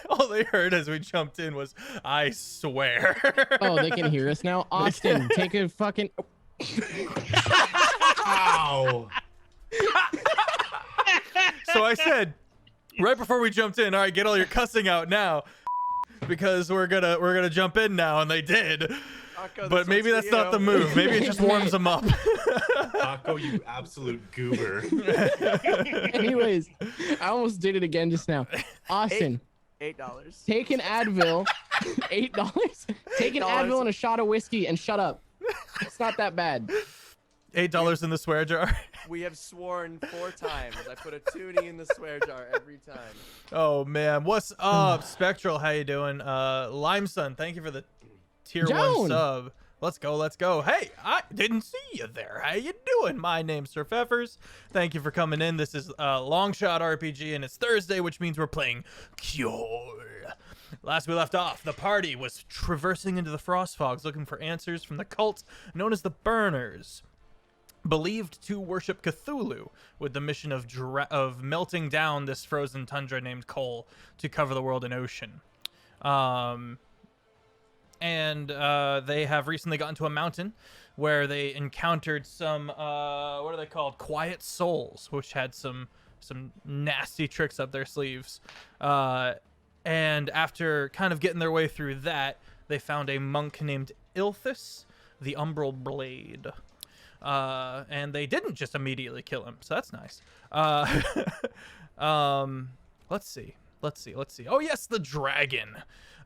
All they heard as we jumped in was, "I swear." Oh, they can hear us now. Austin, take a fucking. Ow. So I said, right before we jumped in, all right, get all your cussing out now, because we're gonna jump in now, and they did. Taco, But maybe that's not the move. Maybe it just warms them up. Taco, you absolute goober. Anyways, I almost did it again just now. Austin, $8. take an Advil. $8. Take an Advil and a shot of whiskey and shut up. It's not that bad. $8 in the swear jar. We have sworn 4 times. I put a toonie in the swear jar every time. Oh man, what's up, Spectral? How you doing? Limesun, thank you for the tier 1 sub. Let's go. Hey, I didn't see you there. How you doing? My name's Sir Feffers. Thank you for coming in. This is Long Shot RPG, and it's Thursday, which means we're playing Kjol. Last we left off, the party was traversing into the Frost Fogs looking for answers from the cult known as the Burners, believed to worship Cthulhu, with the mission of melting down this frozen tundra named Kjol to cover the world in ocean. And they have recently gotten to a mountain where they encountered some what are they called, quiet souls, which had some nasty tricks up their sleeves. And after kind of getting their way through that, they found a monk named Ilthus, the Umbral Blade. And they didn't just immediately kill him, so that's nice. Let's see. Oh yes, the dragon.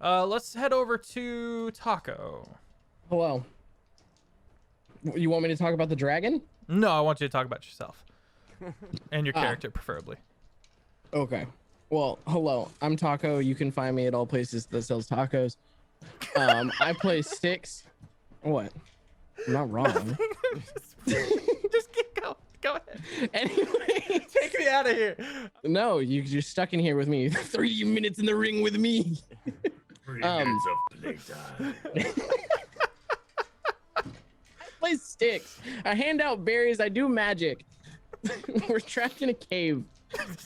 Let's head over to Taco. Hello. You want me to talk about the dragon? No, I want you to talk about yourself and your character, preferably. Okay. Well, hello. I'm Taco. You can find me at all places that sells tacos. I play Styx. What? I'm not wrong. Just go ahead. Anyway, take me out of here. No, you're stuck in here with me. 3 minutes in the ring with me. 3 minutes of playtime. I play Styx. I hand out berries. I do magic. We're trapped in a cave,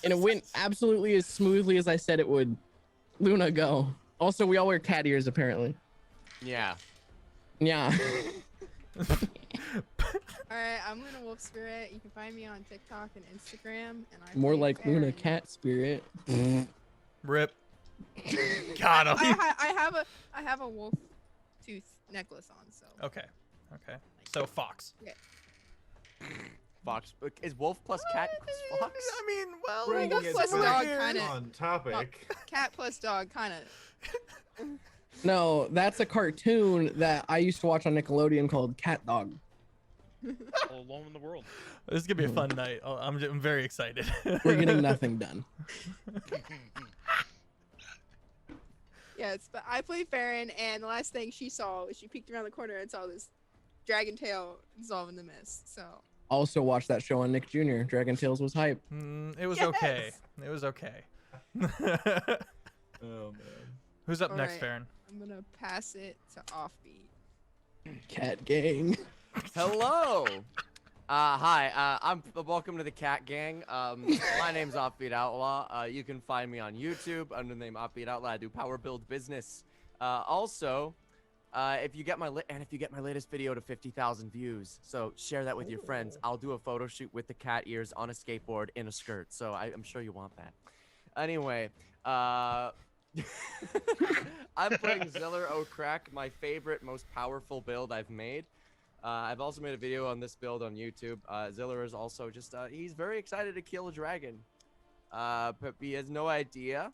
and it went absolutely as smoothly as I said it would. Luna, go. Also, we all wear cat ears, apparently. Yeah. Yeah. Alright, I'm Luna Wolf Spirit. You can find me on TikTok and Instagram. And I More play like Baron. Luna Cat Spirit. Rip. Got him. I have a wolf tooth necklace on, so. Okay. So Fox. Okay. Fox. Is wolf plus cat equals fox? I mean, well, Bringing wolf it plus back dog kinda- On topic. Cat plus dog, kind of. No, that's a cartoon that I used to watch on Nickelodeon called Cat Dog. All alone in the world. This is gonna be a fun night. I'm very excited. We're getting nothing done. Yes, but I play Farron, and the last thing she saw was she peeked around the corner and saw this dragon tail dissolve in the mist. So. Also watched that show on Nick Jr. Dragon Tales was hype. It was okay. It was okay. Oh man. Who's up All next, right. Farron? I'm gonna pass it to Offbeat. Cat gang. Hello. Hi. I'm welcome to the Cat Gang. My name's Offbeat Outlaw. You can find me on YouTube under the name Offbeat Outlaw. I do power build business. Also, if you get my latest video to 50,000 views, so share that with your friends. I'll do a photo shoot with the cat ears on a skateboard in a skirt. So I'm sure you want that. Anyway, I'm playing Ziller O'Crack, my favorite, most powerful build I've made. I've also made a video on this build on YouTube. Ziller is also just, he's very excited to kill a dragon. But he has no idea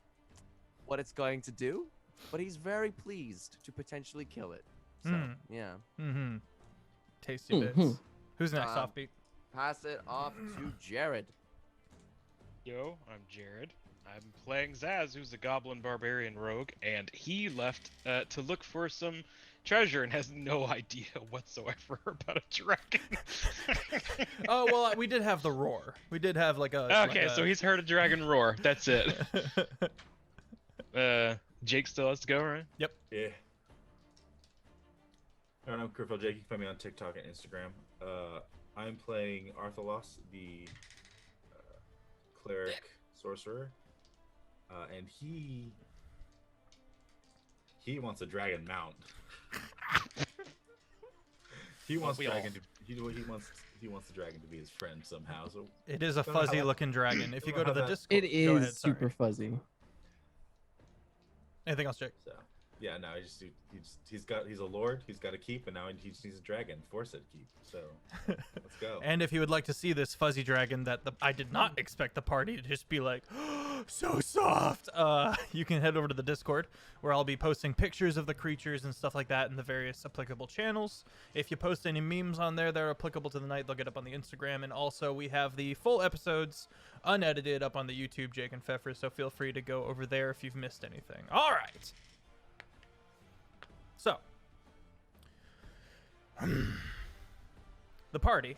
what it's going to do, but he's very pleased to potentially kill it. So, yeah. Tasty bits. Who's next, Um, Offbeat? Pass it off to Jared. Yo, I'm Jared. I'm playing Zaz, who's a goblin barbarian rogue, and he left to look for some treasure and has no idea whatsoever about a dragon. Oh, well, we did have the roar. We did have like a... Okay, so he's heard a dragon roar. That's it. Jake still has to go, right? Yep. Yeah. Alright, I'm Critfail Jake. You can find me on TikTok and Instagram. I'm playing Arthalos, the cleric sorcerer. And he He wants a dragon mount. He wants we all- dragon to. He wants the dragon to be his friend somehow. So It is a Don't know how fuzzy that- looking dragon. If you go don't to know the how that- Discord, It go is ahead, sorry. super fuzzy. Anything else, Jake? So yeah, no, he's a lord. He's got a keep, and now he just needs a dragon. Force it keep. So let's go. And if you would like to see this fuzzy dragon that I did not expect the party to just be like, so soft, you can head over to the Discord where I'll be posting pictures of the creatures and stuff like that in the various applicable channels. If you post any memes on there that are applicable to the night, they'll get up on the Instagram. And also we have the full episodes unedited up on the YouTube, Jake and Feffers, so feel free to go over there if you've missed anything. All right. So, the party,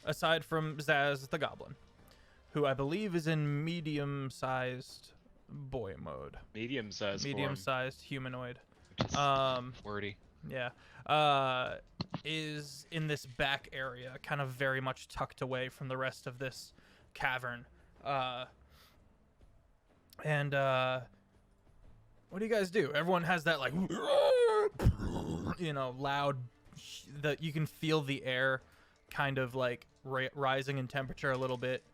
aside from Zaz the Goblin, who I believe is in medium-sized boy mode, Medium-sized medium-sized humanoid, form, which is wordy. yeah, is in this back area, kind of very much tucked away from the rest of this cavern. And what do you guys do? Everyone has that like, loud, that you can feel the air kind of like rising in temperature a little bit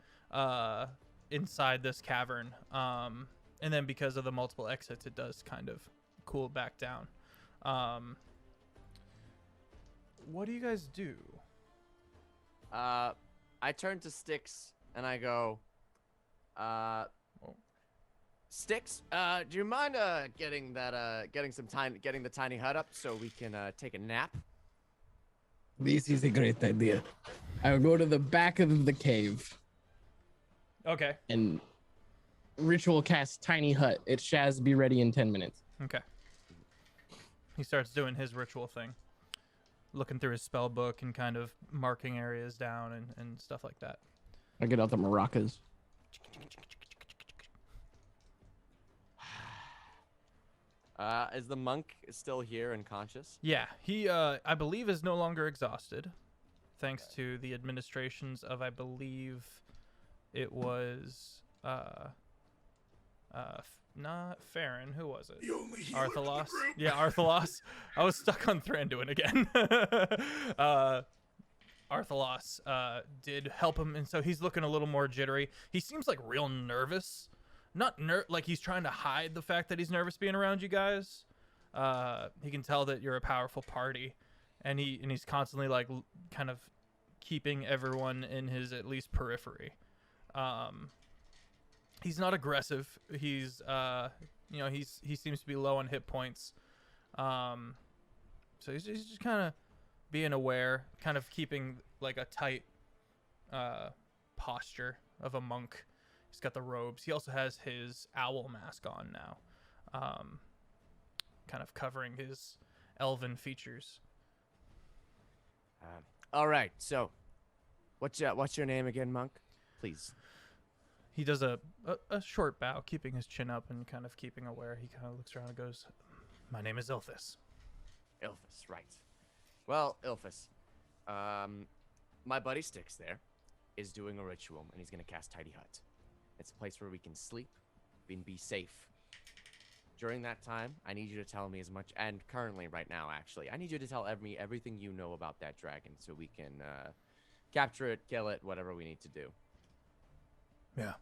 inside this cavern. And then because of the multiple exits, it does kind of cool back down. What do you guys do? I turn to Sticks and I go, Sticks, do you mind getting the tiny hut up so we can take a nap? This is a great idea. I will go to the back of the cave Okay. and ritual cast tiny hut. It shall be ready in 10 minutes. Okay. He starts doing his ritual thing, looking through his spell book and kind of marking areas down and stuff like that. I get out the maracas. Is the monk still here and conscious? Yeah, he, I believe, is no longer exhausted, thanks to the administrations of, I believe, it was, not Farron. Who was it? Arthalos. Yeah, Arthalos. I was stuck on Thranduin again. Arthalos did help him, and so he's looking a little more jittery. He seems like real nervous. Not like he's trying to hide the fact that he's nervous being around you guys. He can tell that you're a powerful party, and he's constantly like kind of keeping everyone in his at least periphery. He's not aggressive. He's he seems to be low on hit points. So he's just kind of being aware, kind of keeping like a tight posture of a monk. He's got the robes. He also has his owl mask on now, kind of covering his elven features. All right. So, what's your name again, monk? Please. He does a short bow, keeping his chin up and kind of keeping aware. He kind of looks around and goes, "My name is Ilthus." Ilphus, right. Well, Ilphus, my buddy Sticks there is doing a ritual, and he's gonna cast Tidy Hut. It's a place where we can sleep and be safe. During that time, I need you to tell me as much, and currently, right now, actually, I need you to tell me everything you know about that dragon, so we can capture it, kill it, whatever we need to do. Yeah.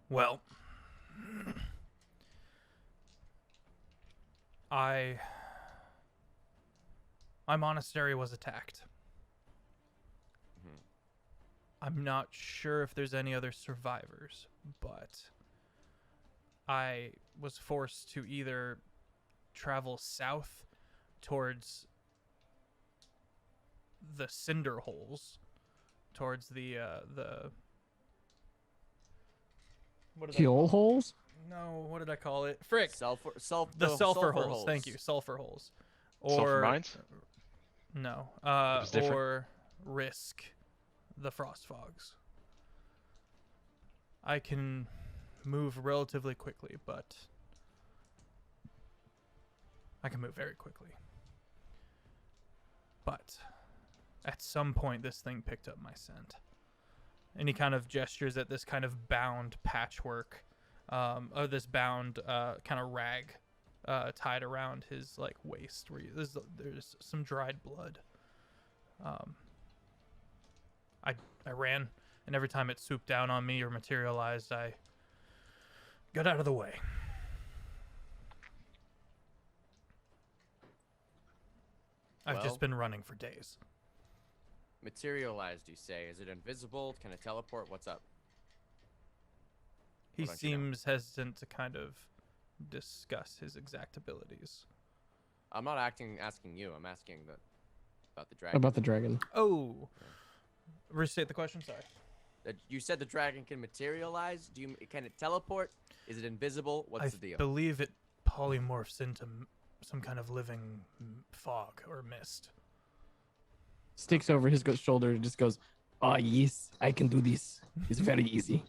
Well, my monastery was attacked. I'm not sure if there's any other survivors, but I was forced to either travel south towards the cinder holes, towards the what did Kjol holes? No, what did I call it? Frick. The The sulfur sulfur holes. Thank you, sulfur holes. Sulfur mines? No. was different? Or risk the frost fogs. I can move relatively quickly, but I can move very quickly. But at some point, this thing picked up my scent. And he kind of gestures at this kind of bound patchwork, or this bound kind of rag tied around his like waist, where there's some dried blood. I ran, and every time it swooped down on me or materialized, I got out of the way. I've just been running for days. Materialized, you say? Is it invisible? Can it teleport? What's up? He What don't you know? seems hesitant to kind of discuss his exact abilities. I'm not asking you. I'm asking about the dragon. About the dragon. Oh, restate the question. Sorry. You said the dragon can materialize. Can it teleport? Is it invisible? What's the deal? I believe it polymorphs into some kind of living fog or mist. Sticks over his shoulder and just goes, "Oh yes, I can do this. It's very easy."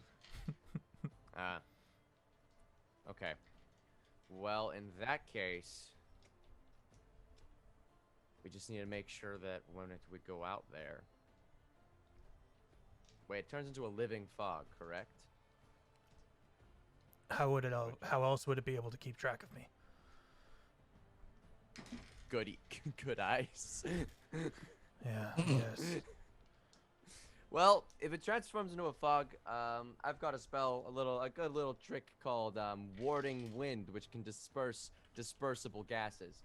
Okay. Well, in that case, we just need to make sure that when we go out there. Wait, it turns into a living fog, correct? How else would it be able to keep track of me? Good eyes. Yeah, yes. Well, if it transforms into a fog, I've got a spell, a good little trick called warding wind, which can disperse dispersible gases.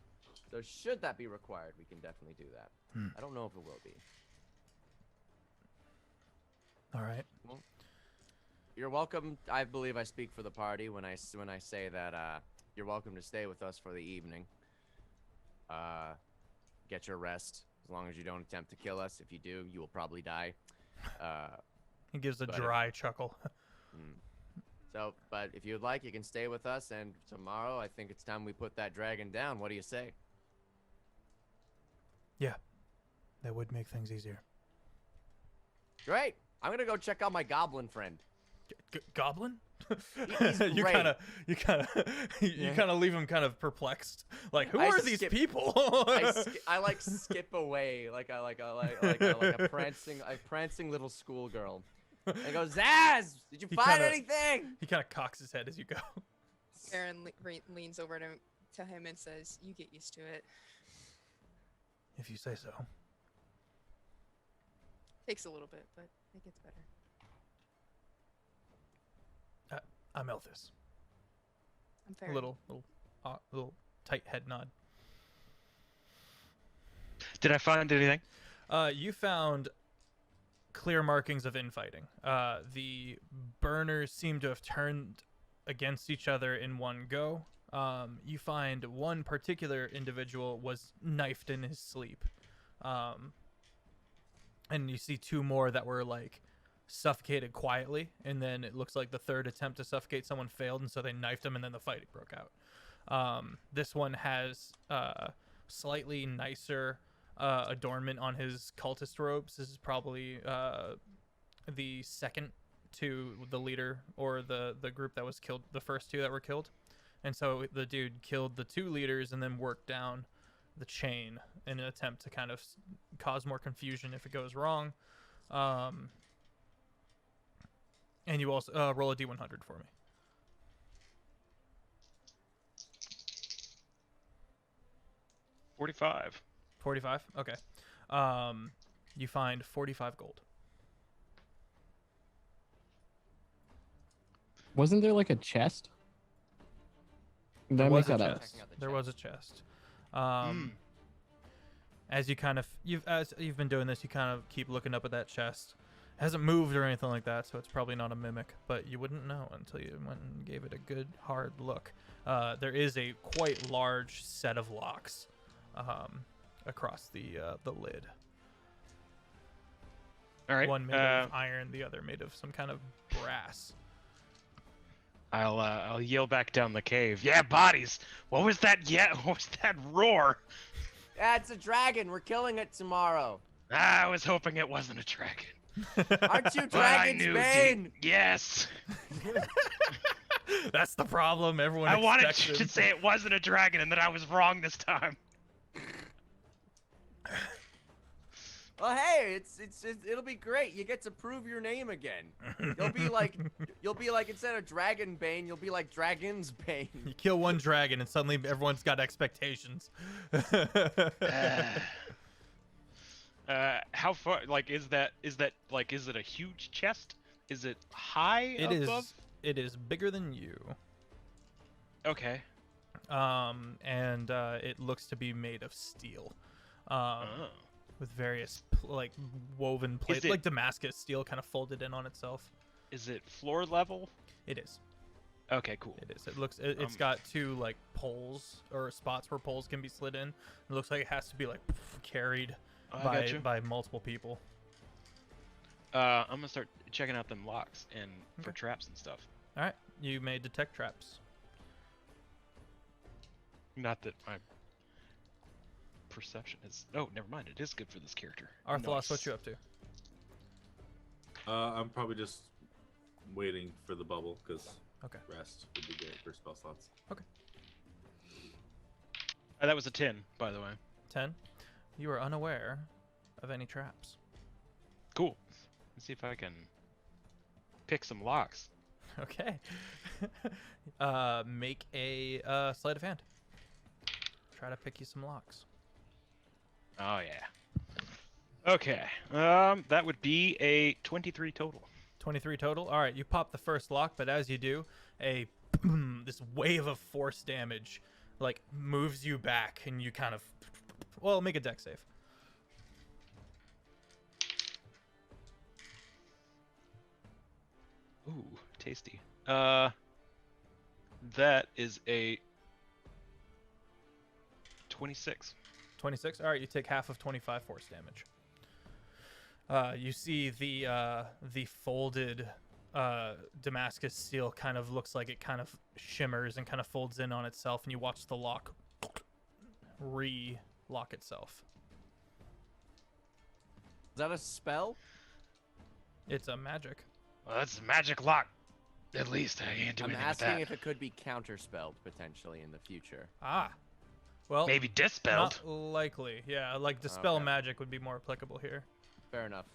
So should that be required, we can definitely do that. I don't know if it will be. All right. Well, you're welcome. I believe I speak for the party when I say that you're welcome to stay with us for the evening. Get your rest, as long as you don't attempt to kill us. If you do, you will probably die. He gives a dry chuckle. So, but if you'd like, you can stay with us, and tomorrow I think it's time we put that dragon down. What do you say? Yeah, that would make things easier. Great. I'm gonna go check out my goblin friend. Goblin? He's you great. kind of leave him kind of perplexed. Like, who are these people? I like skip away like a prancing little schoolgirl. I go, Zaz, did you find anything? He kind of cocks his head as you go. Aaron leans over to him and says, "You get used to it. If you say so. Takes a little bit, but it gets better." I'm Elthis. I'm fair. A little tight head nod. Did I find anything? You found clear markings of infighting. The burners seem to have turned against each other in one go. You find one particular individual was knifed in his sleep. And you see two more that were like suffocated quietly, and then it looks like the third attempt to suffocate someone failed, and so they knifed him, and then the fight broke out. This one has slightly nicer adornment on his cultist robes. This is probably the second to the leader or the group that was killed, the first two that were killed. And so the dude killed the two leaders and then worked down the chain in an attempt to kind of cause more confusion if it goes wrong. And you also roll a d100 for me. 45. 45? Okay. You find 45 gold. Wasn't there like a chest? Did I make that up? There was a chest. As you've been doing this, you kind of keep looking up at that chest. It hasn't moved or anything like that, so it's probably not a mimic, but you wouldn't know until you went and gave it a good hard look. There is a quite large set of locks across the lid. All right. One made of iron, the other made of some kind of brass. I'll yell back down the cave. Yeah, bodies. What was that? Yeah, what was that roar? Yeah, it's a dragon. We're killing it tomorrow. I was hoping it wasn't a dragon. Aren't you But I Dragon's knew Bane? Yes. That's the problem. Everyone. I wanted expects you him. to say it wasn't a dragon and that I was wrong this time. Well, hey, it'll be great. You get to prove your name again. You'll be like instead of Dragon Bane, you'll be like Dragon's Bane. You kill one dragon and suddenly everyone's got expectations. How far? Like, is it a huge chest? Is it high above? It is bigger than you. Okay. And it looks to be made of steel. With various like woven plates, like Damascus steel, kind of folded in on itself. Is it floor level? It is. Okay, cool. It is. It looks. It's got two like poles or spots where poles can be slid in. It looks like it has to be like carried by multiple people. I'm gonna start checking out them locks and for traps and stuff. All right, you may detect traps. Not that my perception is. Oh, never mind. It is good for this character. Arthlos, what you up to? I'm probably just waiting for the bubble because rest would be great for spell slots. Okay. That was a 10, by the way. 10. You are unaware of any traps. Cool. Let's see if I can pick some locks. Okay. Make a sleight of hand. Try to pick you some locks. Oh yeah. Okay. That would be a 23 total. 23 total. All right, you pop the first lock, but as you do, this wave of force damage like moves you back, and you kind of make a dex save. Ooh, tasty. That is a 26. 26. All right, you take half of 25 force damage. You see the folded Damascus steel kind of looks like it kind of shimmers and kind of folds in on itself, and you watch the lock re-lock itself. Is that a spell? It's a magic. Well, that's a magic lock. At least I can't do anything with that. I'm asking if it could be counterspelled potentially in the future. Ah. Well, maybe dispelled. Not likely. Yeah, like dispel magic would be more applicable here. Fair enough.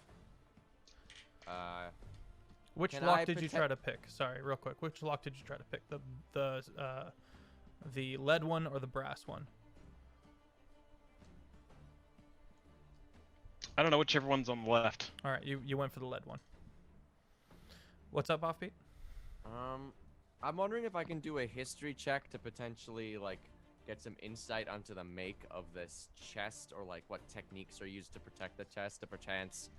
Which lock did you try to pick? Sorry, real quick. Which lock did you try to pick? The lead one or the brass one? I don't know, whichever one's on the left. All right, you went for the lead one. What's up, Offbeat? I'm wondering if I can do a history check to potentially like get some insight onto the make of this chest, or like what techniques are used to protect the chest to perchance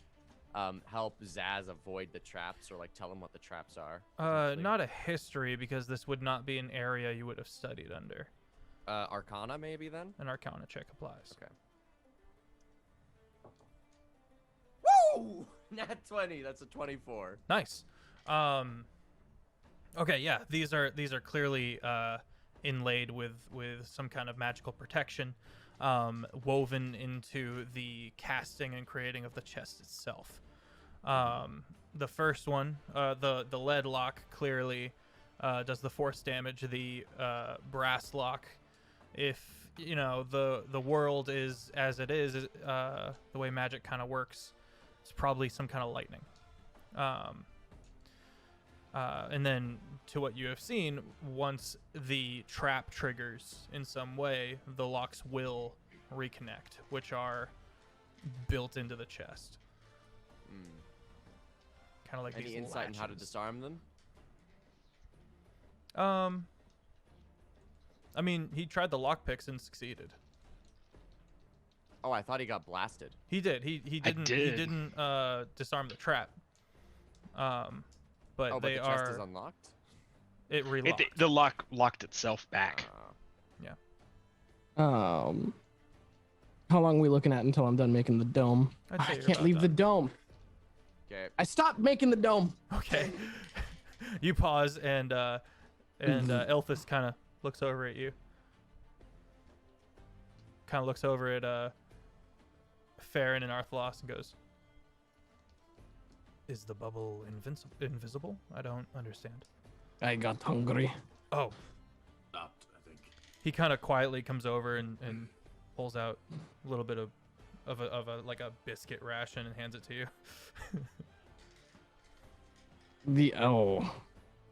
help Zaz avoid the traps, or like tell him what the traps are. Not a history, because this would not be an area you would have studied under. Arcana maybe then? An Arcana check applies. Okay. Woo! Nat 20. That's a 24. Nice. Okay, yeah, these are clearly inlaid with some kind of magical protection, woven into the casting and creating of the chest itself. The first one, the lead lock, clearly does the force damage. The brass lock, if you know the world is as it is, the way magic kind of works, it's probably some kind of lightning. And then, to what you have seen, once the trap triggers in some way, the locks will reconnect, which are built into the chest. Kind of like any these insight on how to latches. disarm them? I mean, he tried the lockpicks and succeeded. Oh, I thought he got blasted. He did. He didn't. He didn't disarm the trap. But the chest is unlocked? It relocked. The lock locked itself back. Yeah. How long are we looking at until I'm done making the dome? I'd say I you're can't about leave the done. dome. Okay. I stopped making the dome. Okay. You pause, and Elphys kind of looks over at you. Kind of looks over at Farron and Arthlos and goes, "Is the bubble invisible? I don't understand." I got hungry. Oh. Stopped, I think. He kind of quietly comes over and pulls out a little bit of a like a biscuit ration and hands it to you. Oh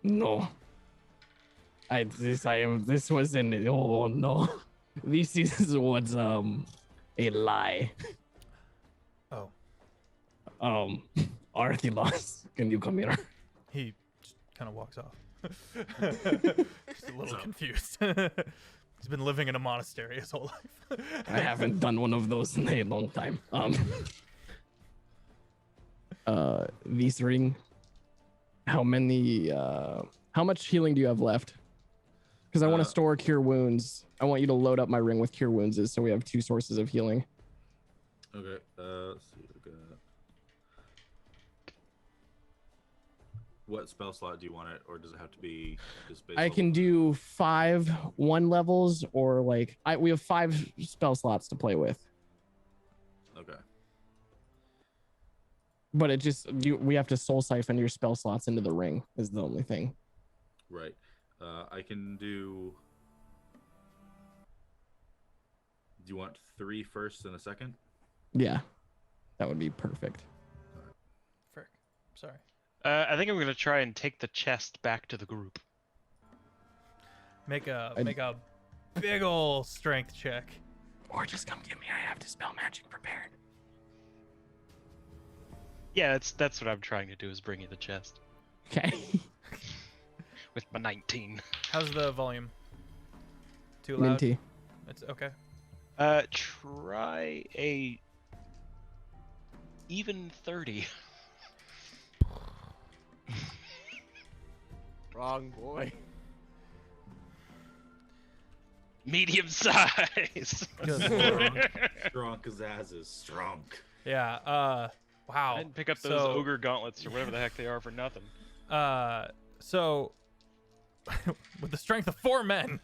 no. This wasn't. Oh no. This was a lie. Oh, Arthilos, can you come here? he just kind of walks off. Just a little confused. He's been living in a monastery his whole life. I haven't done one of those in a long time. This ring. How much healing do you have left? Because I want to store cure wounds. I want you to load up my ring with cure wounds, so we have 2 sources of healing. Okay. Let's see. What spell slot do you want it, or does it have to be just base I level? can do 5 1 levels, or like we have 5 spell slots to play with. Okay. But it just we have to soul siphon your spell slots into the ring is the only thing. Right. I can do. Do you want 3 first and a second? Yeah, that would be perfect. Frick. Sorry. I think I'm gonna try and take the chest back to the group. Make a big ol' strength check. Or just come get me. I have to spell magic prepared. Yeah, that's what I'm trying to do, is bring you the chest Okay. with my 19. How's the volume? Too loud? Minty. It's okay. Try a even 30. Wrong boy. Medium size. Good lord. Strong Kazaz is strong. Yeah. Wow. I didn't pick up those ogre gauntlets or whatever the heck they are for nothing. So with the strength of 4 men,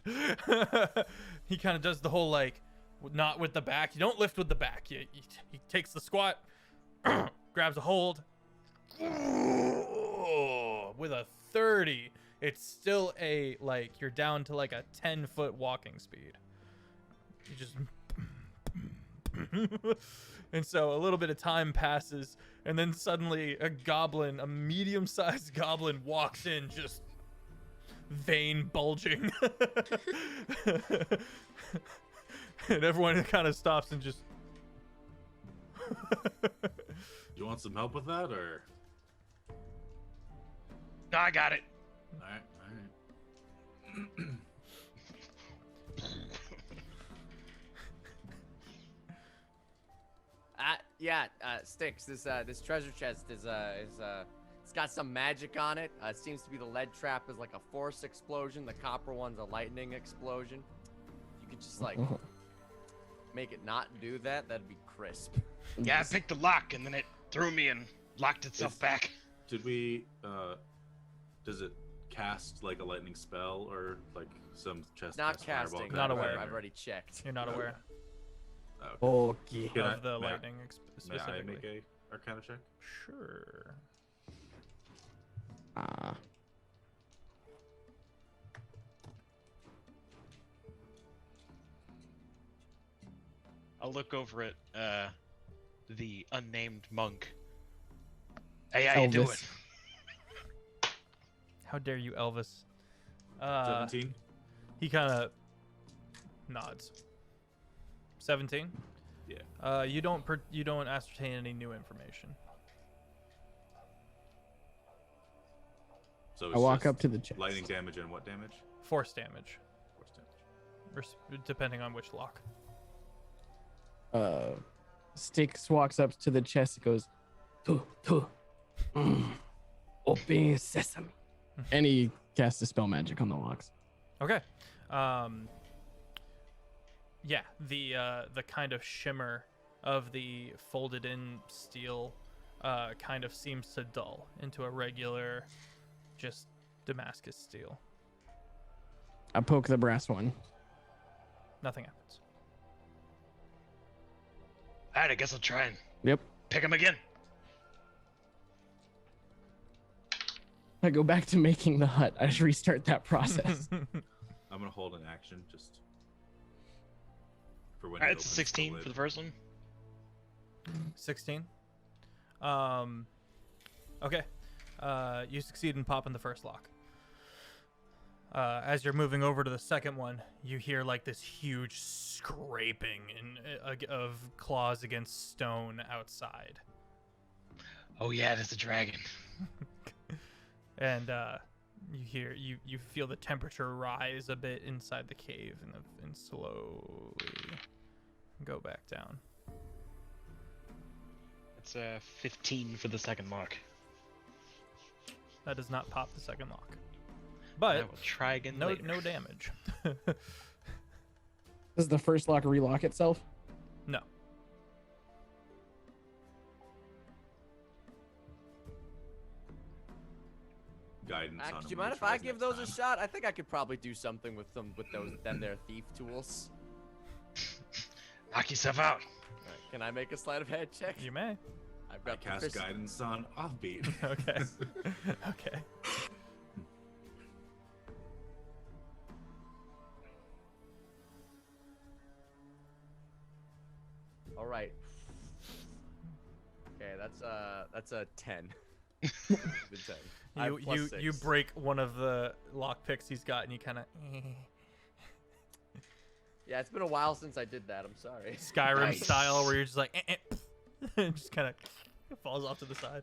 he kind of does the whole like, not with the back. You don't lift with the back. He takes the squat, grabs a hold. With a 30, it's still a like you're down to like a 10-foot walking speed. You just and so a little bit of time passes, and then suddenly a medium-sized goblin walks in, just vein bulging. And everyone kind of stops and just You want some help with that, or? No, I got it. All right. Sticks. This treasure chest is it's got some magic on it. It seems to be the lead trap is like a force explosion. The copper one's a lightning explosion. You could just like make it not do that. That'd be crisp. Yeah, I picked the lock and then it threw me and locked itself back. Did we? Does it cast like a lightning spell or like some chest? Not cast fireball casting. kind Not of aware. thing, I've or- already checked. you're not aware Okay. Can I- of the may I- lightning May I specifically. make a Arcana check? Sure. I'll look over at the unnamed monk. Hey, how you doing? Elvis. How dare you, Elvis? 17. He kind of nods. 17. Yeah. You don't ascertain any new information. So I it's walk just up to the chest. lightning damage and what damage? Force damage, Force damage. depending on which lock. Styx walks up to the chest and goes, open sesame. And he casts a spell magic on the locks. Okay. Yeah, the kind of shimmer of the folded in steel kind of seems to dull into a regular just Damascus steel. I poke the brass one. Nothing happens. Alright, I guess I'll try and Yep. pick him again. I go back to making the hut. I just restart that process. I'm gonna hold an action just for when. Alright, it it's opens 16 the for the lid. first one. 16. Okay. You succeed in popping the first lock. As you're moving over to the second one, you hear like this huge scraping of claws against stone outside. Oh yeah, there's a dragon. And you feel the temperature rise a bit inside the cave and slowly go back down. It's 15 for the second lock. That does not pop the second lock. I But will try again no later. no damage. Does the first lock relock itself? No. Guidance on Max, him do you when mind he if I tries give next those a time. shot? I think I could probably do something with them with them their thief tools. Knock yourself out. Alright, can I make a sleight of hand check? You may. I've I got the cast Chris- guidance on Offbeat. Okay. Okay. All right. Okay, that's a 10. Good 10. I have plus You 6. break one of the lock picks he's got, and you kind of Yeah, it's been a while since I did that. I'm sorry. Skyrim Nice. style, where you're just like, and just kind of falls off to the side.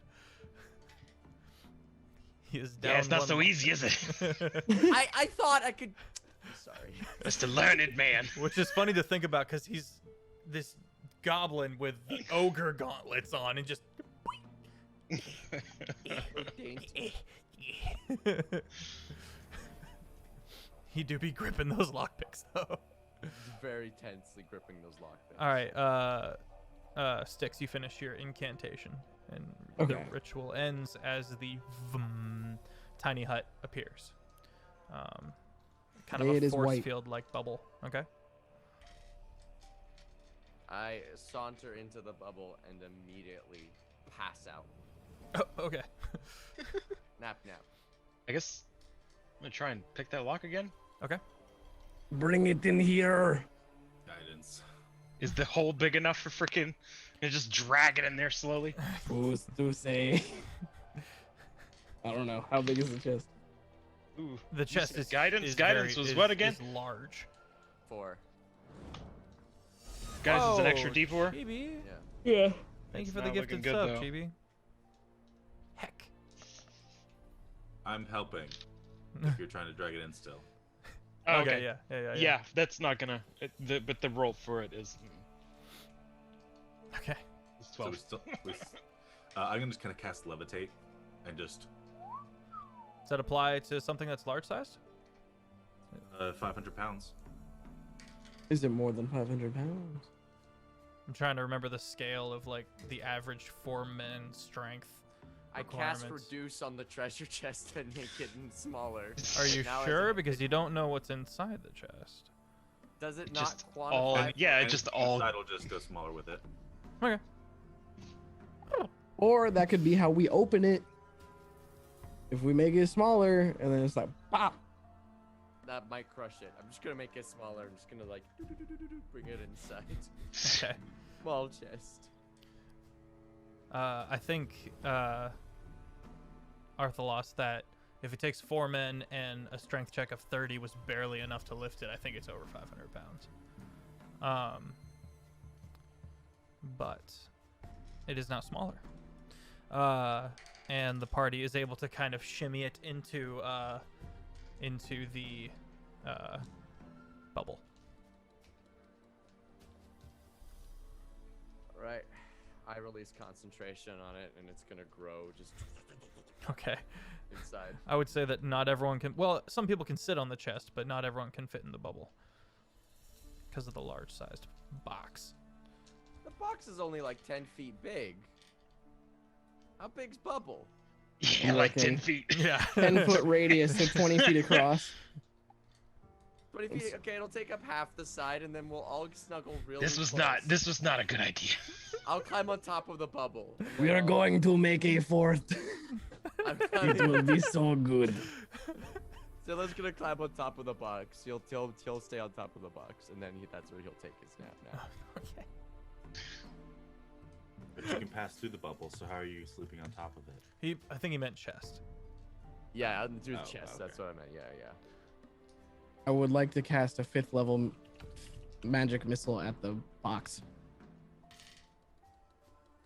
He is down. Yeah, it's not one so lock easy, pick. is it? I thought I could. I'm sorry. Mr. Learned Man. Which is funny to think about because he's this goblin with the ogre gauntlets on, and just. He do be gripping those lockpicks though. Very tensely gripping those lockpicks. All right, Sticks, you finish your incantation, and Okay. the ritual ends as the tiny hut appears. Kind of It a is force white. field like bubble. Okay. I saunter into the bubble and immediately pass out. Oh, okay. Nap. I guess I'm gonna try and pick that lock again. Okay. Bring it in here. Guidance. Is the hole big enough for freaking? And just drag it in there slowly. Who's to say? I don't know. How big is the chest? Ooh. The chest said is guidance? is Guidance very- was is- what again? Is large. 4. Guys, is an extra Oh, D4. GB. Yeah. Yeah. Thank you It's for the not gifted looking good, sub, though. GB. Heck. I'm helping. If you're trying to drag it in still. Oh, Okay. Yeah. Yeah, that's not gonna. But the roll for it is Okay. is So 12. we still. I'm gonna just kind of cast levitate, and just Does that apply to something that's large sized? 500 pounds. Is it more than 500 pounds? I'm trying to remember the scale of like the average 4-man strength. I cast requirements. reduce on the treasure chest and make it small. Are you Now sure? it's- Because you don't know what's inside the chest. Does it Just not all. quantify? Yeah, And just the all. side will just go smaller with it. Okay. Or that could be how we open it. If we make it smaller, and then it's like, pop. That might crush it. I'm just gonna make it smaller. I'm just gonna like bring it inside. Okay. Small chest. I think Arthalos, that if it takes 4 men and a strength check of 30 was barely enough to lift it, I think it's over 500 pounds. But it is now smaller. And the party is able to kind of shimmy it into the bubble. All right. I release concentration on it, and it's gonna grow just Okay. inside. I would say that not everyone can. Well, some people can sit on the chest, but not everyone can fit in the bubble because of the large-sized box. The box is only like 10 feet big. How big's bubble? Yeah, like 10 reckon? feet. Yeah. 10-foot radius, so 20 feet across. 20 feet. Okay, it'll take up half the side, and then we'll all snuggle really This was close. not. This was not a good idea. I'll climb on top of the bubble. and We we'll are all- going to make a fourth. I'm It climbing. will be so good. Zilla's gonna climb on top of the box. He'll stay on top of the box, and then that's where he'll take his nap now. Okay. pass through the bubble, so how are you sleeping on top of it? I think he meant chest. Yeah, through the Oh, chest. okay. That's what I meant. Yeah, yeah. I would like to cast a 5th level magic missile at the box.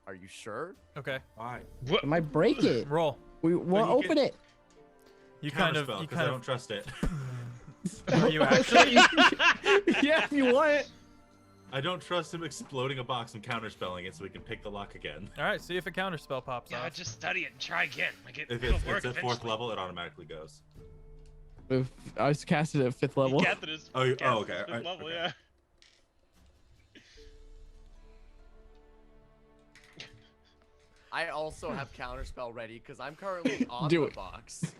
Are you sure? Okay. Why? What? I might break it. Roll. We'll you open it. You kind of. Counterspell, You 'cause kind I don't of. trust it. Are you actually? Yeah, if you want. I don't trust him exploding a box and counterspelling it so we can pick the lock again. All right. See if a counter spell pops Yeah, off. just study it and try again. Like If it'll it's, work it's at 4th eventually. level, it automatically goes. If I was casted at 5th level. He casted his- Oh, casted okay, his fifth alright, level, okay. yeah. I also have counterspell ready because I'm currently on Do the it. box.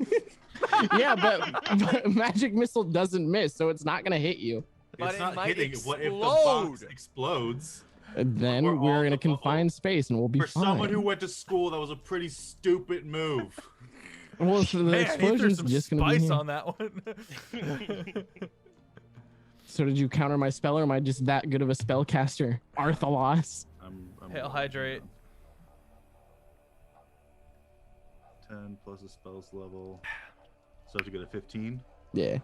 Yeah, but magic missile doesn't miss, so it's not gonna hit you. But It's it not might hitting. What if the box explode. explodes? And then We're all we're in in a the bubble. confined space, and we'll be For fine. someone who went to school, that was a pretty stupid move. Well, so the Man, he threw explosion's some just gonna be spice here. on that one. So did you counter my spell, or am I just that good of a spellcaster? Arthalos. I'm Hail hydrate. 10 plus a spell's level. So to get a 15. Yeah.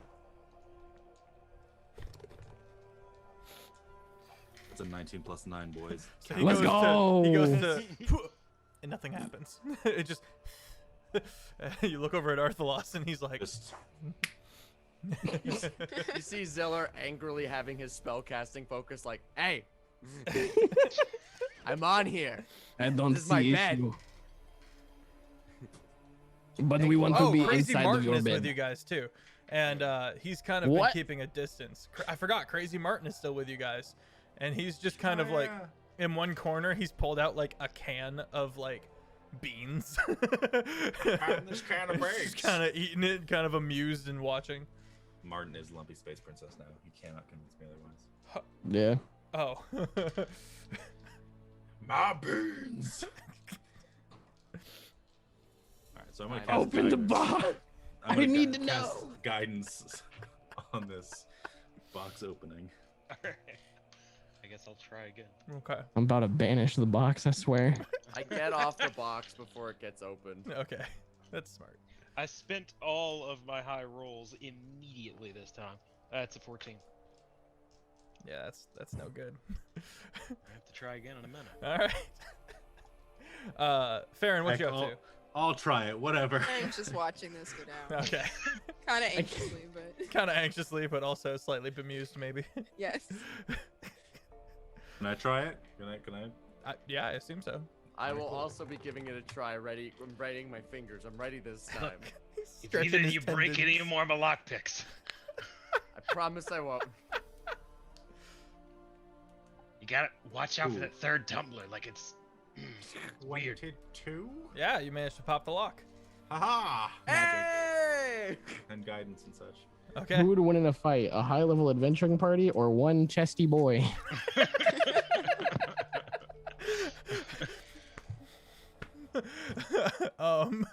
It's a 19 plus 9, boys. So he Let's goes go. To, he goes to, and nothing happens. It just. You look over at Arthalos, and he's like. Just You see Ziller angrily having his spellcasting focus like, hey, I'm on here. I don't This is my see bed. issue. But we want to Oh, be Crazy inside of Martin your is bed. with you guys too, and he's kind of What? been keeping a distance. I forgot Crazy Martin is still with you guys, and he's just kind of like in one corner. He's pulled out like a can of like beans. this can of He's kind of eating it, kind of amused and watching. Martin is Lumpy Space Princess now. He cannot convince me otherwise. Yeah. Oh. My beans. All right, so I'm gonna cast Open the guidance. box. I'm I gonna need to cast know. guidance on this box opening. Alright. I guess I'll try again. Okay. I'm about to banish the box, I swear. I get off the box before it gets opened. Okay. That's smart. I spent all of my high rolls immediately this time. That's a 14. Yeah, that's no good. I have to try again in a minute. All right. Farron, what Heck, you up to? I'll try it. Whatever. I'm just watching this go down. Okay. Kind of anxiously, but Kind of anxiously, but also slightly bemused, maybe. yes. Can I try it? Can I? Yeah, I assume so. I will also be giving it a try. I'm readying my fingers. I'm ready this time. He's If stretching either his you break tendons. any more of my lockpicks. I promise I won't. You gotta watch out for Ooh. that third tumbler, like it's weird. 2? Yeah, you managed to pop the lock. Haha! Magic Hey! and guidance and such. Okay. Who would win in a fight? A high-level adventuring party or one chesty boy?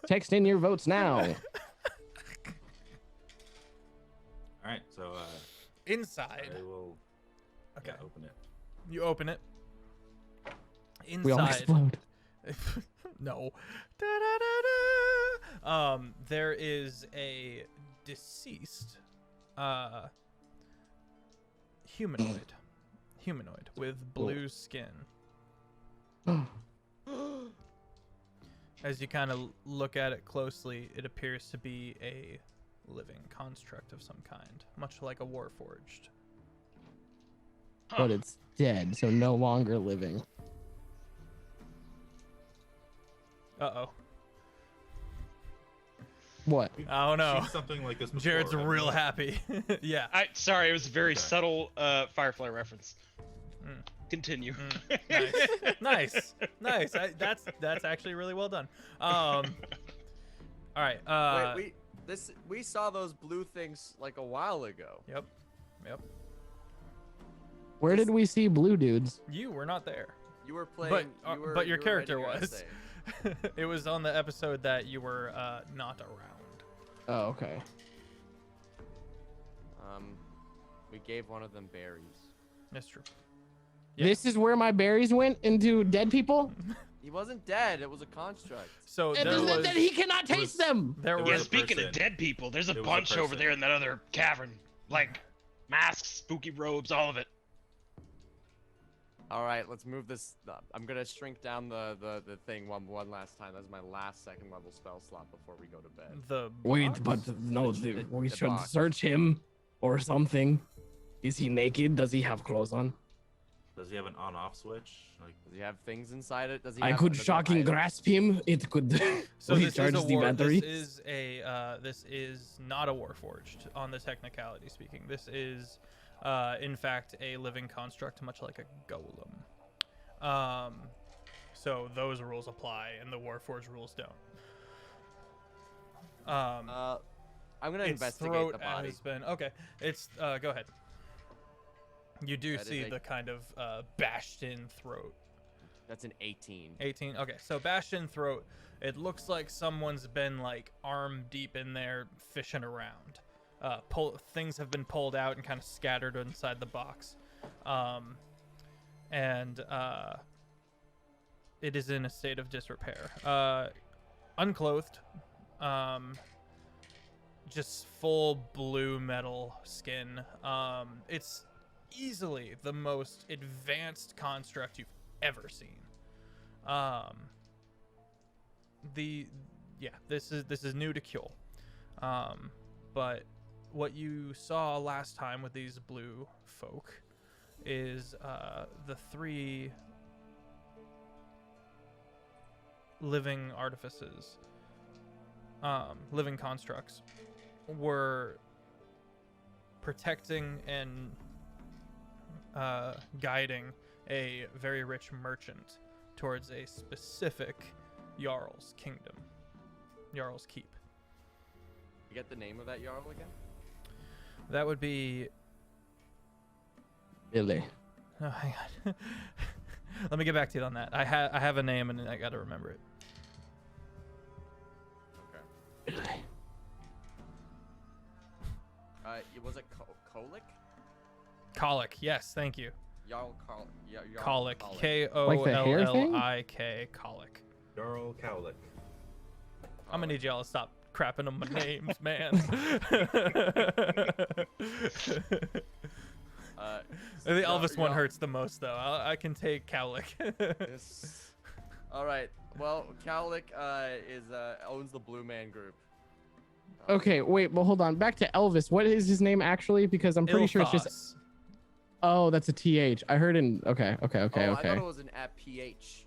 Text in your votes now. All right, so Inside. I will Okay. open it. You open it. We all Inside. explode. No. Da-da-da-da. There is a deceased humanoid with blue skin. As you kind of look at it closely, it appears to be a living construct of some kind, much like a warforged. But it's dead, so no longer living. Uh-oh. What? I don't know. Seen something like this before, Jared's haven't real you? happy. Yeah. Sorry, it was a very Okay. subtle Firefly reference. Mm. Continue. Nice. Nice. That's actually really well done. All right. We saw those blue things like a while ago. Yep. Where did we see blue dudes? You were not there. You were playing. But your you were character writing your was. essay. It was on the episode that you were not around. Oh, okay. We gave one of them berries. That's true. Yeah. This is where my berries went into dead people? He wasn't dead. It was a construct. So It there doesn't was, that he cannot taste them. there It Yeah, was was a speaking of person. dead people, there's a It was a bunch over person. there in that other cavern. Like, masks, spooky robes, all of it. All right, let's move this. I'm gonna shrink down the thing one last time. That's my last second level spell slot before we go to bed. the Wait, box? but no, we the should box. search him or something. Is he naked? Does he have clothes on? Does he have an on-off switch? Like, Does he have things inside it? Does he? I have, could does he have shocking items? grasp him. It could So this is recharge a the war. battery. This is not a warforged on the technicality speaking. This is, in fact, a living construct, much like a golem. So those rules apply, and the warforged rules don't. I'm gonna Its investigate throat the body. has been okay. It's go ahead. You do That is see a- the kind of bashed in throat. That's an 18. 18. Okay, so bashed in throat. It looks like someone's been like arm deep in there fishing around. Things have been pulled out and kind of scattered inside the box, and it is in a state of disrepair. Unclothed, just full blue metal skin. It's easily the most advanced construct you've ever seen. This is new to Kjol. But what you saw last time with these blue folk is the three living artifices, living constructs, were protecting and guiding a very rich merchant towards a specific Jarl's kingdom, Jarl's keep. You get the name of that Jarl again? That would be. Billy. Oh, hang on. Let me get back to you on that. I have a name and I got to remember it. Okay. Billy. Was it Kolik? Colic. Yes, thank you. Jarl Kolik. Colic. Like the hair thing? K-O-L-L-I-K. Colic. Jarl Cowlick. I'm gonna need y'all to stop crapping on my names, man. The Elvis one hurts the most, though. I can take Cowlick. Yes. All right. Well, Cowlick owns the Blue Man Group. Okay, wait, but hold on. Back to Elvis. What is his name actually? Because I'm pretty sure it's just. Ilthos. Oh, that's a TH. I heard in. Okay. I thought it was an PH.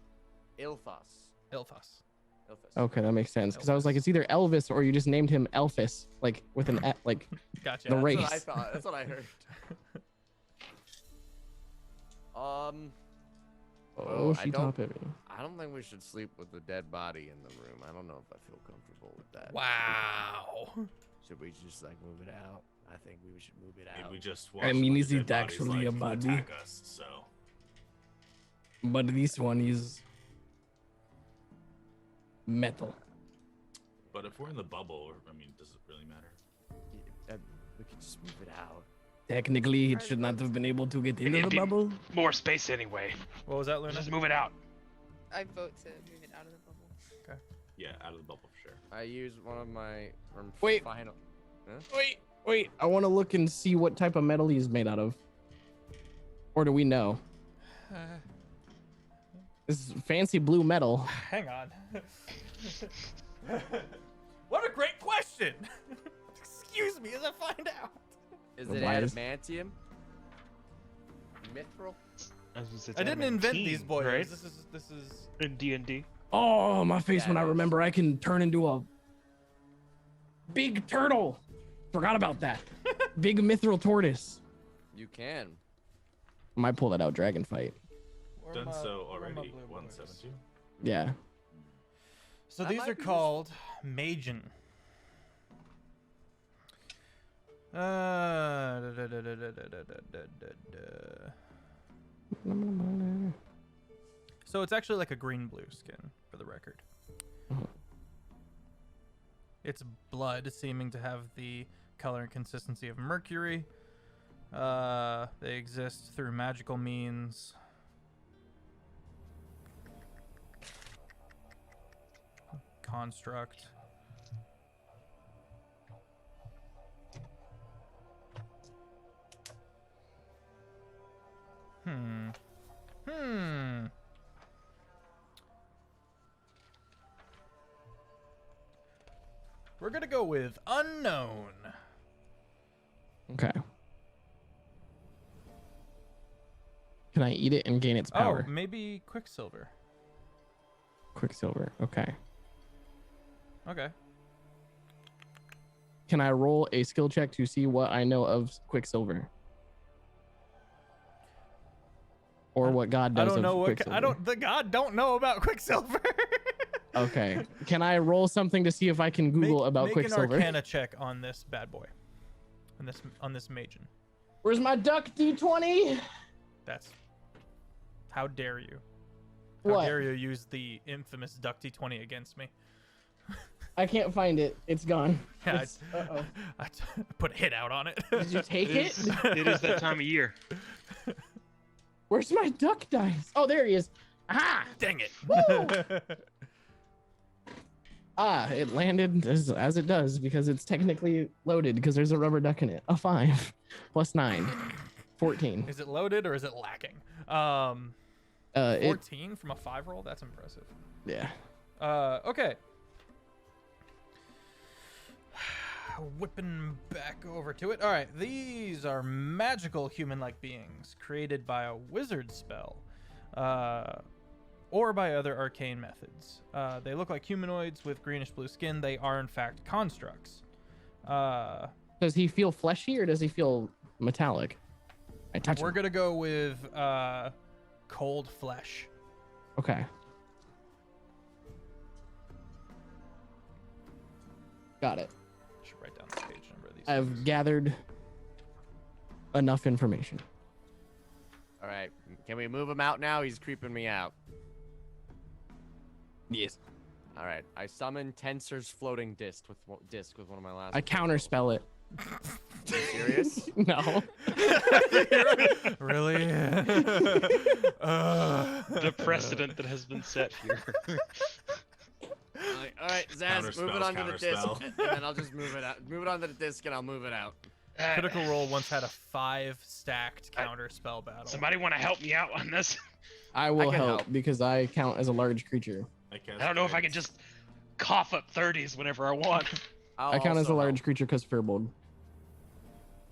Ilthos. Ilthos. Okay, that makes sense. Because I was like, it's either Elvis or you just named him Elphys, like with an like Gotcha. the That's race. what I thought. That's what I heard. Oh, I she don't- top heavy. I don't think we should sleep with the dead body in the room. I don't know if I feel comfortable with that. Wow. Should we just like move it out? I think we should move it Maybe out. we just I mean, watch is the it dead bodies, actually a like, body? attack us, so. But this one is metal. But if we're in the bubble, I mean, does it really matter? We can just move it out. Technically, it should not have been able to get into the It'd be bubble. More space anyway. What was that, Luna? Just move it out. I vote to move it out of the bubble. Yeah, out of the bubble for sure. I use one of my Wait. final. Wait. I want to look and see what type of metal he's made out of. Or do we know? This is fancy blue metal. Hang on. What a great question. Excuse me as I find out. Is it Why is- adamantium? Mithril? I didn't invent these boys. Right? This is. In D&D. Oh, my face when I Yes. remember I can turn into a big turtle. Forgot about that. Big mithril tortoise. You can. Might pull that out dragon fight. Where Done my- so where my already. blue boys? 172. Yeah. So That these might are be called Magen. So it's actually like a green-blue skin, for the record. It's blood, seeming to have the color and consistency of mercury. They exist through magical means. construct. We're gonna go with unknown. Okay. Can I eat it and gain its power? Oh, maybe Quicksilver. Quicksilver. Okay. Okay. Can I roll a skill check to see what I know of Quicksilver? Or what God does I don't know of what Quicksilver? the god don't know about Quicksilver. Okay. Can I roll something to see if I can Google about make Quicksilver? an Arcana check on this bad boy. On this Magen. Where's my duck D20? That's. How dare you? How What? dare you use the infamous Duck D20 against me? I can't find it. It's gone. Yeah, It's- uh-oh. I put a hit out on it. Did you take it? It is that time of year. Where's my duck dice? Oh, there he is. Ah! Dang it. Woo! Ah, it landed as it does because it's technically loaded because there's a rubber duck in it. A 5 plus 9. 14. Is it loaded or is it lacking? 14 from a 5 roll? That's impressive. Yeah. Okay. Whipping back over to it. All right, these are magical human-like beings created by a wizard spell, or by other arcane methods. They look like humanoids with greenish-blue skin. They are, in fact, constructs. Does he feel fleshy or does he feel metallic? I touch We're him. gonna go with cold flesh. Okay. Got it. Should write down the page number of these. I've gathered enough information. All right, can we move him out now? He's creeping me out. Yes. All right, I summon Tensor's floating disc with one of my last. I counterspell it. Are you serious? No. Really? The precedent that has been set here. All right, Zaz, move it Counterspells, onto the disc, counterspell. and then I'll just move it out. Move it onto the disc, and I'll move it out. Critical Role once had a 5 stacked counter spell battle. Somebody want to help me out on this? I will can help help. because I count as a large creature. I don't know if I can just cough up 30s whenever I want. I'll I count as a also large help. creature because Firbolg.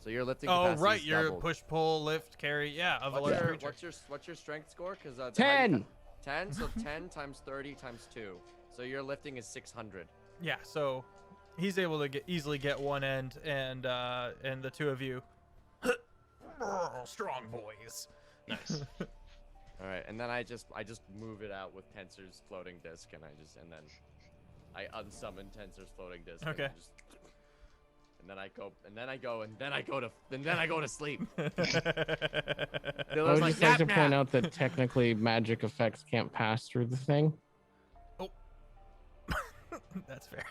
So you're lifting. Oh, capacity right. is You're doubled. push, pull, lift, carry. Yeah, of a large creature. What's your strength score? Because 10. 10. So 10 times 30 times 2. So your lifting is 600. Yeah, so he's able to easily get one end, and the two of you, strong boys. Nice. All right, and then I just move it out with Tensor's floating disc, and then I unsummon Tensor's floating disc. Okay. And then I go to sleep. I Dylan's would like, just like to "Nap, point nap." out that technically magic effects can't pass through the thing. That's fair.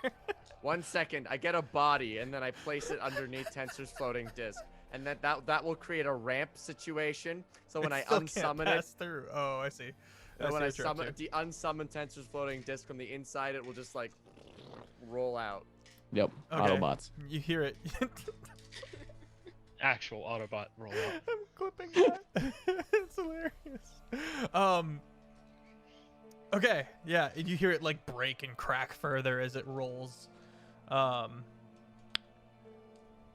1 second, I get a body, and then I place it underneath Tensor's floating disc, and that will create a ramp situation. So when I Still can't unsummon pass it, through. Oh, I see. and when I what you're up summon to. unsummon Tensor's floating disc from the inside, it will just like roll out. Yep. Okay. Autobots. You hear it. Actual Autobot rollout. I'm clipping that. It's hilarious. Okay, yeah, you hear it like break and crack further as it rolls. All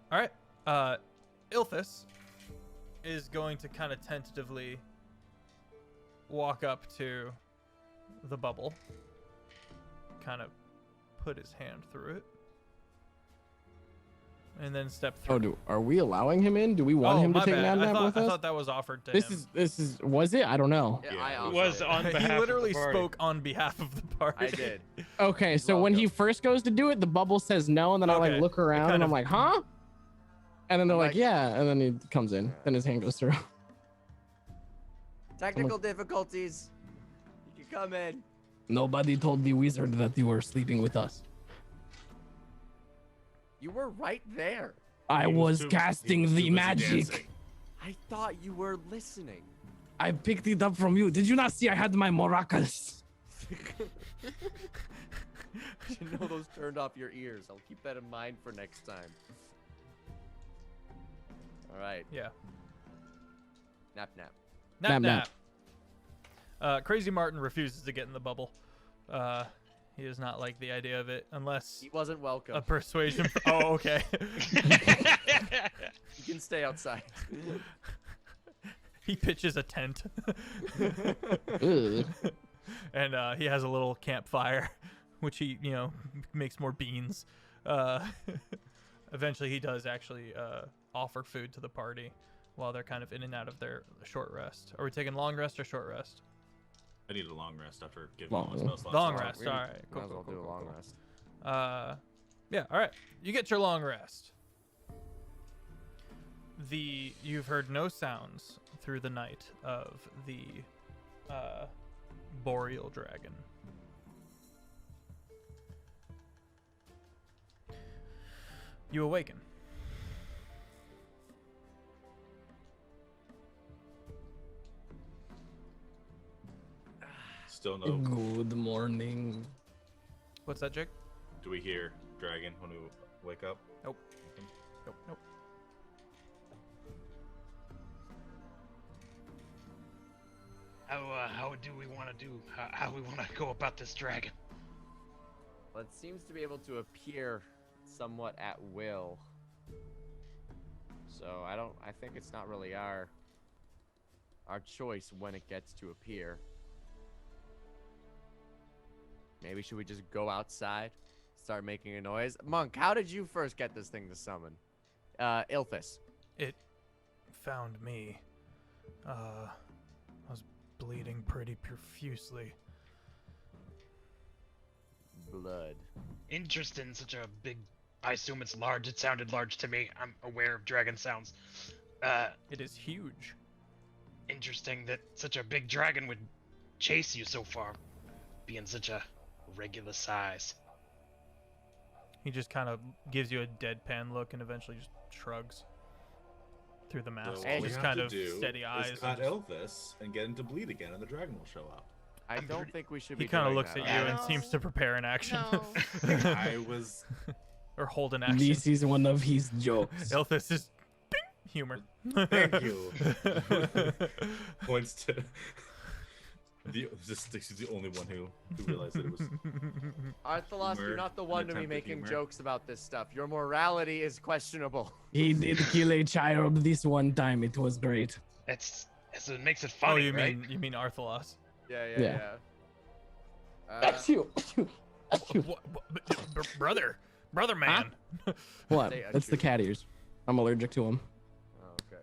right. Ilthus is going to kind of tentatively walk up to the bubble, kind of put his hand through it, and then step through. Oh, are we allowing him in? Do we want him to my take bad. Nap I with us? thought that was offered to This him. was it? I don't know. Yeah, Yeah, I it also was did. on behalf He of the literally party. spoke on behalf of the party. I did. Okay, so when he first goes to do it, the bubble says no, and then I Okay, like look it around kind and I'm of- like, huh? And then they're I'm like, like- yeah, and then he comes in. Then his hand goes through. Technical difficulties. You can come in. Nobody told the wizard that you were sleeping with us. You were right there. I He was too- he casting was the too busy magic. dancing. I thought you were listening. I picked it up from you. Did you not see I had my maracas? You know those turned off your ears. I'll keep that in mind for next time. All right. Yeah. Nap nap. Nap Nap, nap. Crazy Martin refuses to get in the bubble. He does not like the idea of it unless He wasn't welcome. a persuasion. Oh, okay. You can stay outside. He pitches a tent. Ugh. And he has a little campfire, which he, makes more beans. Eventually, he does actually offer food to the party while they're kind of in and out of their short rest. Are we taking long rest or short rest? I need a long rest after giving Long. all my spell slots. Long away. rest. All right. Might Cool, as well cool, do a cool, long cool. rest. Yeah. All right. You get your long rest. You've heard no sounds through the night of the boreal dragon. You awaken. Still no. Good morning. What's that, Jake? Do we hear dragon when we wake up? Nope. Nope. How do we want to do? How we want to go about this dragon? Well, it seems to be able to appear somewhat at will. So I think it's not really our choice when it gets to appear. Maybe should we just go outside, start making a noise? Monk, how did you first get this thing to summon? Ilthus. It found me. I was bleeding pretty profusely. Blood. Interesting, such a big. I assume it's large. It sounded large to me. I'm aware of dragon sounds. It is huge. Interesting that such a big dragon would chase you so far, being such a regular size. He just kind of gives you a deadpan look and eventually just shrugs through the mask. So all we Just have kind to of do steady eyes. is cut and just- Elvis and get him to bleed again, and the dragon will show up. I I'm don't pretty- think we should He be kind of doing looks that. at you and No. seems to prepare an action. No. I was. Or hold an action. This is one of his jokes. Ilthus is bing, humor. Thank you. Points to. He's the only one who realized that it was. Arthalos, you're Humor not the and one to be attempted making humor. jokes about this stuff. Your morality is questionable. He did kill a child this one time. It was great. That's it makes it Oh, funny, you right? mean Arthalos? Yeah. Yeah. Uh, you. Brother man. What? Say That's the achoo. cat ears. I'm allergic to them. Oh, okay.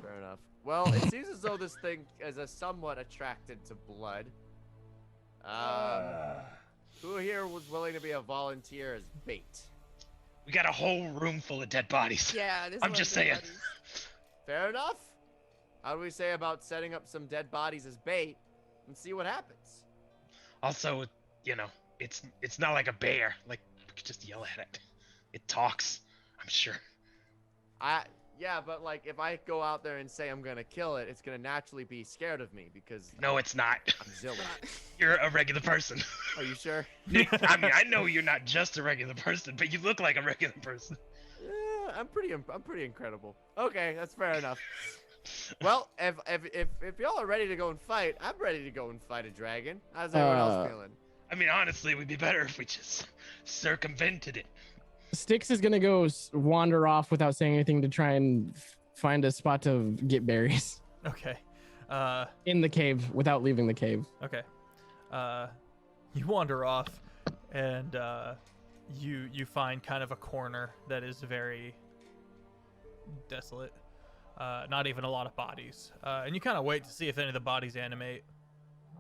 Fair enough. Well, it seems as though this thing is a somewhat attracted to blood. Who here was willing to be a volunteer as bait? We got a whole room full of dead bodies. Yeah, this I'm is just one of saying. the buddies. Fair enough. How do we say about setting up some dead bodies as bait and see what happens? Also, it's not like a bear. Like we could just yell at it. It talks. I'm sure. Yeah, but like if I go out there and say I'm gonna kill it, it's gonna naturally be scared of me because No, it's not. I'm Zilla. You're a regular person. Are you sure? I mean, I know you're not just a regular person, but you look like a regular person. Yeah, I'm pretty incredible. Okay, that's fair enough. Well, if y'all are ready to go and fight, I'm ready to go and fight a dragon. How's everyone else feeling? I mean, honestly, it would be better if we just circumvented it. Styx is gonna go wander off without saying anything to try and find a spot to get berries Okay. in the cave without leaving the cave. Okay. You wander off, and you find kind of a corner that is very desolate. Not even a lot of bodies. And you kind of wait to see if any of the bodies animate,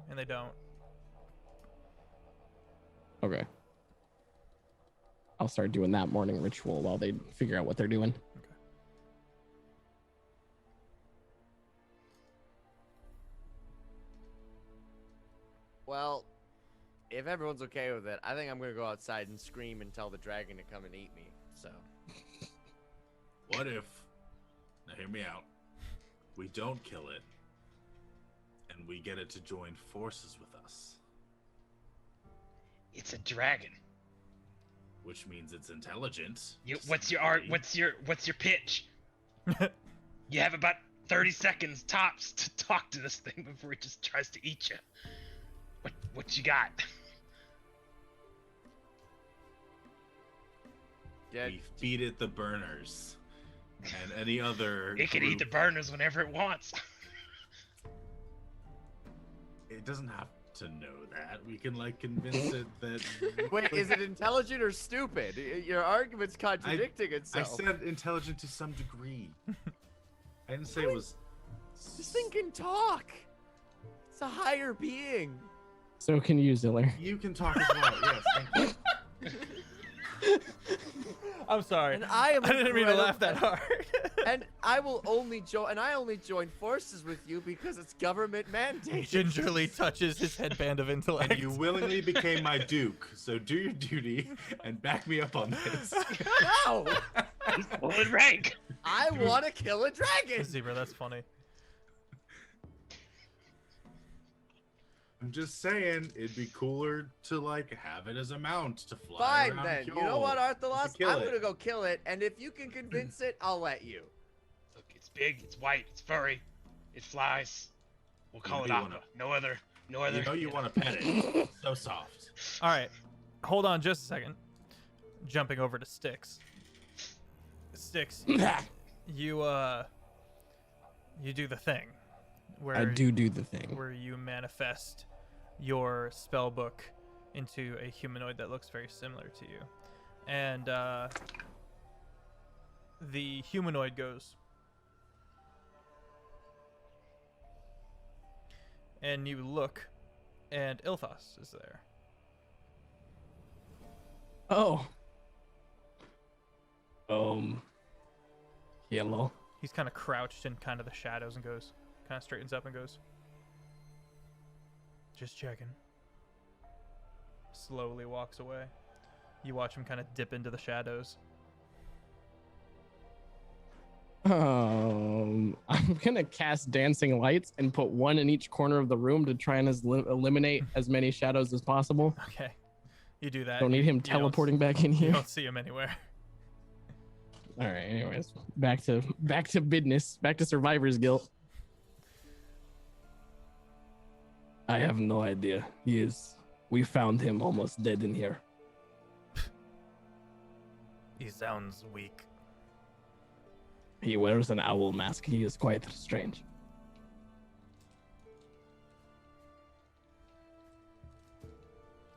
and they don't. Okay. I'll start doing that morning ritual while they figure out what they're doing. Well, if everyone's okay with it, I think I'm gonna go outside and scream and tell the dragon to come and eat me. So. What if? Now hear me out. We don't kill it, and we get it to join forces with us. It's a dragon. Which means it's intelligent. What's your pitch? You have about 30 seconds tops to talk to this thing before it just tries to eat you. What you got? We feed it the burners. And any other It can eat the burners whenever it wants. It doesn't have to know that. We can like convince it that Wait, is it intelligent or stupid? Your argument's contradicting I itself. said intelligent to some degree. I didn't say it was This thing can talk. It's a higher being. So can you, Ziller. You can talk as well. Yes, thank you. I'm sorry. And I am didn't mean to laugh that hard. And I will only join. And I only join forces with you because it's government mandated. Gingerly touches his headband of intellect. And you willingly became my duke, so do your duty and back me up on this. No, Full rank. I want to kill a dragon. Zebra, that's funny. I'm just saying, it'd be cooler to like have it as a mount to fly Fine around then. Kjol. You know what, Just Arthalos? to kill I'm it. gonna go kill it, and if you can convince it, I'll let you. Look, it's big, it's white, it's furry, it flies. We'll call it You Aqua. wanna- No other. You know you want to pet it. So soft. All right, hold on just a second. Jumping over to Styx. Styx, you do the thing. Where I do the thing. Where you manifest your spell book into a humanoid that looks very similar to you, and the humanoid goes, and you look, and Ilthas is there. Oh. Hello. He's kind of crouched in kind of the shadows and goes, kind of straightens up and goes, just checking. Slowly walks away. You watch him kind of dip into the shadows. I'm gonna cast dancing lights and put one in each corner of the room to try and eliminate as many shadows as possible. Okay, you do that. Don't need him You don't- teleporting back in You here. don't see him anywhere. All right. Anyways, back to business. Back to survivor's guilt. I have no idea. We found him almost dead in here. He sounds weak. He wears an owl mask. He is quite strange.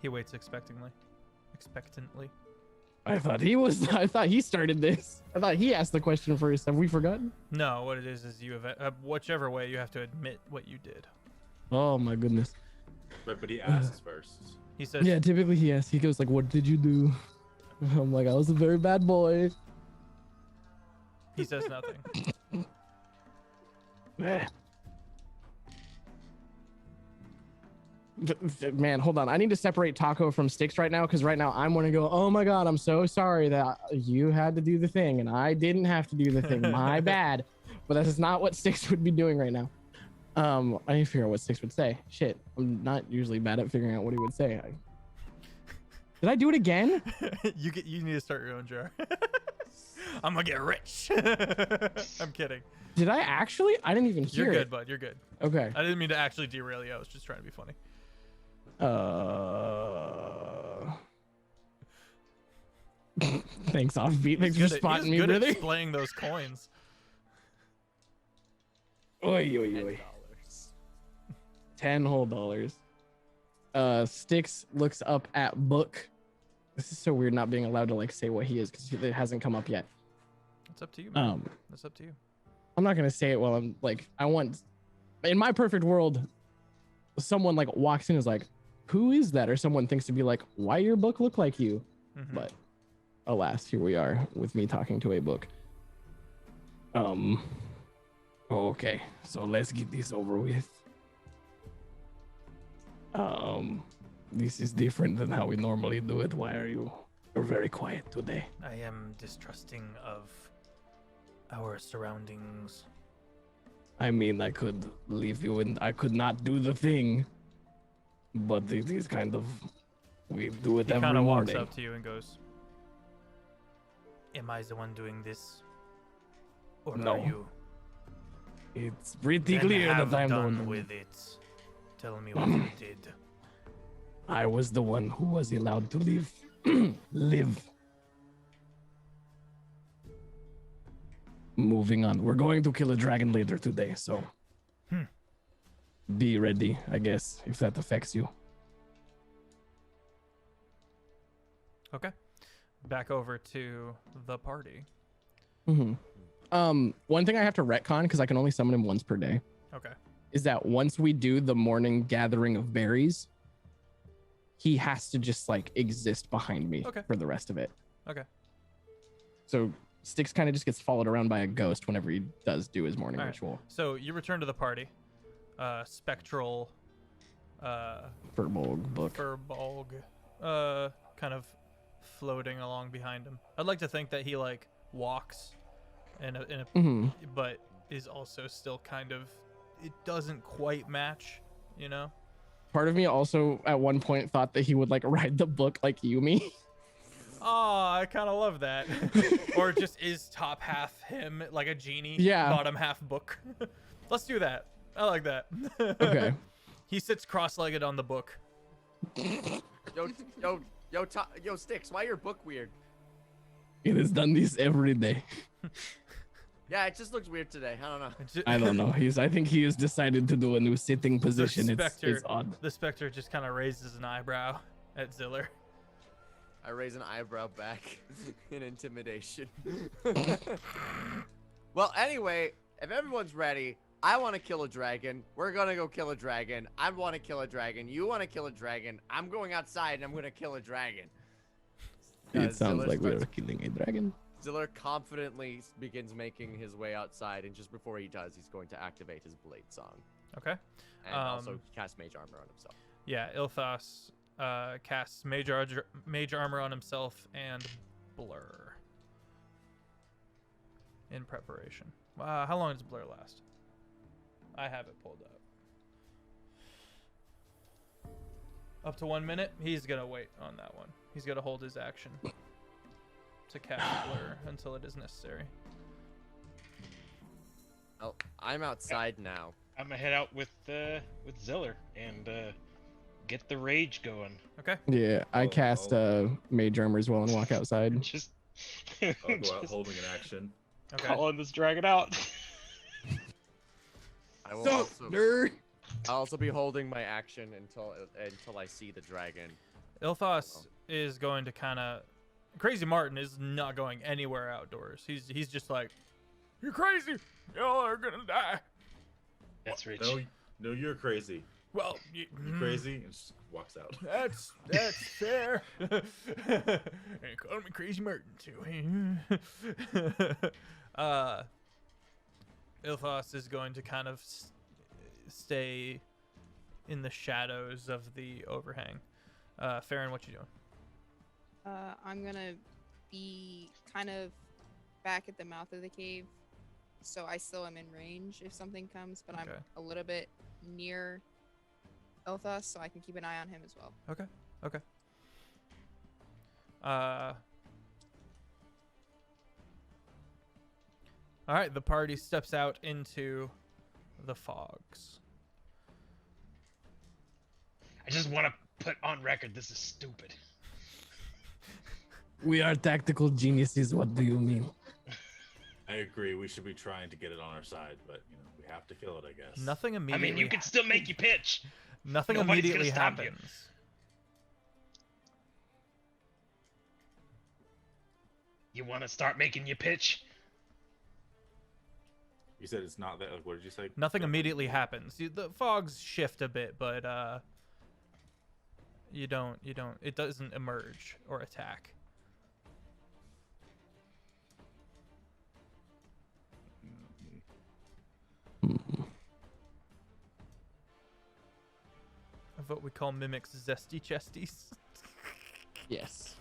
He waits expectantly. I thought he started this. I thought he asked the question first. Have we forgotten? No, what it is you have whichever way you have to admit what you did. Oh my goodness. But he asks first. He says, Yeah, typically he asks. He goes like, "What did you do?" I'm like, "I was a very bad boy." he says nothing. Man, hold on. I need to separate Taco from Styx right now because right now I'm going to go, "Oh my God, I'm so sorry that you had to do the thing and I didn't have to do the thing. My bad." But that is not what Styx would be doing right now. I need to figure out what Styx would say. Shit, I'm not usually bad at figuring out what he would say. Did I do it again? You need to start your own jar. I'm gonna get rich. I'm kidding. Did I actually? I didn't even hear You're it. good, bud. You're good. Okay. I didn't mean to actually derail you. I was just trying to be funny. Thanks, Offbeat. Thanks for He's spotting me, good brother. at displaying those coins. Oi, oi, oi. $10 whole dollars. Styx looks up at book. This is so weird not being allowed to like say what he is because it hasn't come up yet. It's up to you, man. It's up to you. I'm not gonna say it while I'm like, I want, in my perfect world, someone like walks in and is like, "Who is that?" Or someone thinks to be like, "Why your book look like you?" Mhm. But alas, here we are with me talking to a book. Okay, so let's get this over with. This is different than how we normally do it. Why are you? You're very quiet today. I am distrusting of our surroundings. I mean, I could leave you and I could not do the thing, but these kind of We do it He every kind of walks morning. up to you and goes, "Am I the one doing this, or No. are you?" It's pretty Then clear have that I'm the done one. doing with it. it. Tell me what you did. I was the one who was allowed to live. Live. Moving on. We're going to kill a dragon later today, so be ready, I guess, if that affects you. Okay. Back over to the party. One thing I have to retcon, because I can only summon him once per day, Okay. is that once we do the morning gathering of berries, he has to just like exist behind me Okay. for the rest of it. Okay. So Styx kind of just gets followed around by a ghost whenever he does do his morning All right. ritual. So you return to the party. Spectral Furbolg book. Furbolg kind of floating along behind him. I'd like to think that he like walks but is also still kind of, it doesn't quite match, you know? Part of me also at one point thought that he would like ride the book like Yumi. Oh, I kind of love that. Or just is top half him, like a genie, Yeah. bottom half book. Let's do that. I like that. Okay. He sits cross-legged on the book. Yo, Sticks, why your book weird? It has done this every day. Yeah, it just looks weird today. I don't know. I don't know. I think he has decided to do a new sitting position. It's odd. The Spectre just kind of raises an eyebrow at Ziller. I raise an eyebrow back in intimidation. Well, anyway, if everyone's ready, I want to kill a dragon. We're gonna go kill a dragon. I want to kill a dragon. You want to kill a dragon. I'm going outside and I'm gonna kill a dragon. It sounds Ziller like we're starts- killing a dragon. Ziller confidently begins making his way outside, and just before he does, he's going to activate his blade song Okay. and also cast mage armor on himself. Yeah, Ilthas casts mage armor on himself and blur in preparation. How long does blur last? I have it pulled up. Up to 1 minute. He's gonna wait on that one. He's gonna hold his action to cast blur until it is necessary. Oh, I'm outside now. I'm gonna head out with Ziller and get the rage going. Okay. Yeah, I cast mage armor as well and walk outside. Just, I'll go out just holding an action. Okay. calling this dragon out. I will I'll also be holding my action until I see the dragon. Ilthas is going to kind of. Crazy Martin is not going anywhere outdoors. He's just like, "You're crazy. Y'all are gonna die." That's rich. No, you're crazy. Well, You crazy? And just walks out. That's fair. And call me Crazy Martin too. Ilthas is going to kind of stay in the shadows of the overhang. Farron, what you doing? I'm gonna be kind of back at the mouth of the cave, so I still am in range if something comes, but I'm Okay. a little bit near Elthas, so I can keep an eye on him as well. Okay. All right, the party steps out into the fogs. I just want to put on record this is stupid. We are tactical geniuses. What do you mean? I agree. We should be trying to get it on our side, but we have to kill it, I guess. Nothing I immediately. mean, you can still make you pitch. Nothing Nobody's gonna immediately stop you. happens. You want to start making you pitch? You said it's not that. Like, what did you say? Nothing immediately happens. The fogs shift a bit, but you don't. It doesn't emerge or attack. Of what we call mimics, zesty chesties. Yes.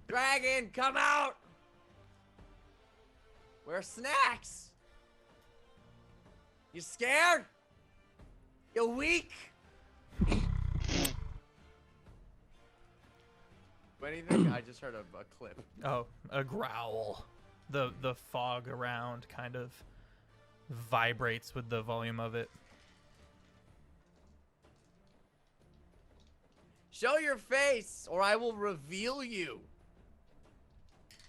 Dragon, come out! Where's snacks? You scared? You weak? Anything? I just heard a clip. Oh, a growl. The fog around kind of vibrates with the volume of it. Show your face, or I will reveal you.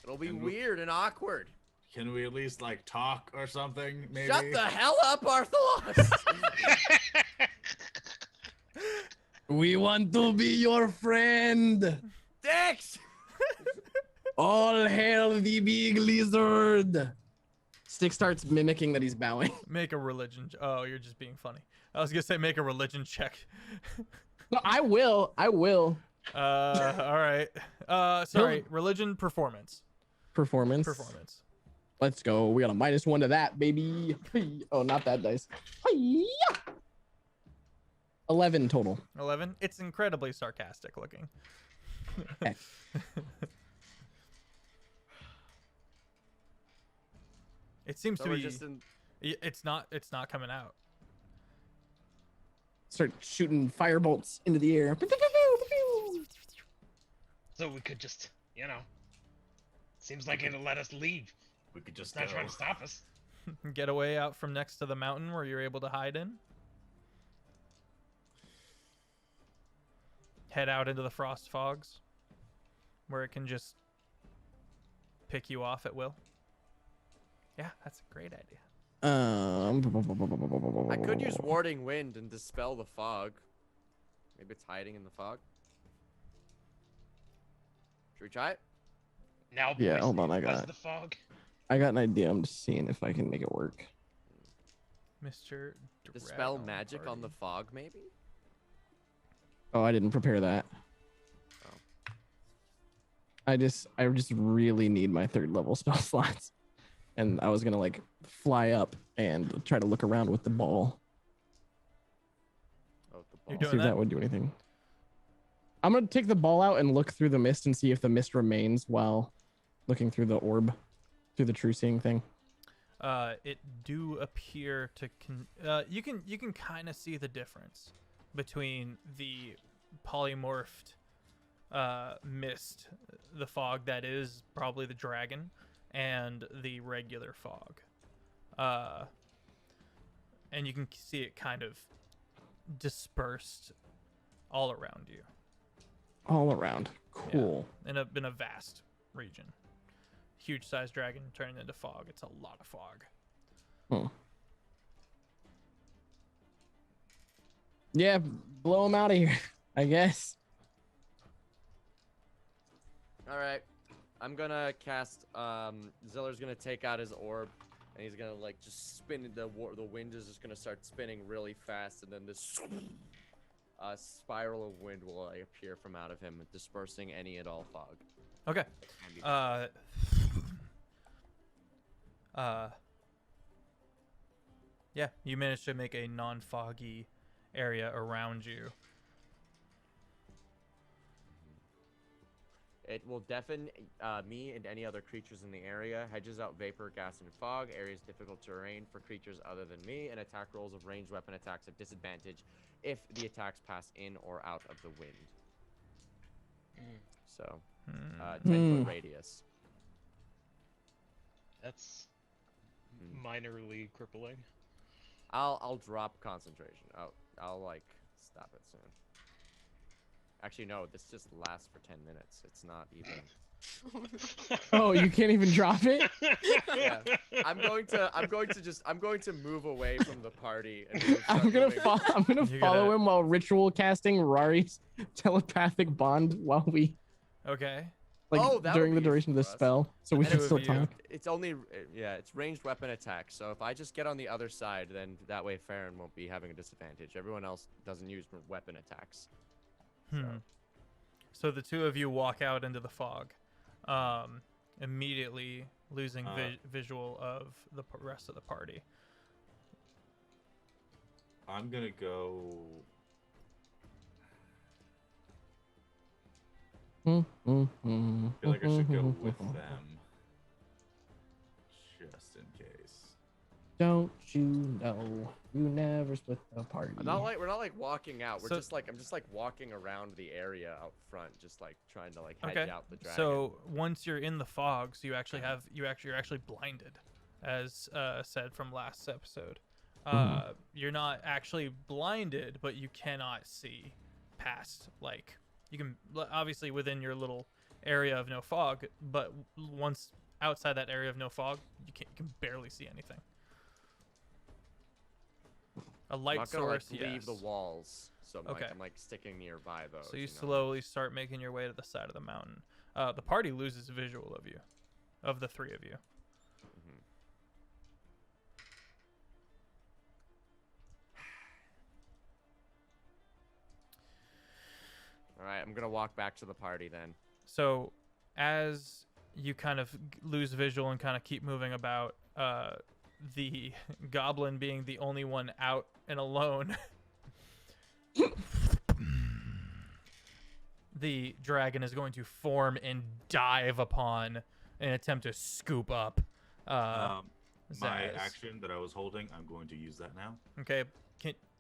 It'll be weird and awkward. Can we at least like talk or something? Maybe. Shut the hell up, Arthalos! We want to be your friend. Dicks! All hail the big lizard. Stick starts mimicking that he's bowing. Make a religion. Oh, you're just being funny. I was gonna say make a religion check. No, I will. All right. Sorry. Religion performance. Performance. Let's go. We got a -1 to that, baby. Oh, not that dice. 11 total. 11. It's incredibly sarcastic looking. Okay. It seems So to we're be. just in... It's not coming out. Start shooting firebolts into the air. So we could just, seems like it'll let us leave. We could just It's not go. trying to stop us. Get away out from next to the mountain where you're able to hide in. Head out into the frost fogs, where it can just pick you off at will. Yeah, that's a great idea. I could use warding wind and dispel the fog. Maybe it's hiding in the fog. Should we try it? Now, Yeah, boys, hold on, I because got of the fog. I got an idea. I'm just seeing if I can make it work. Mr. Dispel Dragon magic on the Party. fog, maybe? Oh, I didn't prepare that. Oh. I just really need my 3rd level spell slots. And I was gonna like fly up and try to look around with the ball. Oh, the You're ball. doing See if that? that would do anything. I'm gonna take the ball out and look through the mist and see if the mist remains while looking through the orb, through the true seeing thing. It do appear to you can kind of see the difference between the polymorphed mist, the fog that is probably the dragon, and the regular fog. And you can see it kind of dispersed all around you. All around. Cool. In a vast region. Huge sized dragon turning into fog. It's a lot of fog. Yeah, blow him out of here, I guess. All right. I'm gonna cast. Ziller's gonna take out his orb, and he's gonna like just spin. The wind is just gonna start spinning really fast, and then this spiral of wind will like, appear from out of him, dispersing any and all fog. Okay. Yeah, you managed to make a non-foggy area around you. It will deafen me and any other creatures in the area, hedges out vapor, gas, and fog, areas difficult terrain for creatures other than me, and attack rolls of ranged weapon attacks at disadvantage if the attacks pass in or out of the wind. So, 10-foot radius. That's minorly crippling. I'll drop concentration. Oh, I'll like stop it soon. Actually, no. This just lasts for 10 minutes. It's not even. Oh, you can't even drop it? Yeah. I'm going to move away from the party. And start I'm gonna moving. You're follow gonna- him while ritual casting Rari's telepathic bond while we Okay. like Oh, that during would the be duration of the useful for us. spell, so we And can two still of you- talk. It's only, yeah, it's ranged weapon attack. So if I just get on the other side, then that way Farron won't be having a disadvantage. Everyone else doesn't use weapon attacks. So the two of you walk out into the fog, immediately losing visual of the rest of the party. I'm gonna go. I feel like I should go with them, just in case. Don't you know you never split the party? We're not like walking out. We're So- just like I'm just like walking around the area out front, just like trying to like hedge Okay. out the dragon. So once you're in the fogs, you're actually blinded, as said from last episode. You're not actually blinded, but you cannot see past. Like you can obviously within your little area of no fog, but once outside that area of no fog, you can barely see anything. A I'm light not gonna source, like leave the yes. walls, so Okay. I'm like sticking nearby those. So you know? slowly start making your way to the side of the mountain. The party loses visual of you, of the three of you. Mhm. All right, I'm gonna walk back to the party then. So as you kind of lose visual and kind of keep moving about, the goblin being the only one out and alone, the dragon is going to form and dive upon an attempt to scoop up My Zaz. action that I was holding, I'm going to use that now. Okay,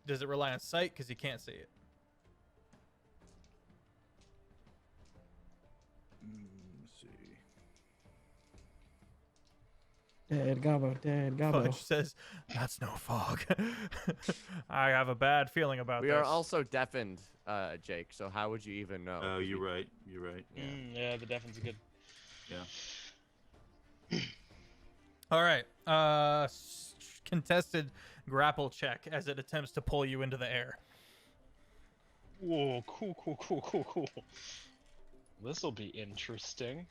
does it rely on sight? Because you can't see it. Let's see. Dead gobbo, dead gobbo. Fudge says, "That's no fog." I have a bad feeling about We this. are also deafened, Jake. So how would you even know? Oh, if you're you- right. You're right. Yeah. Yeah, the deafen's good. Yeah. All right. Contested grapple check as it attempts to pull you into the air. Whoa, cool. This'll be interesting.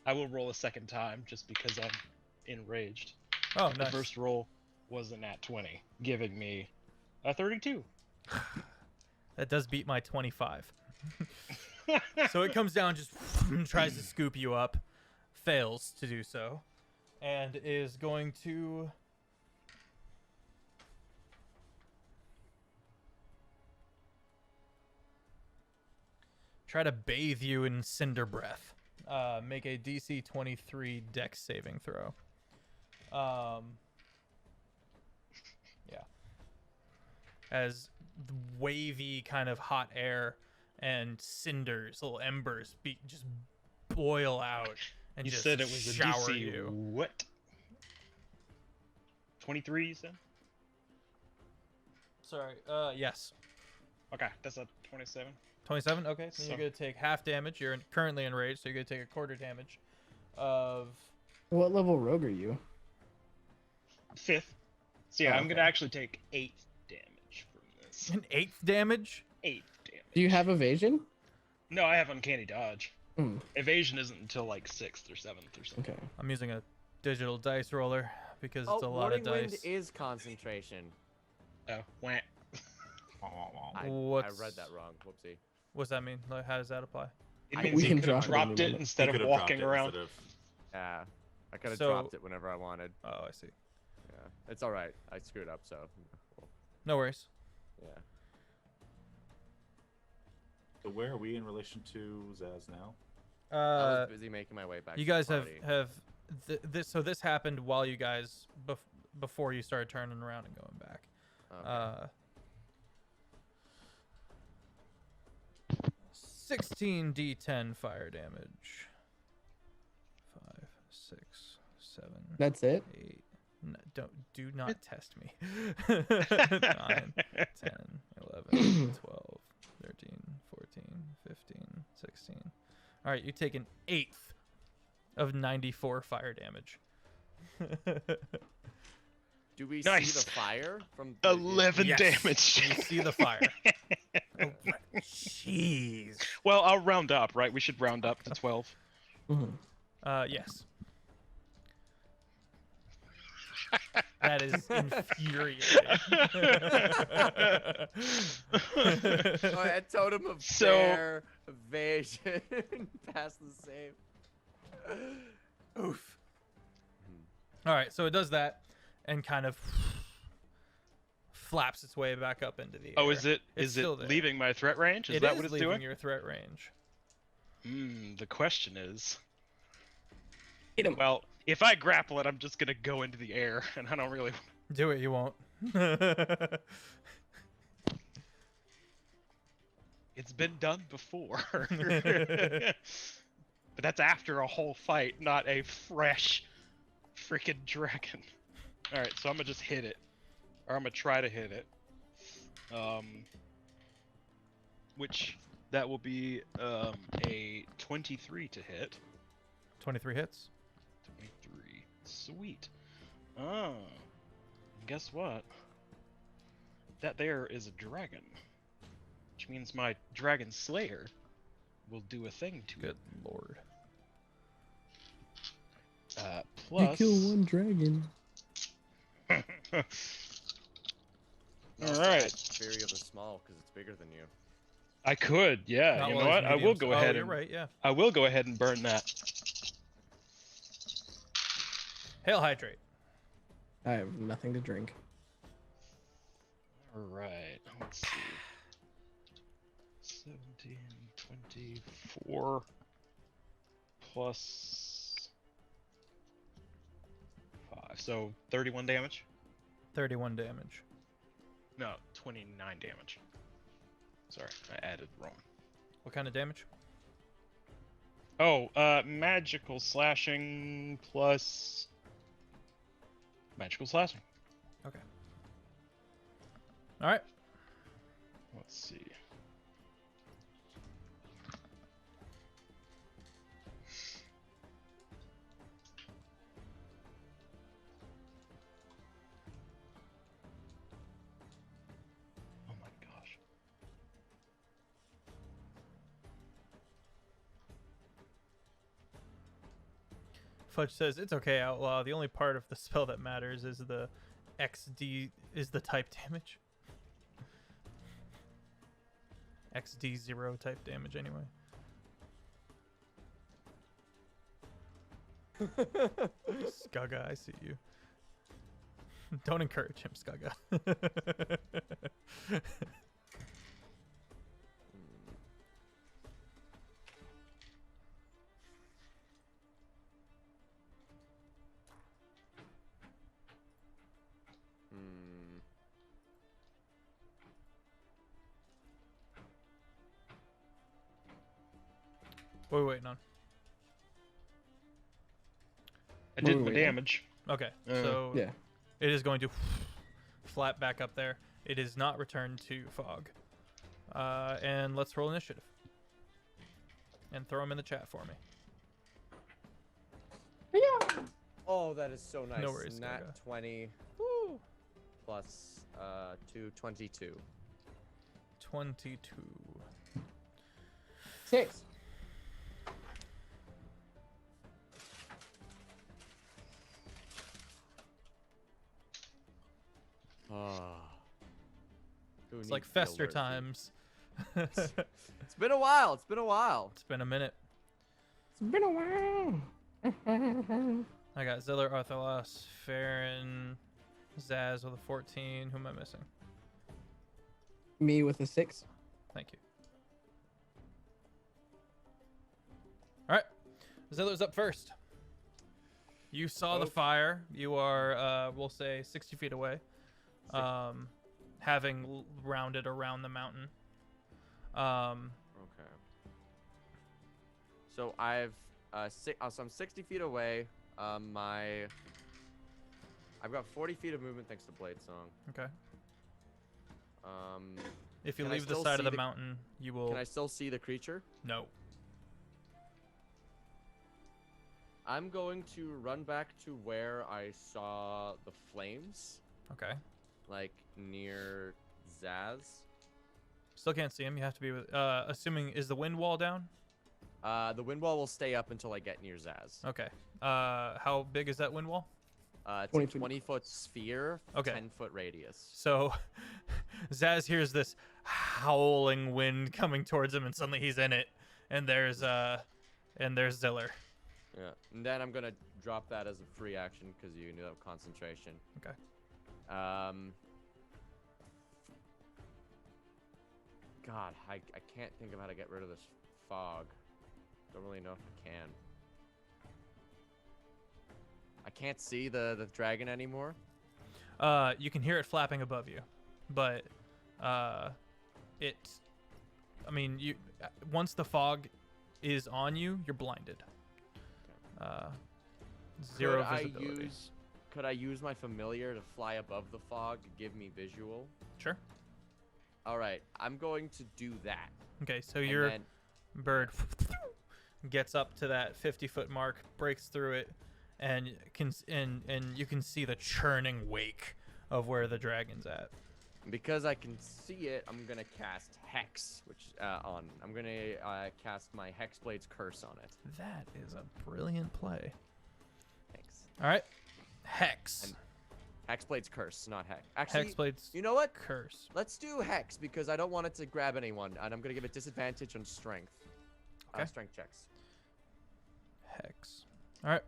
I will roll a second time just because I'm enraged. Oh, The nice. first roll was a nat 20, giving me a 32. That does beat my 25. So it comes down, just tries to scoop you up, fails to do so, and is going to try to bathe you in cinder breath. Make a DC 23 Dex saving throw. Yeah. As the wavy kind of hot air and cinders, little embers, just boil out and You just said it was a shower DC you. what? 23, you said? Sorry. Yes. Okay, that's a 27. 27. Okay. So So- you're gonna take half damage. You're currently enraged, so you're gonna take a quarter damage of. What level rogue are you? 5th. So yeah, Oh, I'm gonna okay. actually take 8 damage from this. An 8th damage. 8 damage. Do you have evasion? No, I have uncanny dodge. Hmm. Evasion isn't until like 6th or 7th or something. Okay. I'm using a digital dice roller because Oh, it's a lot of Warning Wind dice. is concentration. Oh, wah. I What's- read that wrong. Whoopsie. What's that mean? Like, how does that apply? It I- means we you can could have drop it dropped in it the instead You of could've dropped walking it around. instead of- Yeah. I could have So- dropped it whenever I wanted. Oh, I see. Yeah. It's all right. I screwed up, so. Cool. No worries. Yeah. So where are we in relation to Zaz now? I was busy making my way back. You to the guys party. have this. So this happened while you guys before you started turning around and going back. Okay. 16 d10 fire damage. 5, 6, 7, That's it? 8. Do not test me. 9, 10, 11, 12, 13, 14, 15, 16. All right, you take an 1/8 of 94 fire damage. Do we Nice. see the fire from 11 Yes, damage. You see the fire. Oh, jeez. Well, I'll round up, right? We should round up to 12. Yes. That is infuriating. Oh, a totem of So- fair evasion past the save. Oof. All right, so it does that and kind of flaps its way back up into the air. Oh, is it It's still there. leaving my threat range? Is It that is what it's leaving doing? your threat range. The question is, Hit him. well, if I grapple it, I'm just gonna go into the air, and I don't really. Do it, you won't. It's been done before. But that's after a whole fight, not a fresh freaking dragon. All right, so I'm gonna just hit it, or I'm gonna try to hit it. Which that will be a 23 to hit. 23 hits. 23. Sweet. Oh, guess what? That there is a dragon, which means my dragon slayer will do a thing to Good lord. it. You Plus. kill one dragon. You also Alright. add Fury of the Small because it's bigger than you. I could, yeah. Not You while know he's what? I will medium, go so- ahead you're and right, yeah. I will go ahead and burn that. Hail hydrate. I have nothing to drink. All right. Let's see. 17, 24 plus 5. So 31 damage? 31 damage. No, 29 damage. Sorry, I added wrong. What kind of damage? Oh, magical slashing plus magical slashing. Okay. All right. Let's see. Oh my gosh. Fudge says it's okay, Outlaw. The only part of the spell that matters is the XD is the type damage. XD0 type damage anyway. Skugga, I see you. Don't encourage him, Skugga. Hmm. What are we waiting on? I did What are the we doing? damage. Okay, Uh, so Yeah. it is going to flat back up there. It is not returned to fog. And let's roll initiative. And throw them in the chat for me. Oh, that is so nice. No worries, Nat Gaga. 20 plus 2, 22. 22. 6. Ah. Who It's like needs the Fester alert feed? times. It's been a while. It's been a while. It's been a minute. It's been a while. I got Ziller, Arthalos, Farron, Zaz with a 14. Who am I missing? Me with a 6. Thank you. All right. Ziller's up first. You saw the Okay. fire. You are, we'll say, 60 feet away, having rounded around the mountain. Okay. So I've so I'm 60 feet away. I've got 40 feet of movement thanks to Blade Song. Okay. Um, If you Can I leave the still side of see the the- mountain, you will. can I still see the creature? No. I'm going to run back to where I saw the flames, Okay. like near Zaz. Still can't see him. You have to be with. Assuming is the wind wall down? The wind wall will stay up until I get near Zaz. Okay. How big is that wind wall? It's 20 a feet. 20-foot sphere, Okay. 10-foot radius. So, Zaz hears this howling wind coming towards him, and suddenly he's in it. And there's Ziller. Yeah, and then I'm gonna drop that as a free action because you need that concentration. Okay. God, I can't think of how to get rid of this fog. Don't really know if I can. I can't see the dragon anymore. You can hear it flapping above you, but I mean, once the fog is on you, you're blinded. Zero visibility. Could I use my familiar to fly above the fog to give me visual? Sure. All right, I'm going to do that. Okay, so And your then- bird gets up to that 50-foot mark, breaks through it, and you can see the churning wake of where the dragon's at. Because I can see it, I'm gonna cast Hex, I'm gonna cast my Hexblade's Curse on it. That is a brilliant play. Thanks. All right, Hex. And Hexblade's Curse, not Hex. Actually, Hexblade's you know what? Curse. Let's do Hex because I don't want it to grab anyone, and I'm gonna give it disadvantage on Strength. Okay. Strength checks. Hex. All right,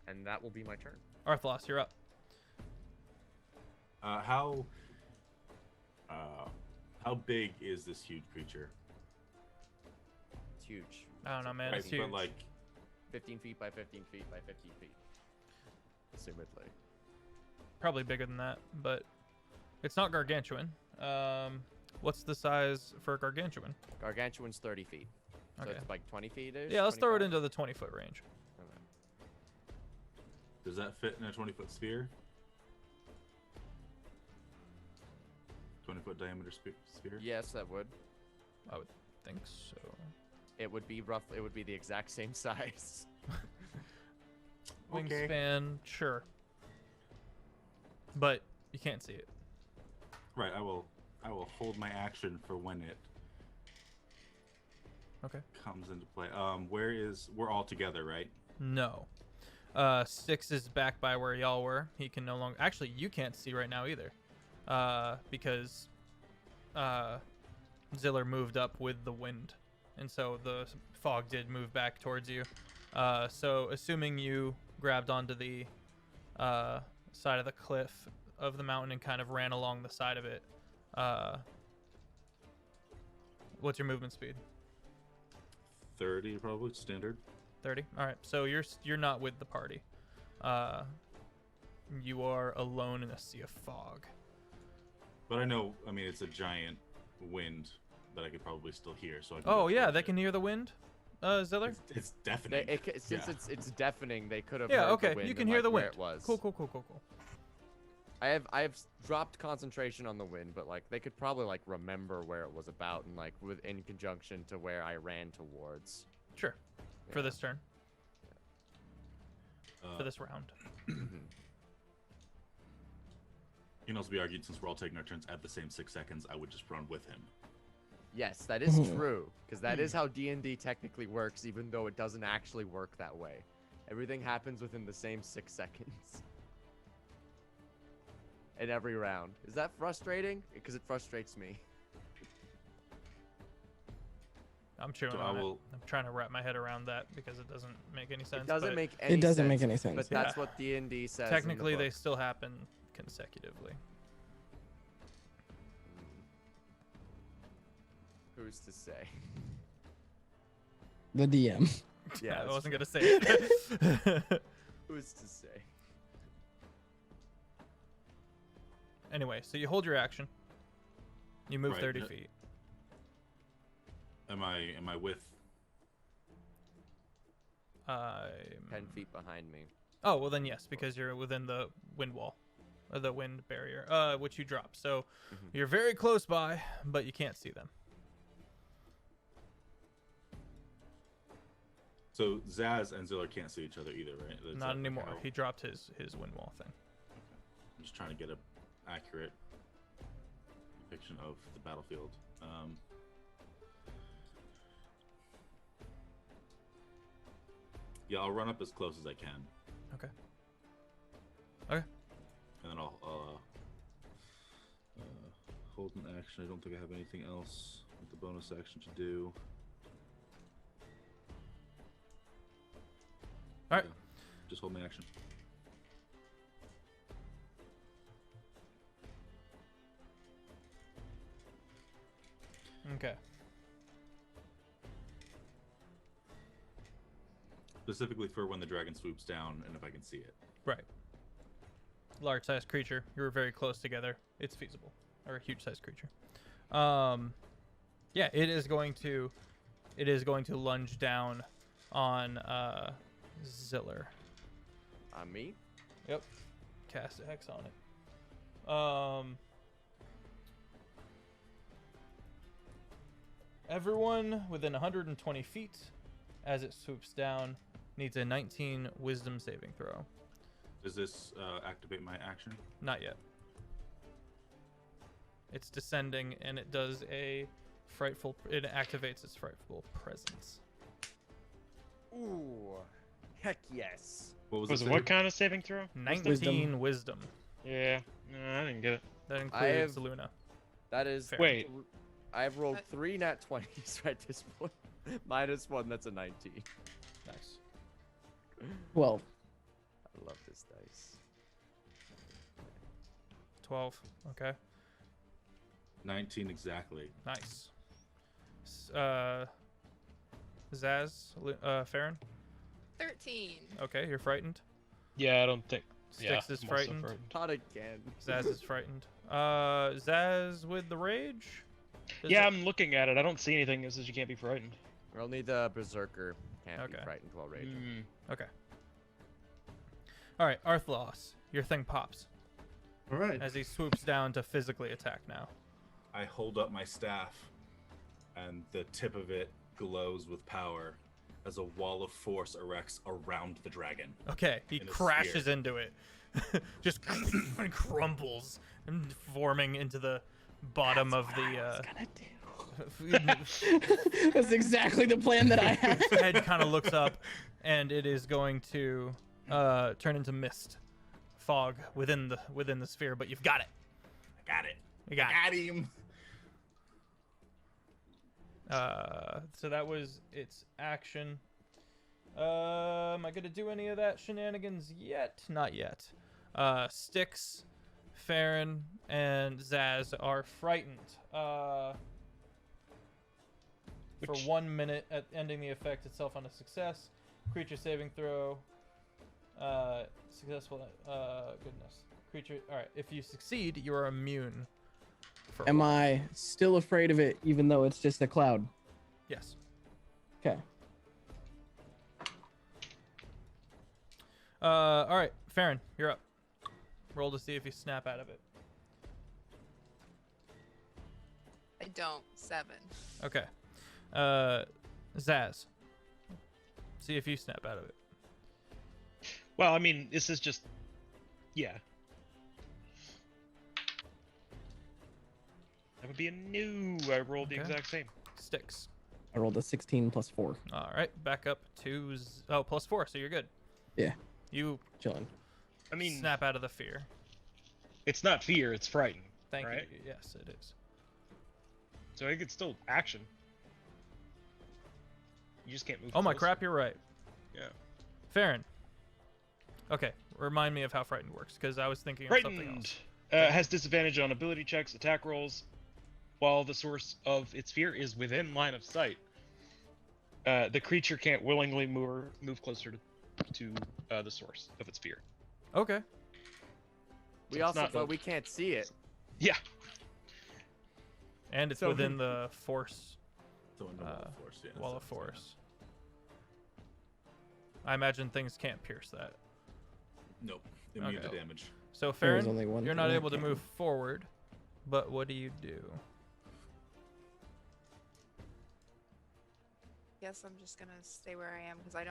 And that will be my turn. Arthlos, you're up. How big is this huge creature? It's huge. I don't know, man. Right, It's huge. but like, 15 feet by 15 feet by 15 feet. Assumedly. Probably bigger than that, but it's not gargantuan. What's the size for a gargantuan? Gargantuan's 30 feet. So Okay. it's like 20 feet ish. Yeah, let's throw it into the 20-foot range. does that fit in a 20-foot sphere? 20-foot diameter sphere? Yes, that would. I would think so. It would be roughly. It would be the exact same size. Okay. Wingspan, sure. But you can't see it. Right. I will hold my action for when it Okay. comes into play. We're all together, right? No. Styx is back by where y'all were. He can no longer. Actually, you can't see right now either, because Ziller moved up with the wind, and so the fog did move back towards you. So assuming you grabbed onto the side of the cliff of the mountain and kind of ran along the side of it, what's your movement speed? 30, probably standard. 30. All right. So you're not with the party. You are alone in a sea of fog. But I know. I mean, it's a giant wind that I could probably still hear. So I can Oh go yeah, towards they it. can hear the wind. Ziller. It's deafening. Since it's deafening, they could have. Yeah. heard Okay. The wind You can and, hear like, the where wind. It was. Cool. I have dropped concentration on the wind, but like they could probably like remember where it was about and like in conjunction to where I ran towards. Sure. For Yeah. this turn. Uh, For this round. Can also be argued since we're all taking our turns at the same 6 seconds, I would just run with him. Yes, that is true, because that is how D&D technically works, even though it doesn't actually work that way. Everything happens within the same 6 seconds. In every round. Is that frustrating? Because it frustrates me. I'm chewing So on I it. will- I'm trying to wrap my head around that because it doesn't make any sense. It doesn't but make any It doesn't sense, make any sense. But yeah. that's what D&D says. in the technically they book. still happen consecutively. Who's to say? The DM. Yeah, I that's wasn't true. gonna say it. Who's to say? Anyway, so you hold your action. You move Right, 30 yeah. feet. Am I with? 10 feet behind me. Oh well, then yes, because you're within the wind wall, or the wind barrier, which you drop. So you're very close by, but you can't see them. So Zaz and Ziller can't see each other either, right? That's Not like anymore. how- He dropped his wind wall thing. I'm just trying to get a accurate depiction of the battlefield. Yeah, I'll run up as close as I can, Okay. Okay. and then I'll hold an action. I don't think I have anything else with the bonus action to do. All right. Yeah, just hold my action. Okay. Specifically for when the dragon swoops down and if I can see it. Right. Large-sized creature. You were very close together. It's feasible. Or a huge-sized creature. Yeah, it is going to lunge down on Ziller. On me? Yep. Cast a hex on it. Everyone within 120 feet as it swoops down needs a 19 wisdom saving throw. Does this activate my action? Not yet. It's descending and it does it activates its frightful presence. Ooh. Heck yes. What Was it? it what kind of saving throw? 19 wisdom. Yeah. No, I didn't get it. That includes Luna. That is. Fair. Wait. I've rolled 3 nat 20s right this point. -1, that's a 19. Nice. 12. I love this dice. 12. Okay. 19 exactly. Nice. Zaz, Farron. 13. Okay, you're frightened. Yeah, I don't think. Styx is I'm also frightened. Not again. Zaz is frightened. Zaz with the rage. Yeah, I'm looking at it. I don't see anything that says you can't be frightened. Only the berserker can't be Okay. frightened while raging. Mm. Okay. All right, Arthlos, your thing pops All right. as he swoops down to physically attack now. I hold up my staff, and the tip of it glows with power as a wall of force erects around the dragon. Okay, he In a crashes sphere. into it, just and crumbles and forming into the bottom of the. That's exactly the plan that I had. Head kind of looks up, and it is going to turn into mist, fog within the sphere. But you've got it. I got it. You got it. Got him. So that was its action. Am I gonna do any of that shenanigans yet? Not yet. Styx, Farron, and Zaz are frightened. For 1 minute, at ending the effect itself on a success. Creature saving throw. Successful. Goodness. Creature. All right. If you succeed, you are immune. For Am one. I still afraid of it, even though it's just a cloud? Yes. Okay. All right, Farron, you're up. Roll to see if you snap out of it. I don't. 7. Okay. Zaz. See if you snap out of it. Well, I mean, this is just. Yeah. That would be a no. I rolled the Okay. exact same. Sticks. I rolled a 16 plus 4. All right, back up to +4, so you're good. Yeah, You chilling. I mean, snap out of the fear. it's not fear, it's frightened. Thank right? you. Yes, it is. So it could still action. You just can't move. Oh my closer. crap, you're right. Yeah. Farron. Okay, remind me of how frightened works, because I was thinking of something Frightened else. has disadvantage on ability checks, attack rolls, while the source of its fear is within line of sight. The creature can't willingly move closer to the source of its fear. Okay. We So it's also, not- but we can't see it. Yeah. And it's So- within the force So in the wall of force. Yeah, wall of so- force. I imagine things can't pierce that. Nope. Immune Okay. to damage. So There is Farron, only one you're thing not I able to can. move forward, but what do you do? Guess I'm just gonna stay where I am because I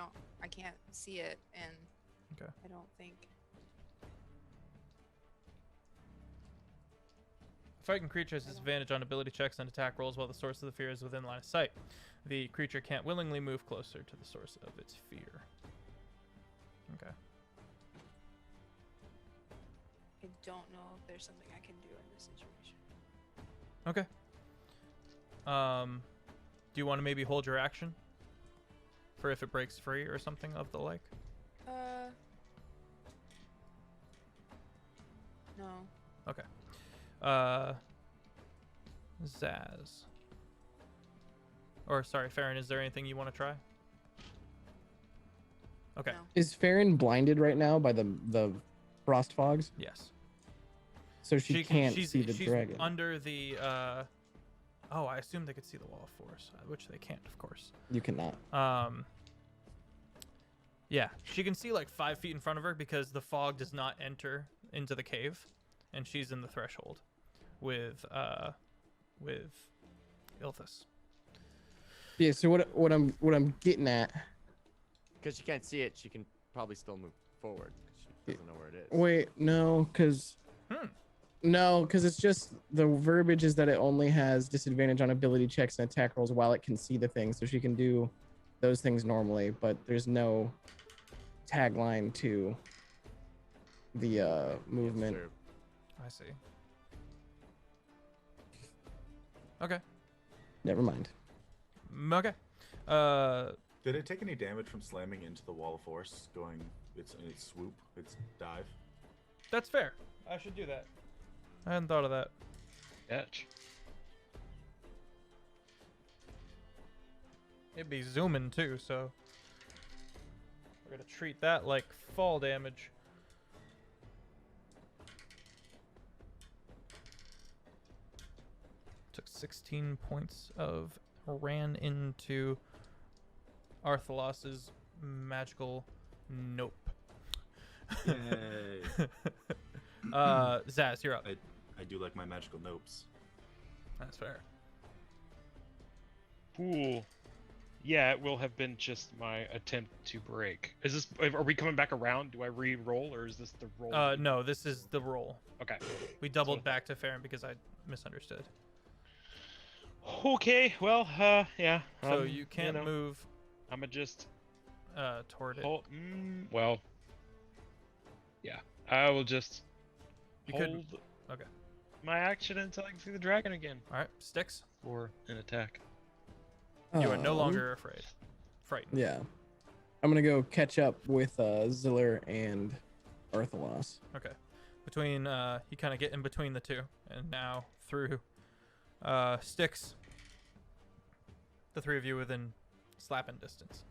can't see it, and Okay. I don't think. Frightened creature has disadvantage on ability checks and attack rolls while the source of the fear is within line of sight. The creature can't willingly move closer to the source of its fear. Okay. I don't know if there's something I can do in this situation. Okay. Do you want to maybe hold your action for if it breaks free or something of the like? No. Okay. Zaz. Or sorry, Farron, is there anything you want to try? Okay. No. Is Farron blinded right now by the frost fogs? Yes. So she can't she's, see the she's dragon. under the oh, I assume they could see the wall of force, which they can't, of course. You cannot. Yeah, she can see like 5 feet in front of her because the fog does not enter into the cave, and she's in the threshold with Ilthus. Yeah. So what I'm getting at. Because she can't see it, she can probably still move forward. She doesn't know where it is. Wait, no, because it's just the verbiage is that it only has disadvantage on ability checks and attack rolls while it can see the thing, so she can do those things normally, but there's no tagline to the movement. Observe. I see. Okay. Never mind. Okay. Did it take any damage from slamming into the wall of force, going its swoop, its dive? That's fair. I should do that. I hadn't thought of that. Catch. It'd be zooming too, so we're gonna treat that like fall damage. Took 16 points of ran into Arthalos's magical nope. Yay. Zaz, you're up. I do like my magical nopes. That's fair. Cool. Yeah, it will have been just my attempt to break. Is this? Are we coming back around? Do I re-roll, or is this the roll? No, this is the roll. Okay. We doubled back to Farron because I misunderstood. Okay. Well, yeah. So you can't move I'ma just toward it. well. Yeah. I will just You hold could. Okay. my action until I can see the dragon again All right. Sticks. for an attack. You are no longer afraid. Frightened. Yeah. I'm gonna go catch up with Ziller and Arthalos. Okay. Between you kind of get in between the two, and now through Sticks, the three of you within slapping distance.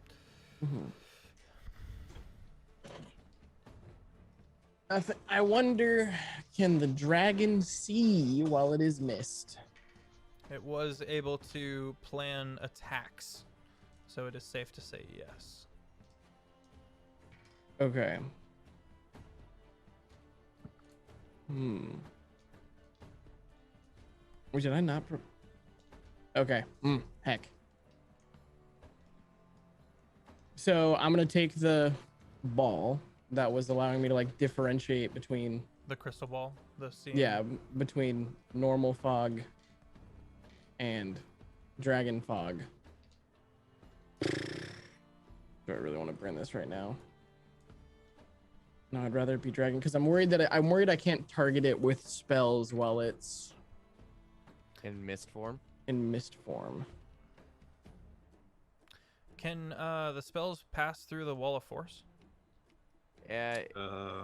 I wonder, can the dragon see while it is missed? It was able to plan attacks, so it is safe to say yes. Okay. Wait, did I not? Okay. Heck. So I'm gonna take the ball that was allowing me to like differentiate between The crystal ball, the scene. between normal fog and dragon fog. Do I really want to burn this right now? No, I'd rather it be dragon because I'm worried I can't target it with spells while it's In mist form. in mist form. Can the spells pass through the wall of force? Yeah.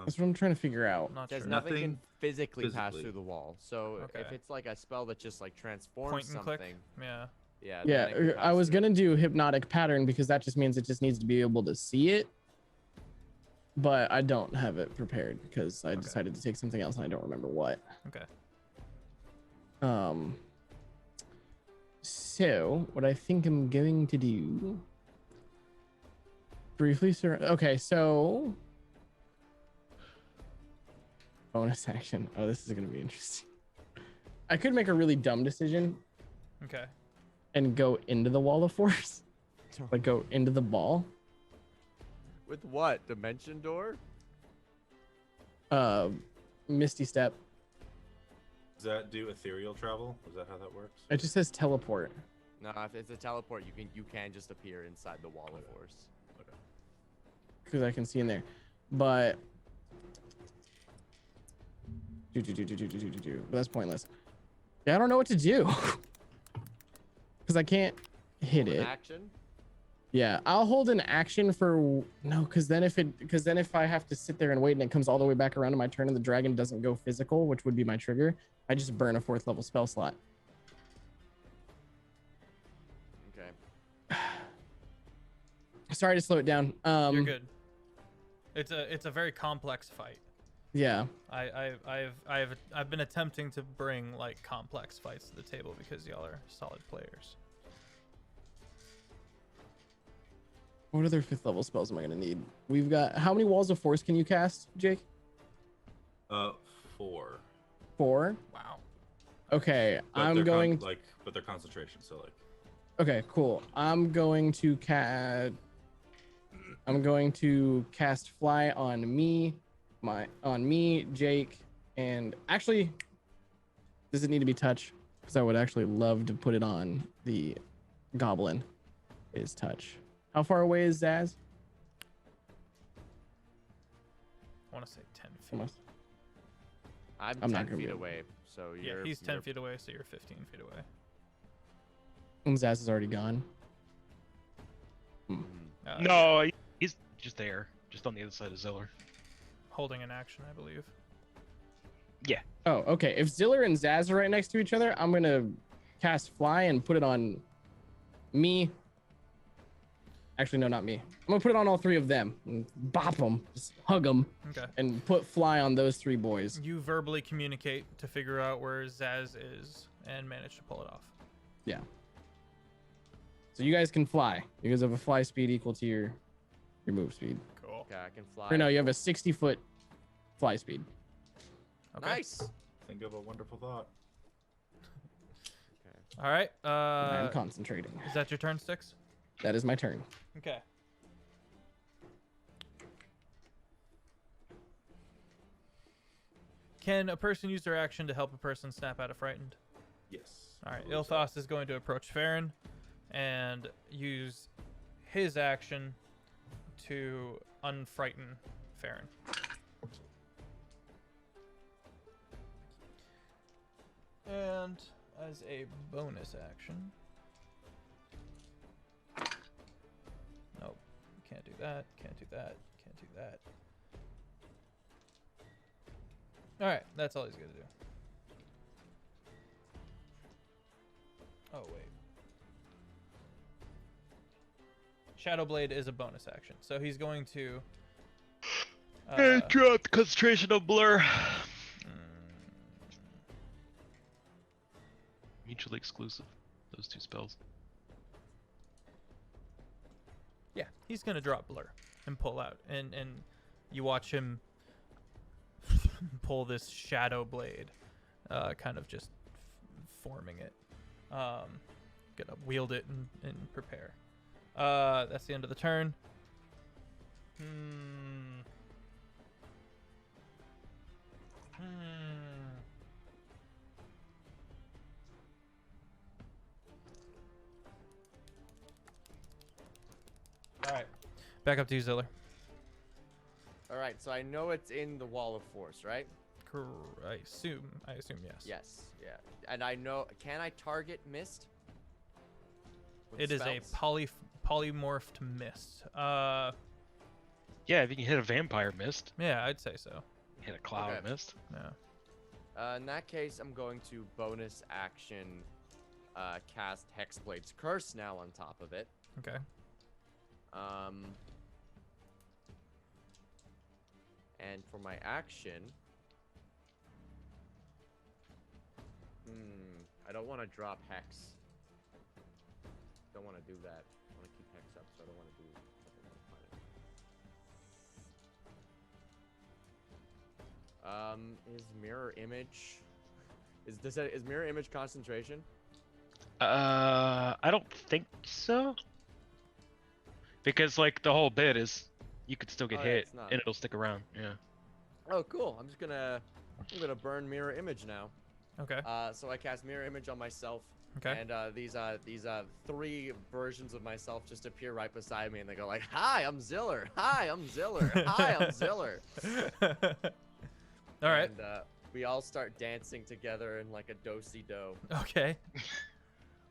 That's what I'm trying to figure out. Not Says sure. nothing can Nothing physically pass physically. through the wall. So if Okay. it's like a spell that just like transforms Point and something, click. Yeah. yeah. then it can Yeah, I pass was through. gonna do hypnotic pattern because that just means it just needs to be able to see it. But I don't have it prepared because I decided to take something else and I don't remember what. Okay. So what I think I'm going to do briefly, sir. Okay, so bonus action. Oh, this is gonna be interesting. I could make a really dumb decision Okay. and go into the wall of force, like go into the ball. With what? Dimension door? Misty step. Does that do ethereal travel? Is that how that works? It just says teleport. No, if it's a teleport, you can just appear inside the wall of force. Because I can see in there, but but that's pointless. Yeah, I don't know what to do because I can't hit Hold an it. Action. Yeah, I'll hold an action for no, because then if I have to sit there and wait and it comes all the way back around to my turn and the dragon doesn't go physical, which would be my trigger, I just burn a 4th level spell slot. Okay. Sorry to slow it down. You're good. It's a very complex fight. Yeah. I've been attempting to bring like complex fights to the table because y'all are solid players. What other 5th level spells am I gonna need? We've got how many walls of force can you cast, Jake? 4. 4. Wow. Okay, But I'm they're going. but they're concentration, so like. Okay, cool. I'm going to cast fly on me, Jake, and actually, does it need to be touch? Because I would actually love to put it on the goblin. Is touch. How far away is Zaz? I want to say 10 feet. Almost. I'm I'm not 10 gonna feet be- away, so Yeah, you're. he's 10 you're- feet away, so you're 15 feet away. And Zaz is already gone. Mhm. No, he's just there, just on the other side of Ziller. Holding an action, I believe. Oh, okay. If Ziller and Zaz are right next to each other, I'm gonna cast fly and put it on me. Actually, no, not me. I'm gonna put it on all 3 of them. And bop them, just hug them, Okay. and put fly on those 3 boys. You verbally communicate to figure out where Zaz is and manage to pull it off. Yeah. So you guys can fly. You guys have a fly speed equal to your move speed. Cool. Okay, I can fly. Or no, you have a 60-foot fly speed. Okay. Nice. Think of a wonderful thought. Okay. All right. I'm concentrating. Is that your turn, Sticks? That is my turn. Okay. Can a person use their action to help a person snap out of frightened? Yes. All right. I believe so. Ilthos is going to approach Farron and use his action to unfrighten Farron. And as a bonus action. Nope. Can't do that. Can't do that. Can't do that. Alright, that's all he's gonna do. Oh, wait. Shadowblade is a bonus action, so he's going to. Drop the concentration of blur. Mutually exclusive. Those 2 spells. Yeah, he's gonna drop blur and pull out, and you watch him pull this shadow blade, kind of just forming it. Gonna wield it and prepare. That's the end of the turn. All right, back up to you, Ziller. All right, so I know it's in the wall of force, right? I assume yes. Yes. Yeah. And I know. Can I target mist? With It is a spells? polymorphed mist. Yeah, if you can hit a vampire mist, Yeah, I'd say so. hit a cloud Okay. mist. Yeah. In that case, I'm going to bonus action cast Hexblade's Curse now on top of it. Okay. And for my action, I don't want to drop Hex. Don't want to do that. I want to keep Hex up, so I don't want to do something on planet. Is mirror image? Is mirror image concentration? I don't think so. Because like the whole bit is, you could still get Oh, yeah, hit it's not. and it'll stick around. Yeah. Oh, cool. I'm gonna burn mirror image now. Okay. So I cast mirror image on myself. Okay. And these 3 versions of myself just appear right beside me, and they go like, "Hi, I'm Ziller. Hi, I'm Ziller. Hi, I'm Ziller." All right. And we all start dancing together in like a do-si-do. Okay.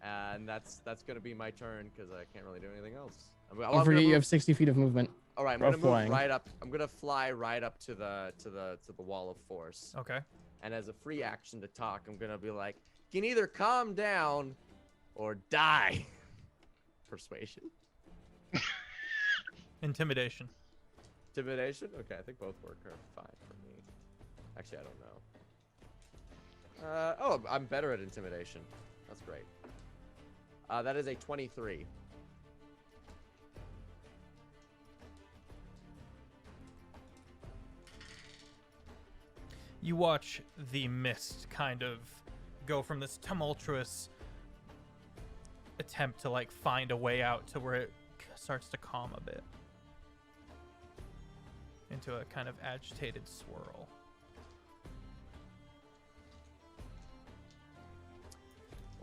And that's gonna be my turn because I can't really do anything else. Don't forget you have 60 feet of movement. All right, I'm or gonna flying. move right up. I'm gonna fly right up to the wall of force. Okay. And as a free action to talk, I'm gonna be like, "You can either calm down or die." persuasion? Intimidation. Intimidation? Okay, I think both work are fine for me. Actually, I don't know. Oh, I'm better at intimidation. That's great. That is a 23. You watch the mist kind of go from this tumultuous attempt to like find a way out to where it starts to calm a bit into a kind of agitated swirl.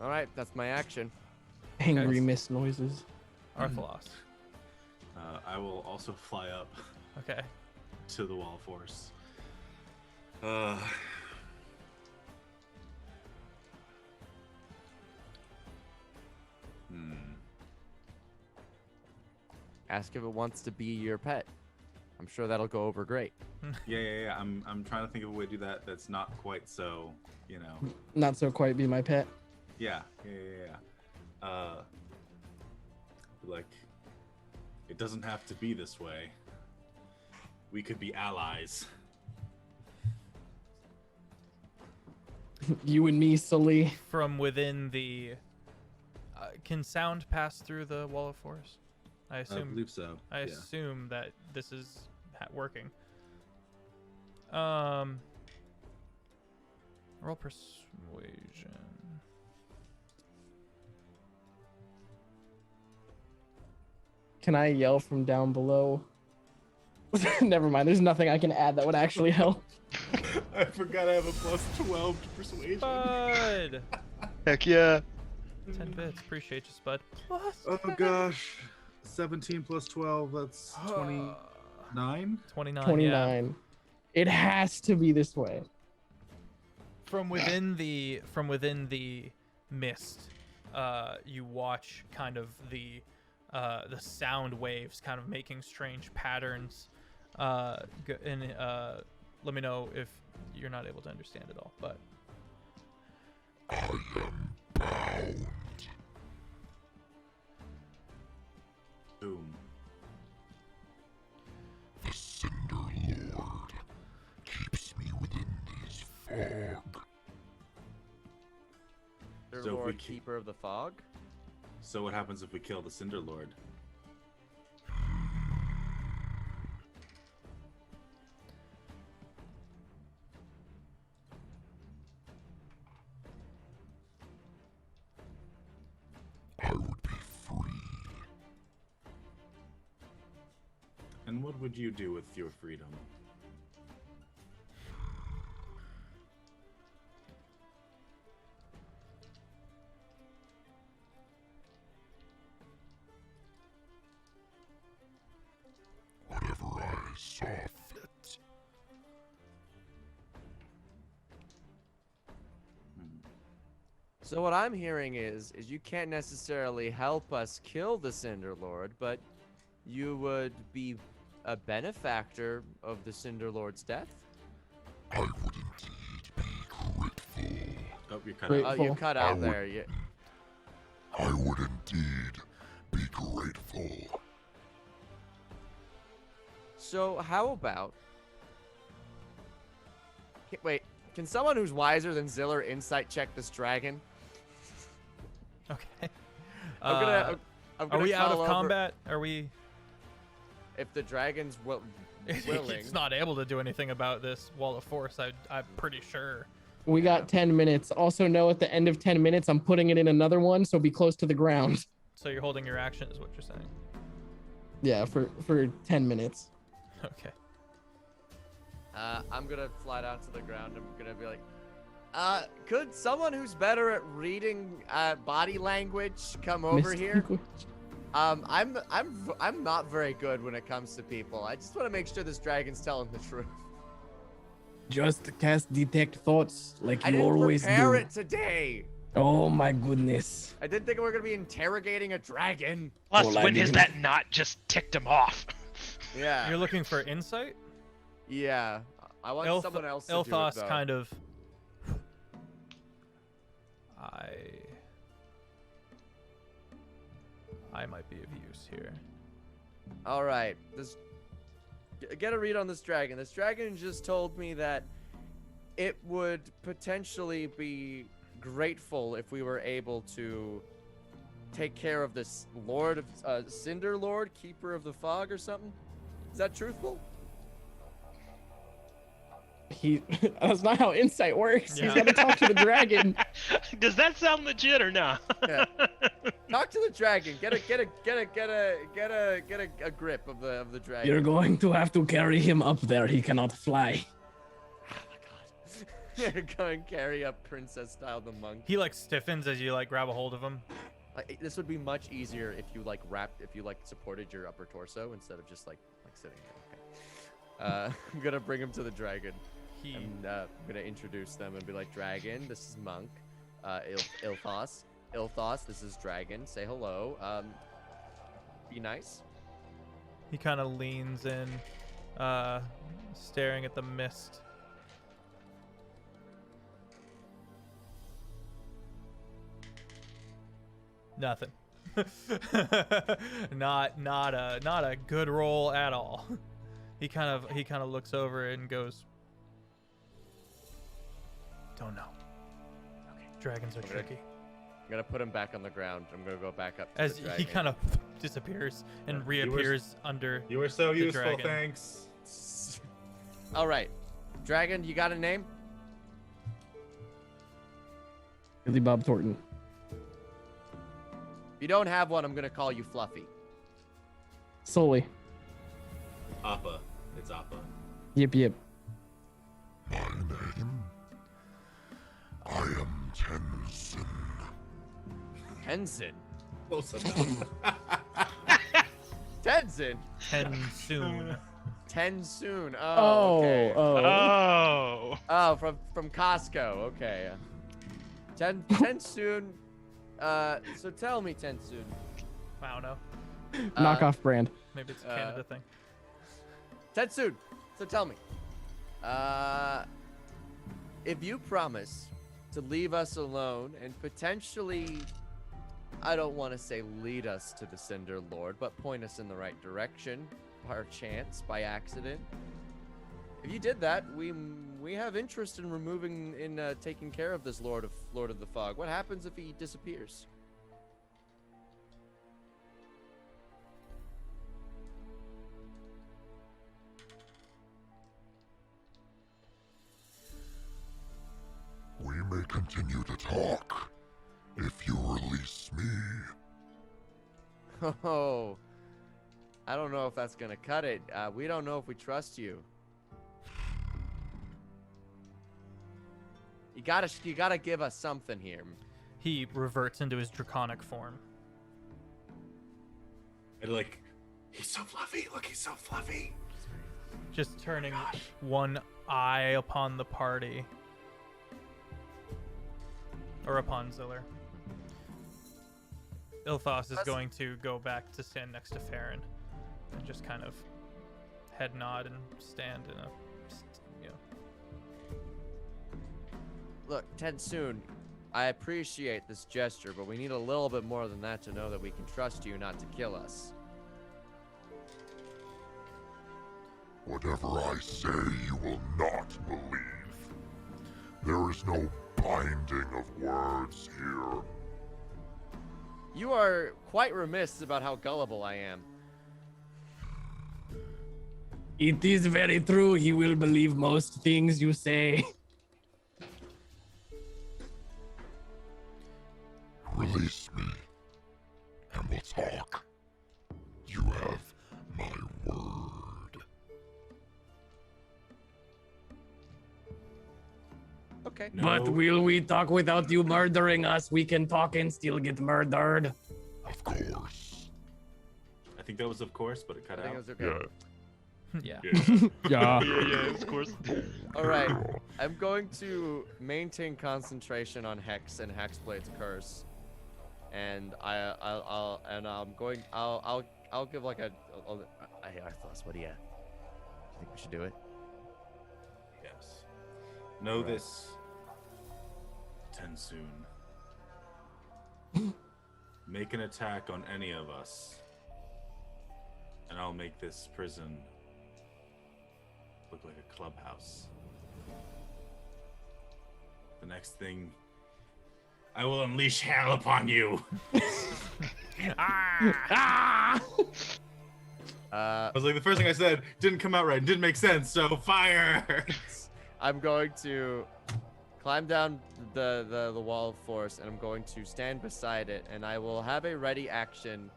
All right, that's my action. Angry mist noises. Arthalos. I will also fly up Okay. to the wall of force. Ask if it wants to be your pet. I'm sure that'll go over great. Yeah. I'm trying to think of a way to do that that's not quite so, you know. Not so quite be my pet. Yeah. Like, it doesn't have to be this way. We could be allies. You and me, Sully. From within the can sound pass through the wall of force? I assume. I believe so. I yeah. assume that this is working. Roll persuasion. Can I yell from down below? Never mind. There's nothing I can add that would actually help. I forgot I have a plus 12 to persuasion. Spud. Heck yeah. 10 bits. Appreciate you, Spud. Plus Oh 10. gosh. 17 plus 12, that's 29? 29. 29. Yeah. It has to be this way. From within the mist, you watch kind of the sound waves kind of making strange patterns. Let me know if you're not able to understand it all. But I am bound. Boom. The Cinder Lord keeps me within his fog. Sir So if we Lord, keep- Keeper of the Fog. So what happens if we kill the Cinder Lord? I would be free. And what would you do with your freedom? Whatever I saw fit. So what I'm hearing is you can't necessarily help us kill the Cinder Lord, but you would be a benefactor of the Cinder Lord's death? I would indeed be grateful. Oh, you're cut Wait. out. Oh, you cut out would- there. You... I would indeed be grateful. So how about... Wait, can someone who's wiser than Ziller insight check this dragon? okay. I'm gonna are gonna we out of call over- combat? Are we? If the dragon's willing. It's not able to do anything about this wall of force. I'm pretty sure. We got 10 minutes. Also know at the end of 10 minutes, I'm putting it in another one, so be close to the ground. So you're holding your action, is what you're saying. Yeah, for 10 minutes. Okay. I'm gonna fly down to the ground. I'm gonna be like, could someone who's better at reading body language come over Mist here? language. I'm not very good when it comes to people. I just want to make sure this dragon's telling the truth. Just cast detect thoughts like I you didn't always prepare do. it today. Oh my goodness. I didn't think we were gonna be interrogating a dragon. Plus, Well, I when has didn't- that not just ticked him off? Yeah. You're looking for insight? Yeah. I want someone else to Elthos do it, though. kind of. I might be of use here. All right, get a read on this dragon. This dragon just told me that it would potentially be grateful if we were able to take care of this Lord of Cinder Lord, Keeper of the Fog, or something. Is that truthful? That's not how insight works. Yeah. He's got to talk to the dragon. Does that sound legit or not? Yeah. Talk to the dragon. Get a grip of the dragon. You're going to have to carry him up there. He cannot fly. Oh my god. Go and carry up princess style the monk. He like stiffens as you like grab a hold of him. Like, this would be much easier if you like supported your upper torso instead of just like sitting there. Okay. I'm gonna bring him to the dragon. I'm gonna introduce them and be like, Dragon, this is Monk. Ilthos, this is Dragon. Say hello. Be nice. He kind of leans in, staring at the mist. Nothing. not a good roll at all. He kind of looks over and goes, "Don't know. Okay, dragons are tricky." I'm gonna put him back on the ground. I'm gonna go back up to As the dragon. he kind of disappears and reappears under. You were so the useful, dragon. thanks. All right, dragon, you got a name? Billy Bob Thornton. If you don't have one, I'm gonna call you Fluffy. Solely. Appa. It's Appa. Yep. My name? I am Tenzin. Tenzin. Close enough. Tenzin. Soon. Tensoon. Oh, okay. Oh. Oh, from Costco. Okay. Tensoon. So tell me, Tensoon. I don't know. Knockoff brand. Maybe it's a Canada thing. Tensoon. So tell me. If you promise to leave us alone and potentially, I don't want to say lead us to the Cinder Lord, but point us in the right direction, by chance, by accident. If you did that, we have interest in taking care of this Lord of the Fog. What happens if he disappears? We may continue to talk if you release me. Oh, I don't know if that's gonna cut it. We don't know if we trust you. You gotta give us something here. He reverts into his draconic form. And like, he's so fluffy. Look, he's so fluffy. Just turning one eye upon the party. Or upon Ziller. Ilthos is going to go back to stand next to Farron and just kind of head nod and stand in a, Look, Tensoon, I appreciate this gesture, but we need a little bit more than that to know that we can trust you not to kill us. Whatever I say, you will not believe. There is no binding of words here. You are quite remiss about how gullible I am. It is very true. He will believe most things you say. Release me, and we'll talk. You have my word. Okay. But will we talk without you murdering us? We can talk and still get murdered. Of course. I think that was of course, but it cut I think out. it was okay. yeah. Yeah. Yeah, of course. All right. I'm going to maintain concentration on Hex and Hexblade's curse, and I'll give like a. Hey, Arthos, what do you think we should do it? Yes. Know this, Tensoon. make an attack on any of us, and I'll make this prison look like a clubhouse. The next thing, I will unleash hell upon you. Ah! I was like, the first thing I said didn't come out right, didn't make sense, so fire! I'm going to climb down the wall of force, and I'm going to stand beside it, and I will have a ready action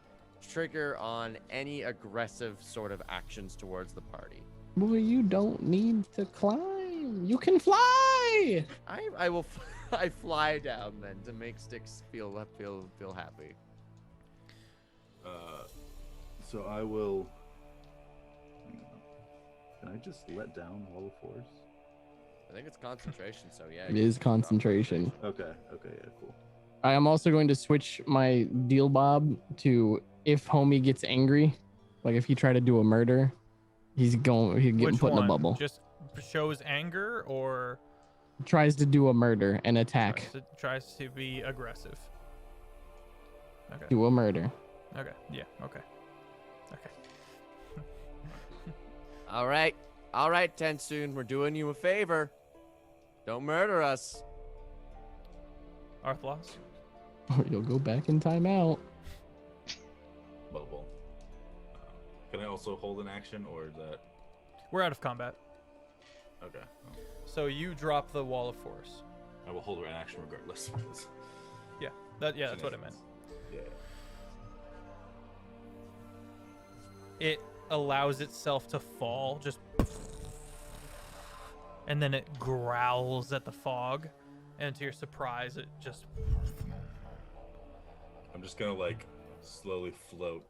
trigger on any aggressive sort of actions towards the party. Boy, you don't need to climb. You can fly. I will I fly down then to make Sticks feel happy. So I will. Can I just let down Wall of Force? I think it's concentration, so yeah. It is concentration. Okay, yeah, cool. I am also going to switch my deal bob to if homie gets angry, like if he tried to do a murder, he's getting Which put in a one? bubble. Just shows anger or Tries to do a murder and attack. tries to be aggressive. Okay. Do a murder. Okay. Yeah. Okay. Okay. All right, Tensoon, we're doing you a favor. Don't murder us. Arthlos. You'll go back in timeout. Bubble. Can I also hold an action, or is that? We're out of combat. Okay. So you drop the wall of force. I will hold an action regardless. Yeah. That's what I meant. Yeah. It allows itself to fall, just, and then it growls at the fog, and to your surprise, it just. I'm just gonna like slowly float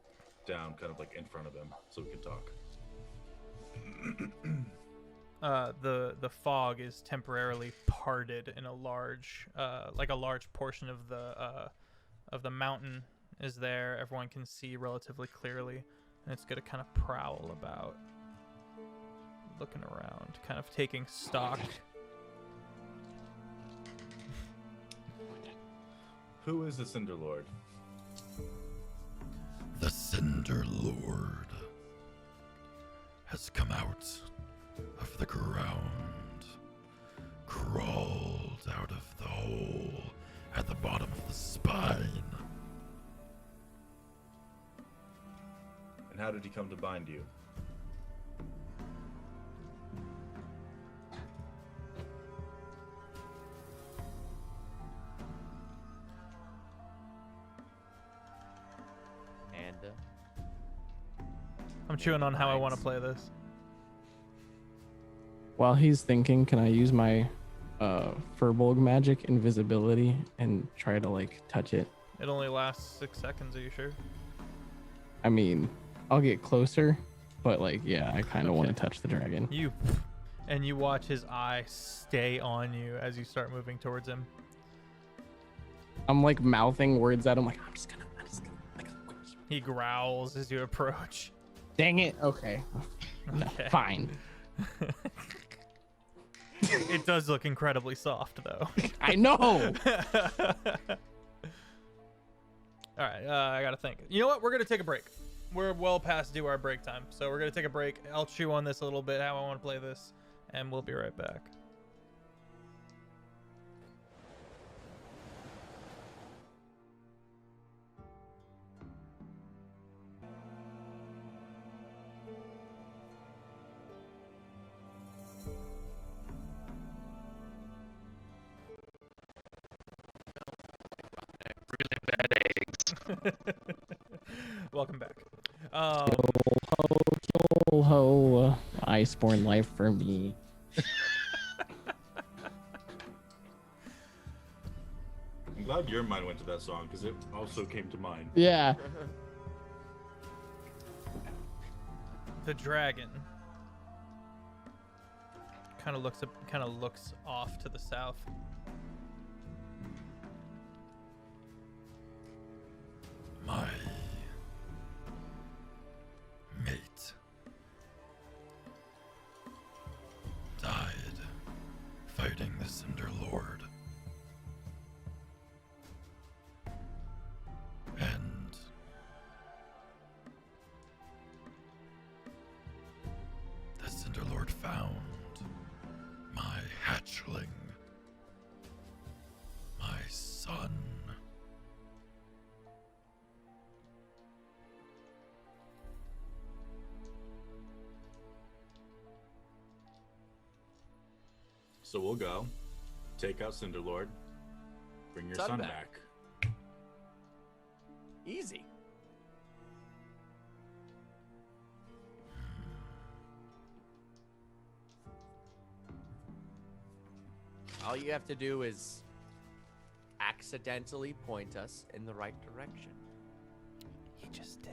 down, kind of like in front of him, so we can talk. The fog is temporarily parted in a large, like a large portion of the mountain is there. Everyone can see relatively clearly. And it's gonna kind of prowl about, looking around, kind of taking stock. Who is the Cinder Lord? The Cinder Lord has come out of the ground, crawled out of the hole at the bottom of the spine. And how did he come to bind you? And I'm chewing on how I want to play this. While he's thinking, can I use my Furbolg magic invisibility and try to like touch it? It only lasts 6 seconds. Are you sure? I mean, I'll get closer, but like, yeah, I kind of want to touch the dragon. You watch his eye stay on you as you start moving towards him. I'm like mouthing words at him, like I'm just gonna. He growls as you approach. Dang it. Okay. No, Okay. fine. It does look incredibly soft, though. I know. All right, I gotta think. You know what? We're gonna take a break. We're well past due our break time, so we're gonna take a break. I'll chew on this a little bit, how I want to play this, and we'll be right back. Welcome back. Ho, ho, Iceborne life for me. I'm glad your mind went to that song because it also came to mind. Yeah. The dragon kind of looks off to the south. My mate died fighting the Cinder Lord. And So we'll go, take out Cinderlord, bring your Sun son back. back. Easy. All you have to do is accidentally point us in the right direction. He just did.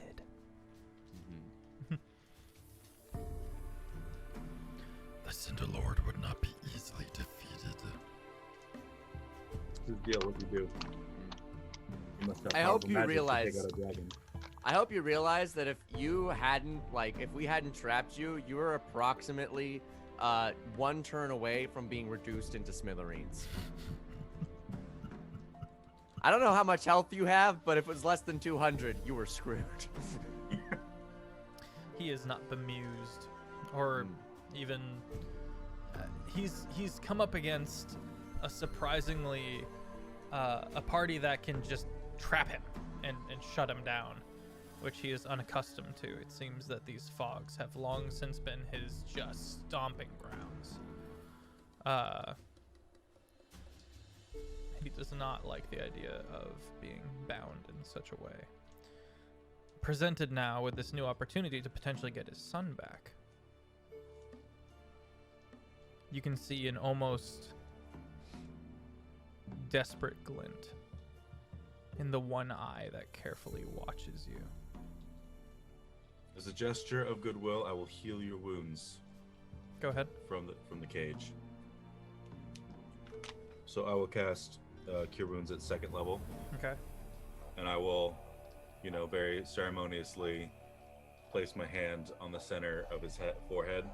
The Cinderlord would not be easily defeated. This deal, what do you do? You must have I hope powerful you magic to realize- take out a dragon. I hope you realize that if you hadn't, if we hadn't trapped you, you were approximately one turn away from being reduced into smithereens. I don't know how much health you have, but if it was less than 200, you were screwed. He is not bemused, or even he's come up against a surprisingly a party that can just trap him and shut him down, which he is unaccustomed to. It seems that these fogs have long since been his just stomping grounds. He does not like the idea of being bound in such a way. Presented now with this new opportunity to potentially get his son back, you can see an almost desperate glint in the one eye that carefully watches you. As a gesture of goodwill, I will heal your wounds Go ahead. from the cage. So I will cast Cure Wounds at 2nd level, Okay. and I will, very ceremoniously place my hand on the center of his forehead.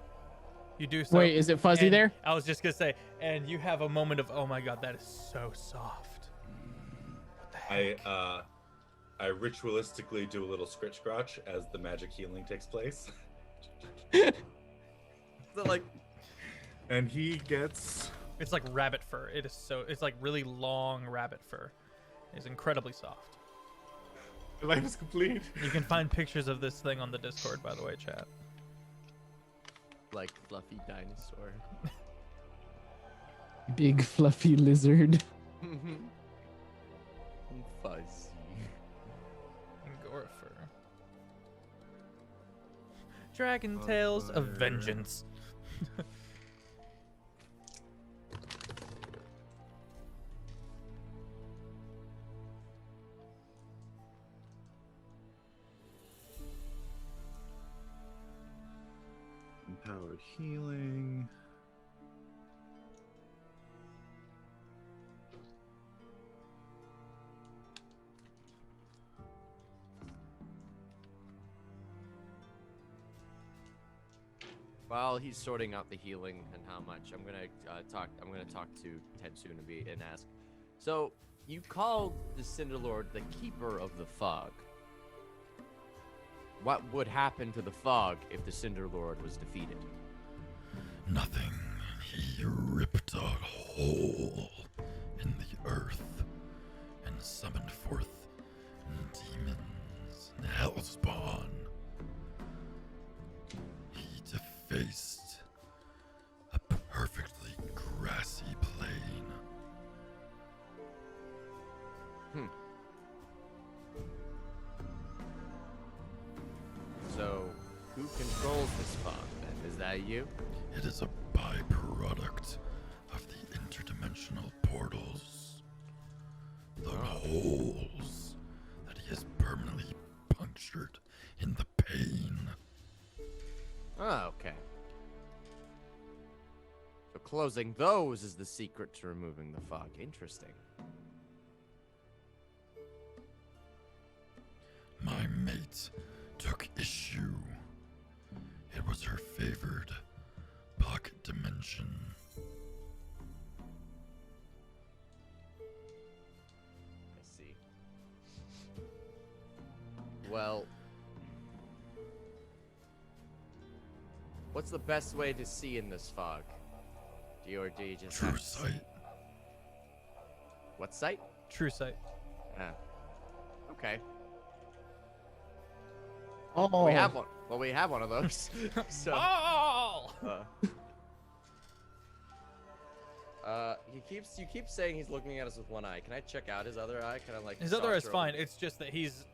You do so. Wait, is it fuzzy and there? I was just gonna say, and you have a moment of, oh my god, that is so soft. What the heck? I ritualistically do a little scritch scratch as the magic healing takes place. So, And he gets It's like rabbit fur. It's like really long rabbit fur. It's incredibly soft. life is complete. You can find pictures of this thing on the Discord, by the way, chat. like fluffy dinosaur. Big fluffy lizard. Fuzzy. Angorfur. Dragon Tales of Vengeance. Empowered healing. While he's sorting out the healing and how much, I'm gonna talk to Tetsunabe and ask. So you called the Cinderlord the Keeper of the Fog. What would happen to the fog if the Cinderlord was defeated? Nothing. He ripped a hole in the earth and summoned forth demons and hellspawn. He defaced a perfectly grassy plain. So who controls this fog then? Is that you? It is a byproduct of the interdimensional portals. The holes that he has permanently punctured in the pain. Oh, okay. So closing those is the secret to removing the fog. Interesting. My mate took issue. It was her favored pocket dimension. I see. Well, what's the best way to see in this fog? Do you just True have sight. What sight? True sight. Okay. Oh, We have one. Well, we have one of those. So, Oh! You keep saying he's looking at us with one eye. Can I check out his other eye? Can I like? His other eye's saunter over- fine. It's just that he's,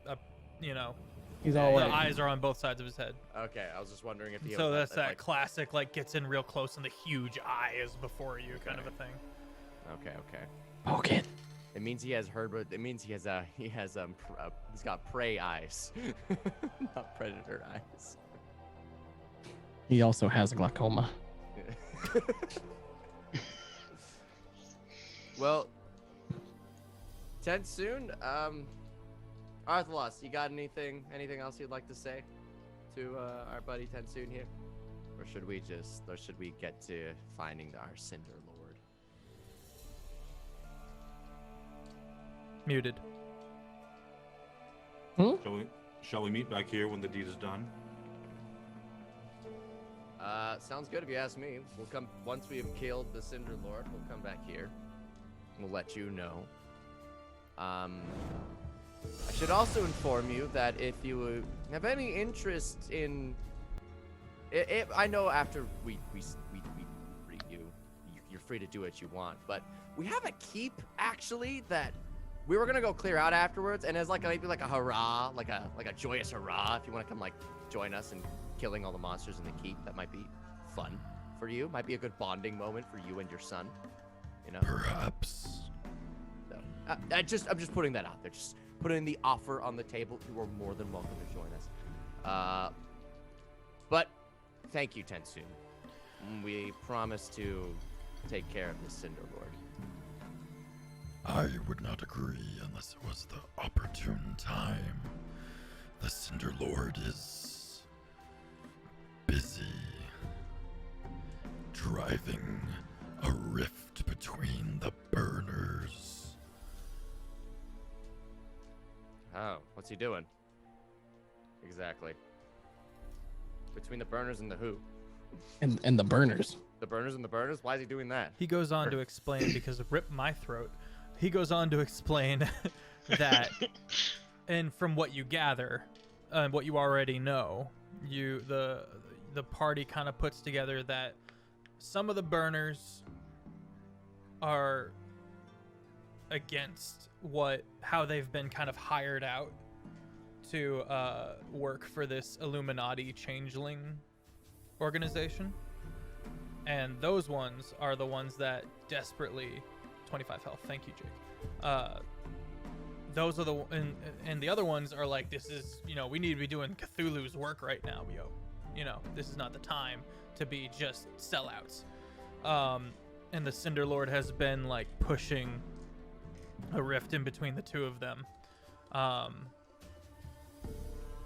He's all the like, eyes are on both sides of his head. Okay, I was just wondering if he. So was that's that like... classic, like gets in real close and the huge eye is before you kind of a thing. Okay. poke it. It means he has heard, but it means he's got prey eyes, not predator eyes. He also has glaucoma. Well, Tensoon, Arthlos, you got anything else you'd like to say to our buddy Tensoon here, or should we get to finding our Cinder Lord? Muted. Shall we meet back here when the deed is done? Sounds good if you ask me. We'll come once we have killed the Cinder Lord. We'll come back here. We'll let you know. I should also inform you that if you have any interest in, I know after we free you, you're free to do what you want. But we have a keep actually that we were gonna go clear out afterwards, and as like maybe like a hurrah, like a joyous hurrah. If you want to come like join us in killing all the monsters in the keep, that might be fun for you. Might be a good bonding moment for you and your son. You know. Perhaps. So, I'm just putting that out there. Just putting the offer on the table. You are more than welcome to join us. But thank you, Tensoon. We promise to take care of this Cinder Lord. I would not agree unless it was the opportune time. The Cinder Lord is busy driving a rift between the burners. Oh, what's he doing? Exactly. Between the burners and the who? And the burners. The burners and the burners? Why is he doing that? He goes on to explain, because rip my throat, he goes on to explain that, and from what you gather, and what you already know, the party kind of puts together that some of the burners are against how they've been kind of hired out to work for this Illuminati changeling organization, and those ones are the ones that desperately 25 health. Thank you, Jake. Those are and the other ones are like, this is, we need to be doing Cthulhu's work right now, this is not the time to be just sellouts. And the Cinder Lord has been like pushing a rift in between the two of them,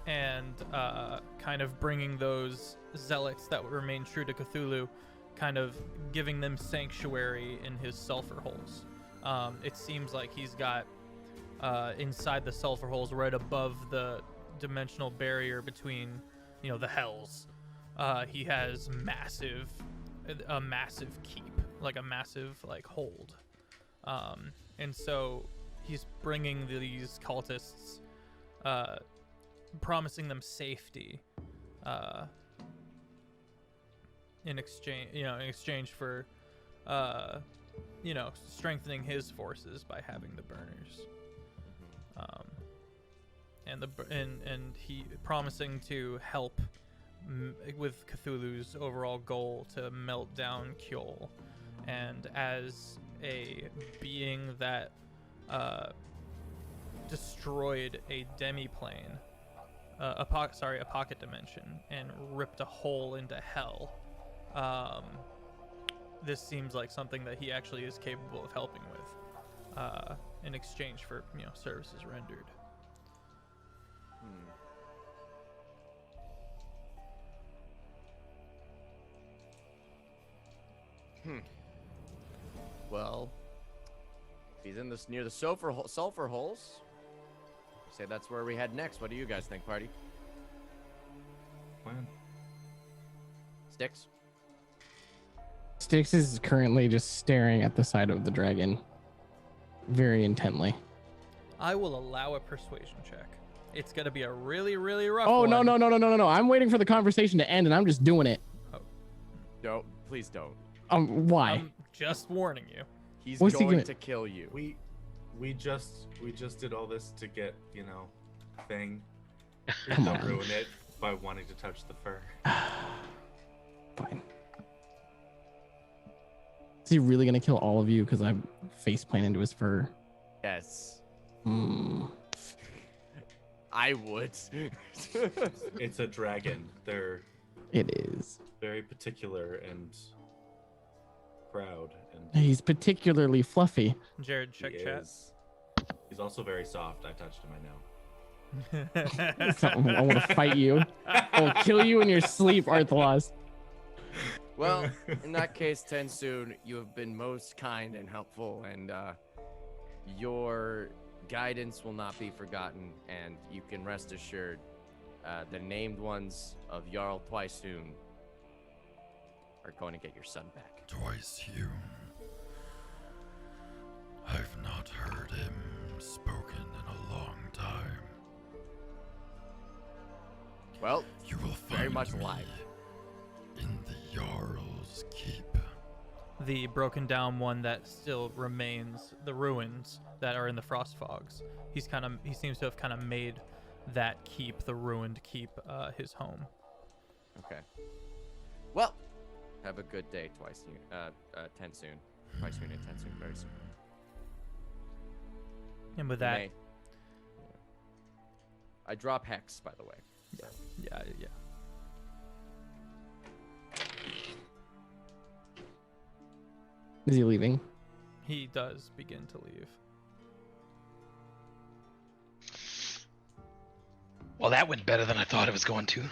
and kind of bringing those zealots that remain true to Cthulhu, kind of giving them sanctuary in his sulfur holes. It seems like he's got inside the sulfur holes, right above the dimensional barrier between, the hells. He has a massive keep, like a massive hold, and so he's bringing these cultists, promising them safety, in exchange for, strengthening his forces by having the burners, and he promising to help with Cthulhu's overall goal to melt down Kjol, and as a being that destroyed a demiplane, a pocket dimension, and ripped a hole into hell. This seems like something that he actually is capable of helping with, in exchange for services rendered. Well, if he's in this near the sulfur holes, say that's where we head next. What do you guys think, party? Plan. Sticks? Styx is currently just staring at the side of the dragon very intently. I will allow a persuasion check. It's gonna be a really, really rough Oh, one. no. I'm waiting for the conversation to end and I'm just doing it. Don't. Please don't. Why? Just warning you. He's What's he going gonna- to kill you. We just did all this to get, thing. Come Don't on. ruin it by wanting to touch the fur. Fine. Is he really gonna kill all of you because I face plant into his fur? Yes. Hmm. I would. It's a dragon. They're It is. very particular and proud, and He's particularly fluffy. Jared, check he chat. is. He's also very soft. I touched him. I know. I want to fight you. I'll kill you in your sleep, Arthalos. Well, in that case, Tensoon, you have been most kind and helpful, and your guidance will not be forgotten, and you can rest assured the named ones of Jarl Twicesoon are going to get your son back. Twice hewn. I've not heard him spoken in a long time. Well, You will find very much me alive. in the Jarl's Keep. The broken down one that still remains, the ruins that are in the frost fogs. He seems to have kind of made that keep, the ruined keep, his home. Okay. Well, have a good day, Tensoon. Twicesoon and Tensoon very soon. And with that, May. I drop Hex, by the way. So. yeah. Is he leaving? He does begin to leave. Well, that went better than I thought it was going to.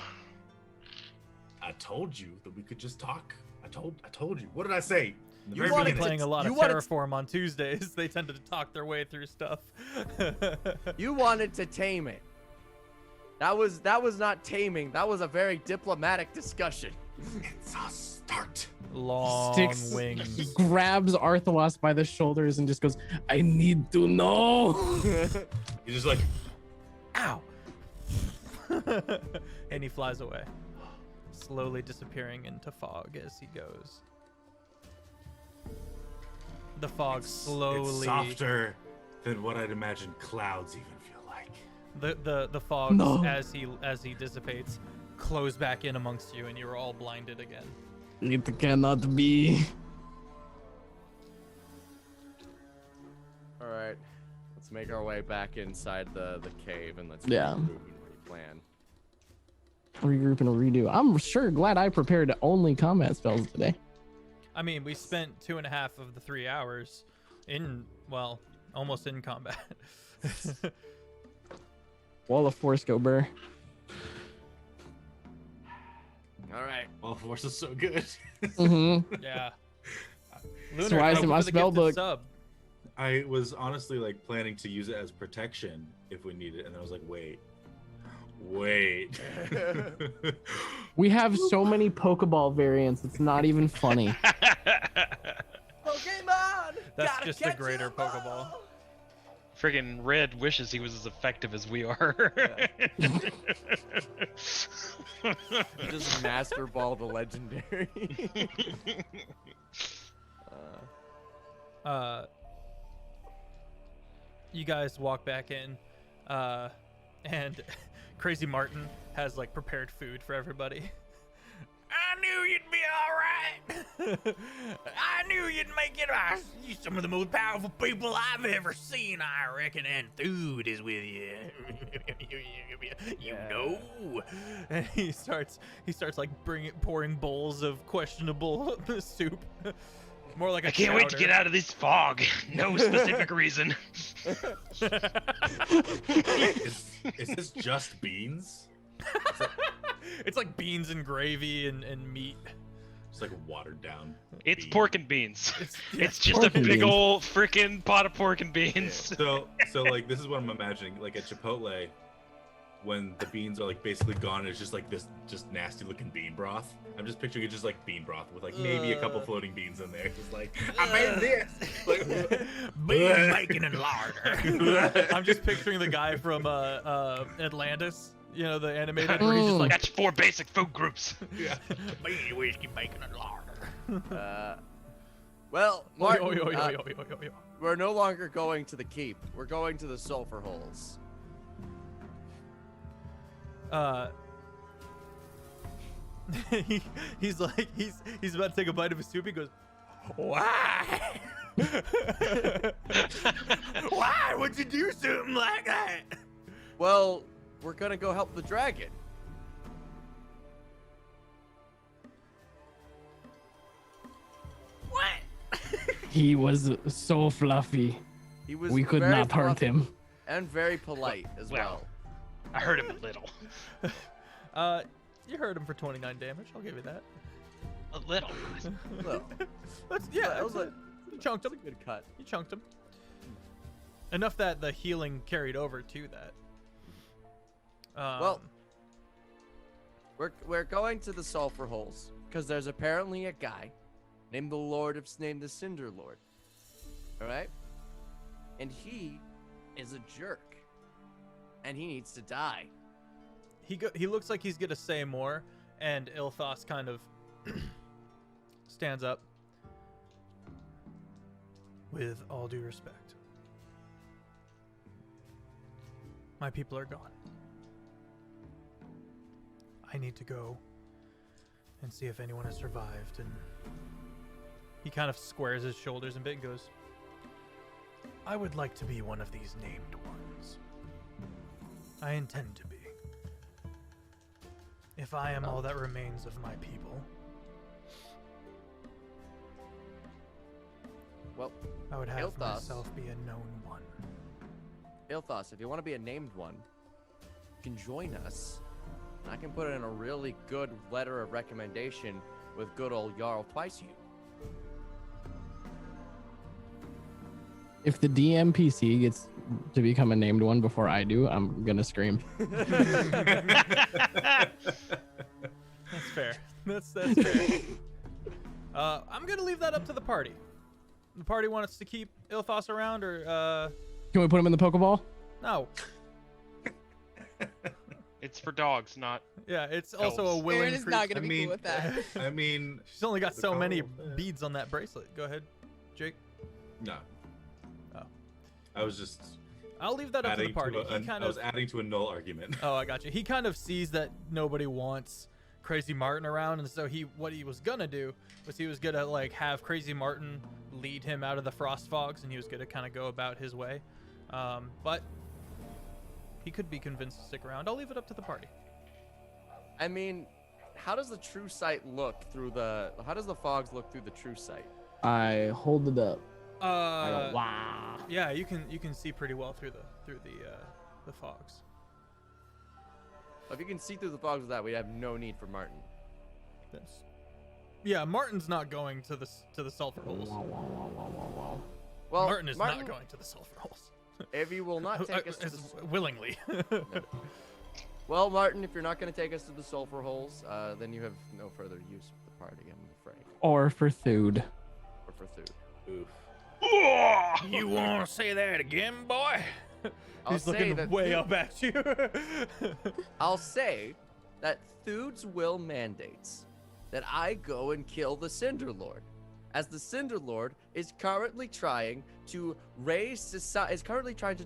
I told you that we could just talk. I told you. What did I say? In the You very wanted Been to- beginning? playing a lot you of wanted to- Terraform on Tuesdays. They tend to talk their way through stuff. You wanted to tame it. That was not taming. That was a very diplomatic discussion. It's a start. Long Sticks. He wings. grabs Arthalos by the shoulders and just goes, I need to know. He's just like, Ow! And he flies away, slowly disappearing into fog as he goes. The fog slowly. It's softer than what I'd imagine clouds even feel like. The fogs No. as he dissipates close back in amongst you, and you're all blinded again. It cannot be. All right, let's make our way back inside the cave and let's Yeah. regroup and replan. Regroup and redo. I'm sure glad I prepared only combat spells today. I mean, we spent 2.5 of the 3 hours almost in combat. Wall of Force go burr. All right. Well, Force is so good. Mm-hmm. Yeah. So why is thank it you my for the spell gifted book? Sub. I was honestly like planning to use it as protection if we need it, and then I was like, wait. We have so many Pokeball variants. It's not even funny. Pokemon. That's gotta just a catch greater 'em Pokeball. all! Friggin' Red wishes he was as effective as we are. Just Master Ball the legendary. You guys walk back in, and Crazy Martin has like prepared food for everybody. I knew you'd be all right. I knew you'd make it. You're some of the most powerful people I've ever seen, I reckon, and food is with you. You know. And he starts like pouring bowls of questionable soup. More like a I can't wait to chowder. get out of this fog. No specific reason. Is this just beans? It's like beans and gravy and meat. It's like watered down. It's bean. pork and beans. Yeah, It's just a pork and big beans. old freaking pot of pork and Yeah. beans. So like this is what I'm imagining. Like at Chipotle, when the beans are like basically gone, it's just like this just nasty looking bean broth. I'm just picturing it just like bean broth with like maybe a couple floating beans in there. Just like I made this. Like, Beans, bacon, and larder. I'm just picturing the guy from Atlantis, you know, the animated, where he's just like, That's 4 basic food groups. yeah. bean, whiskey, bacon, and larder. Well, Martin, Oi, oi, oi, oi, oi, oi, oi. we're no longer going to the keep. We're going to the sulfur holes. He's like he's about to take a bite of his soup. He goes, "Why? Why would you do something like that?" Well, we're gonna go help the dragon. What? He was so fluffy. He was We could very not hurt fluffy him. and very polite as well. I hurt him a little. You hurt him for 29 damage. I'll give you that. A little. Well, That was a you chunked him. good cut. You chunked him. Enough that the healing carried over to that. Well, we're going to the sulfur holes because there's apparently a guy named the Cinder Lord. All right, and he is a jerk, and he needs to die. He looks like he's gonna say more, and Ilthos kind of stands up. With all due respect, my people are gone. I need to go and see if anyone has survived. And he kind of squares his shoulders a bit and goes, I would like to be one of these named ones. I intend to be. If I am all that remains of my people, Well, I would have Ilthos. myself be a known one. Ilthos, if you want to be a named one, you can join us. And I can put in a really good letter of recommendation with good old Jarl Twice You. If the DMPC gets to become a named one before I do, I'm gonna scream. That's fair. That's fair. I'm gonna leave that up to the party. The party wants to keep Ilthos around, or Can we put him in the Pokeball? no? It's for dogs, not. Yeah, it's also a Elves. willing. Aaron is not gonna I be mean, cool with that. I mean, She's only got The so many problem- beads on that bracelet. Go ahead, Jake. no. Oh. I was just I'll leave that up to the adding party. to He kind I was of. adding to a null argument. Oh, I got you. He kind of sees that nobody wants Crazy Martin around, and so what he was gonna do was he was gonna like have Crazy Martin lead him out of the frost fogs, and he was gonna kind of go about his way. But he could be convinced to stick around. I'll leave it up to the party. I mean, how does the true sight look through the? How does the fogs look through the true sight? I hold it up. I go, Uh, wow. yeah, you can see pretty well through the fogs. If you can see through the fogs with that, we have no need for Martin. Yeah, Martin's not going to the sulfur holes. Well, Martin is not going to the sulfur holes. If you will not take us to the willingly. Well, Martin, if you're not going to take us to the sulfur holes, then you have no further use for the party, I'm afraid. Or for food. Or for food. Oof. You want to say that again, boy? I'll He's say looking that way up at you. I'll say that Thude's will mandates that I go and kill the Cinder Lord, as the Cinder Lord is currently trying to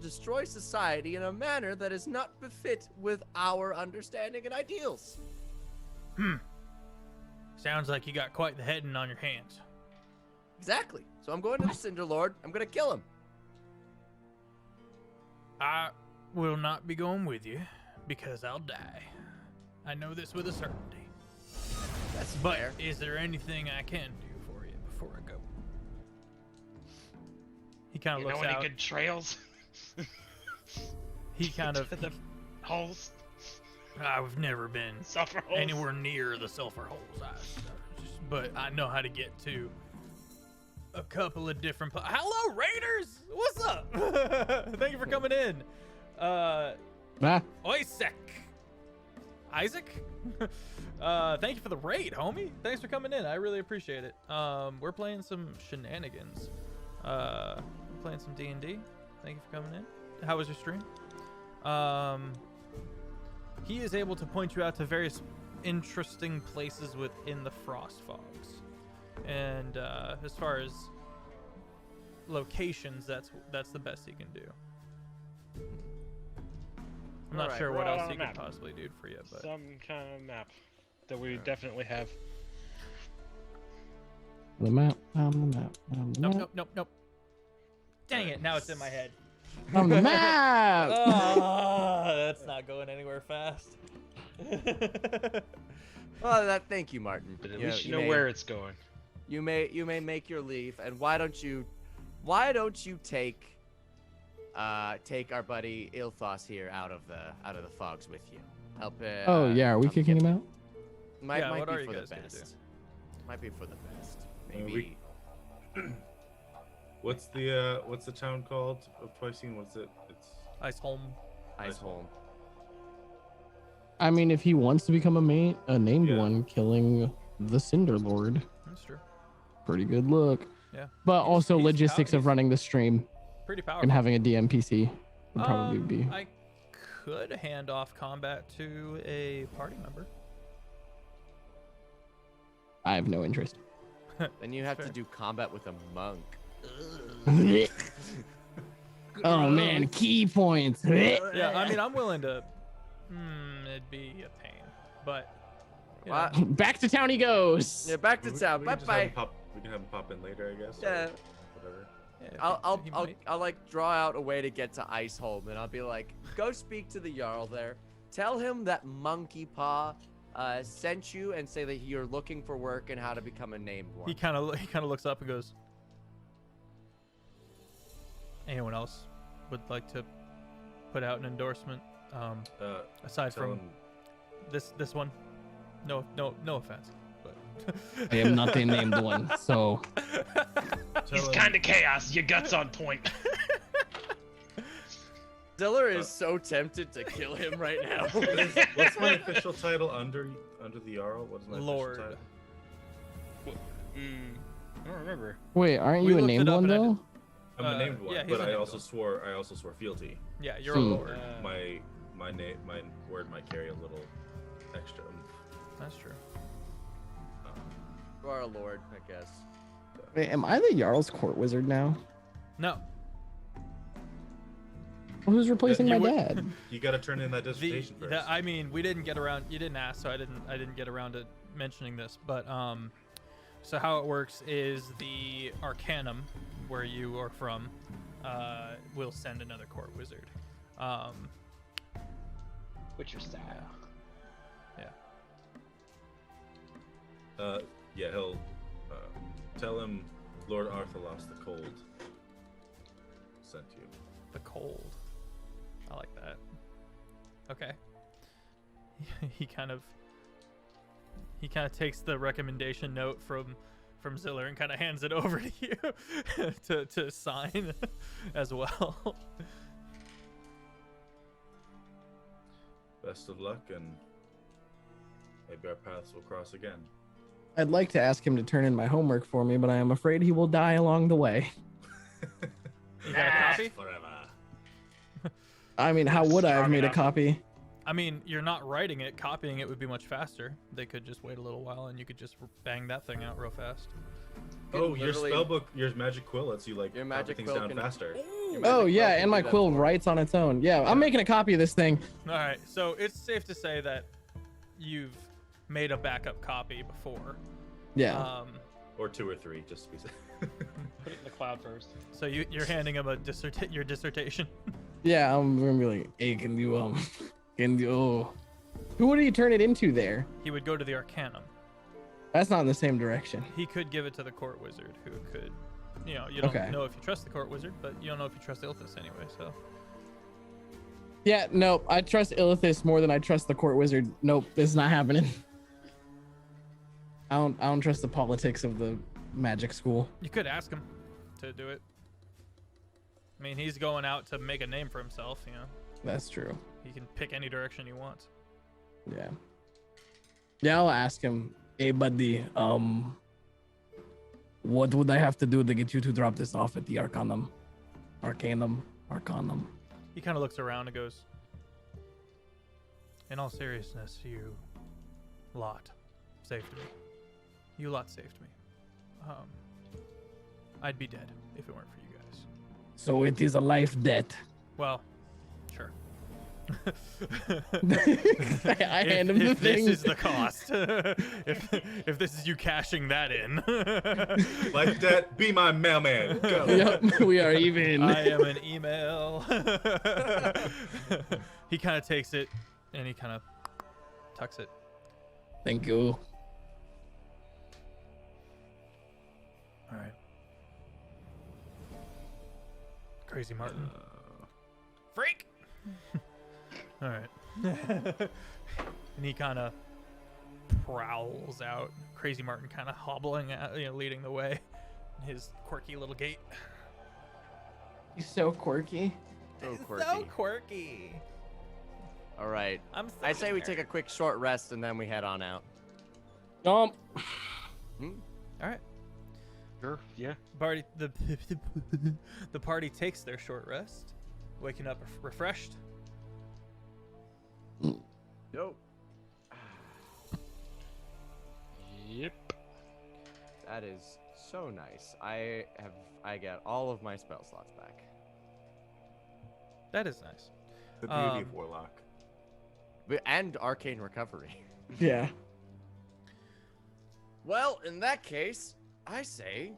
destroy society in a manner that is not befit with our understanding and ideals. Sounds like you got quite the heading on your hands. Exactly. So I'm going to the Cinder Lord. I'm going to kill him. I will not be going with you because I'll die. I know this with a certainty. That's But fair. is there anything I can do for you before I go? He kind of You know looks any out. good trails? He kind of. To the holes? I've never been Sulfur holes? anywhere near the sulfur holes. But I know how to get to a couple of different. Hello, Raiders! What's up? Thank you for coming in. Isaac? Thank you for the raid, homie. Thanks for coming in. I really appreciate it. We're playing some shenanigans. We're playing some D&D. Thank you for coming in. How was your stream? He is able to point you out to various interesting places within the frost fogs. And as far as locations, that's the best he can do. I'm not Alright, sure what we're else on he a could map. possibly do for you, but Some kind of map that we definitely have. The map. On the map. On the map. nope. Dang it! Now it's in my head. On the map. Oh, that's not going anywhere fast. Well, thank you, Martin. But at You least you know, know may- where it's going. You may make your leave, and why don't you take our buddy Ilthos here out of the fogs with you? Help. Oh yeah, are we help kicking get- him out? Might Yeah, what be are you for the guys gonna do? best. Might be for the best. we- Maybe. What's the town called of Twycene? What's it? It's Ice home. Iceholm. I mean, if he wants to become a named Yeah. one, killing the Cinder Lord, That's true. pretty good look. Yeah. But He's- also he's logistics out- of running the stream Pretty powerful. and having a DMPC would probably be. I could hand off combat to a party member. I have no interest. Then you have Fair. to do combat with a monk. Oh man, key points. Yeah, I mean, I'm willing to. It'd be a pain, but. You know, What? Back to town he goes. Yeah, back to town. we Bye can just have him bye. pop. We can have him pop in later, I guess. or Yeah. Whatever. yeah, he might. I'll like draw out a way to get to Iceholm, and I'll be like, go speak to the Jarl there. Tell him that Monkey Paw sent you, and say that you're looking for work and how to become a named one. He kind of looks up and goes. Anyone else would like to put out an endorsement? Aside Tell from him, this one, no offense, but I am not the named one, so He's him- kind of chaos. Your guts on point. Diller is so tempted to kill him right now. What's my official title under the Jarl? What's my Lord. official title? I don't remember. wait, aren't We you a looked it named up one and I though? I'm a named one, yeah, he's but a I named also one. swore fealty. Yeah, you're a Hmm. lord. My word might carry a little extra. That's true. You are a lord, I guess. Wait, am I the Jarl's court wizard now? No, Who's replacing You my would- dad? You got to turn in that dissertation first. I mean, we didn't get around. You didn't ask, so I didn't get around to mentioning this. But so how it works is the Arcanum, where you are from, will send another court wizard. Witcher style. Yeah, he'll tell him Lord Arthalos the Cold sent you. The cold. I like that. Okay. He kind of takes the recommendation note from Ziller and kind of hands it over to you to sign as well. Best of luck, and maybe our paths will cross again. I'd like to ask him to turn in my homework for me, but I am afraid he will die along the way. You got a copy? Forever. I mean, how would I have Strong made a enough. copy? I mean, you're not writing it. Copying it would be much faster. They could just wait a little while, and you could just bang that thing out real fast. Oh, your Literally- spellbook, your magic quill lets you like Your copy magic things quill down can- faster. Your Oh magic yeah, quill can and my do that quill for you. writes on its own. Yeah, I'm making a copy of this thing. All right, so it's safe to say that you've made a backup copy before. Yeah. Or 2 or 3, just to be safe. Put it in the cloud first. So you're handing him your dissertation. Yeah, I'm gonna be like, hey, can you who would he turn it into there? He would go to the Arcanum. That's not in the same direction. He could give it to the court wizard, who could, you don't Okay. know if you trust the court wizard, but you don't know if you trust Ilthus anyway. So Yeah, nope. I trust Illithus more than I trust the court wizard. Nope, this is not happening. I don't trust the politics of the magic school. you could ask him to do it. I mean, he's going out to make a name for himself. That's true. He can pick any direction he wants. Yeah. Yeah, I'll ask him. Hey, buddy. What would I have to do to get you to drop this off at the Arcanum? Arcanum. He kind of looks around and goes, in all seriousness, you lot saved me. You lot saved me. I'd be dead if it weren't for you guys. So it is a life debt. Well, sure. I hand him the if thing. this is the cost. if this is you cashing that in. Like that, be my mailman. Go. Yep, we are even. I am an email. He kind of takes it and he kind of tucks it. Thank you. All right. Crazy Martin. Freak! All right. And he kind of prowls out. Crazy Martin kind of hobbling out, leading the way in his quirky little gait. He's so quirky. So quirky. So quirky. All right. I'm so I say we take a quick short rest and then we head on out. All right. Sure. Yeah. Party, the party takes their short rest, waking up refreshed. Yo. Yep. That is so nice. I get all of my spell slots back. That is nice. The beauty of Warlock. And arcane recovery. Yeah. Well, in that case, I say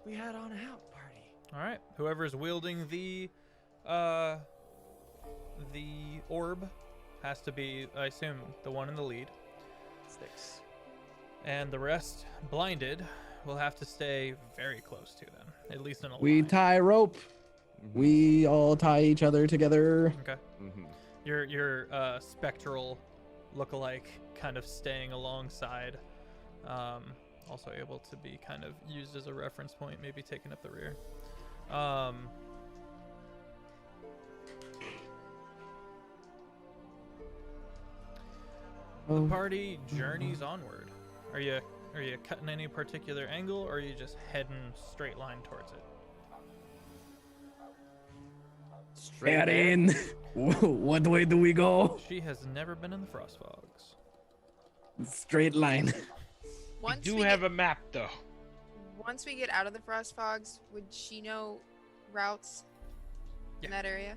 we head on out, party. All right. Whoever's wielding the orb has to be, I assume, the one in the lead. Sticks. And the rest, blinded, will have to stay very close to them, at least in a We line. tie rope. We all tie each other together. Okay. Mm-hmm. Your spectral lookalike kind of staying alongside, also able to be kind of used as a reference point, maybe taking up the rear. The party journeys onward. Are you cutting any particular angle, or are you just heading straight line towards it? Straight Get there. in. What way do we go? She has never been in the Frost Fogs. Straight line. We do have a map though. Once we get out of the Frost Fogs, would she know routes in that area?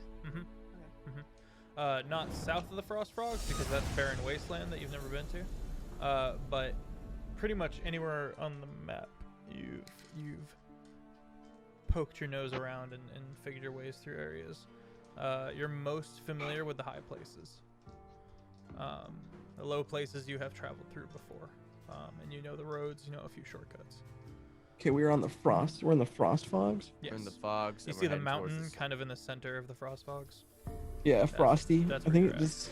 Not south of the Frost Frogs, because that's barren wasteland that you've never been to. But pretty much anywhere on the map, you've poked your nose around and figured your ways through areas. You're most familiar with the high places. The low places you have traveled through before, and you know the roads. You know a few shortcuts. Okay, we're on the frost. We're in the frost fogs. Yes. We're in the fogs. You and see we're the heading towards mountain this- kind of in the center of the Frost Fogs. Yeah, frosty. that's I where think you're it at. just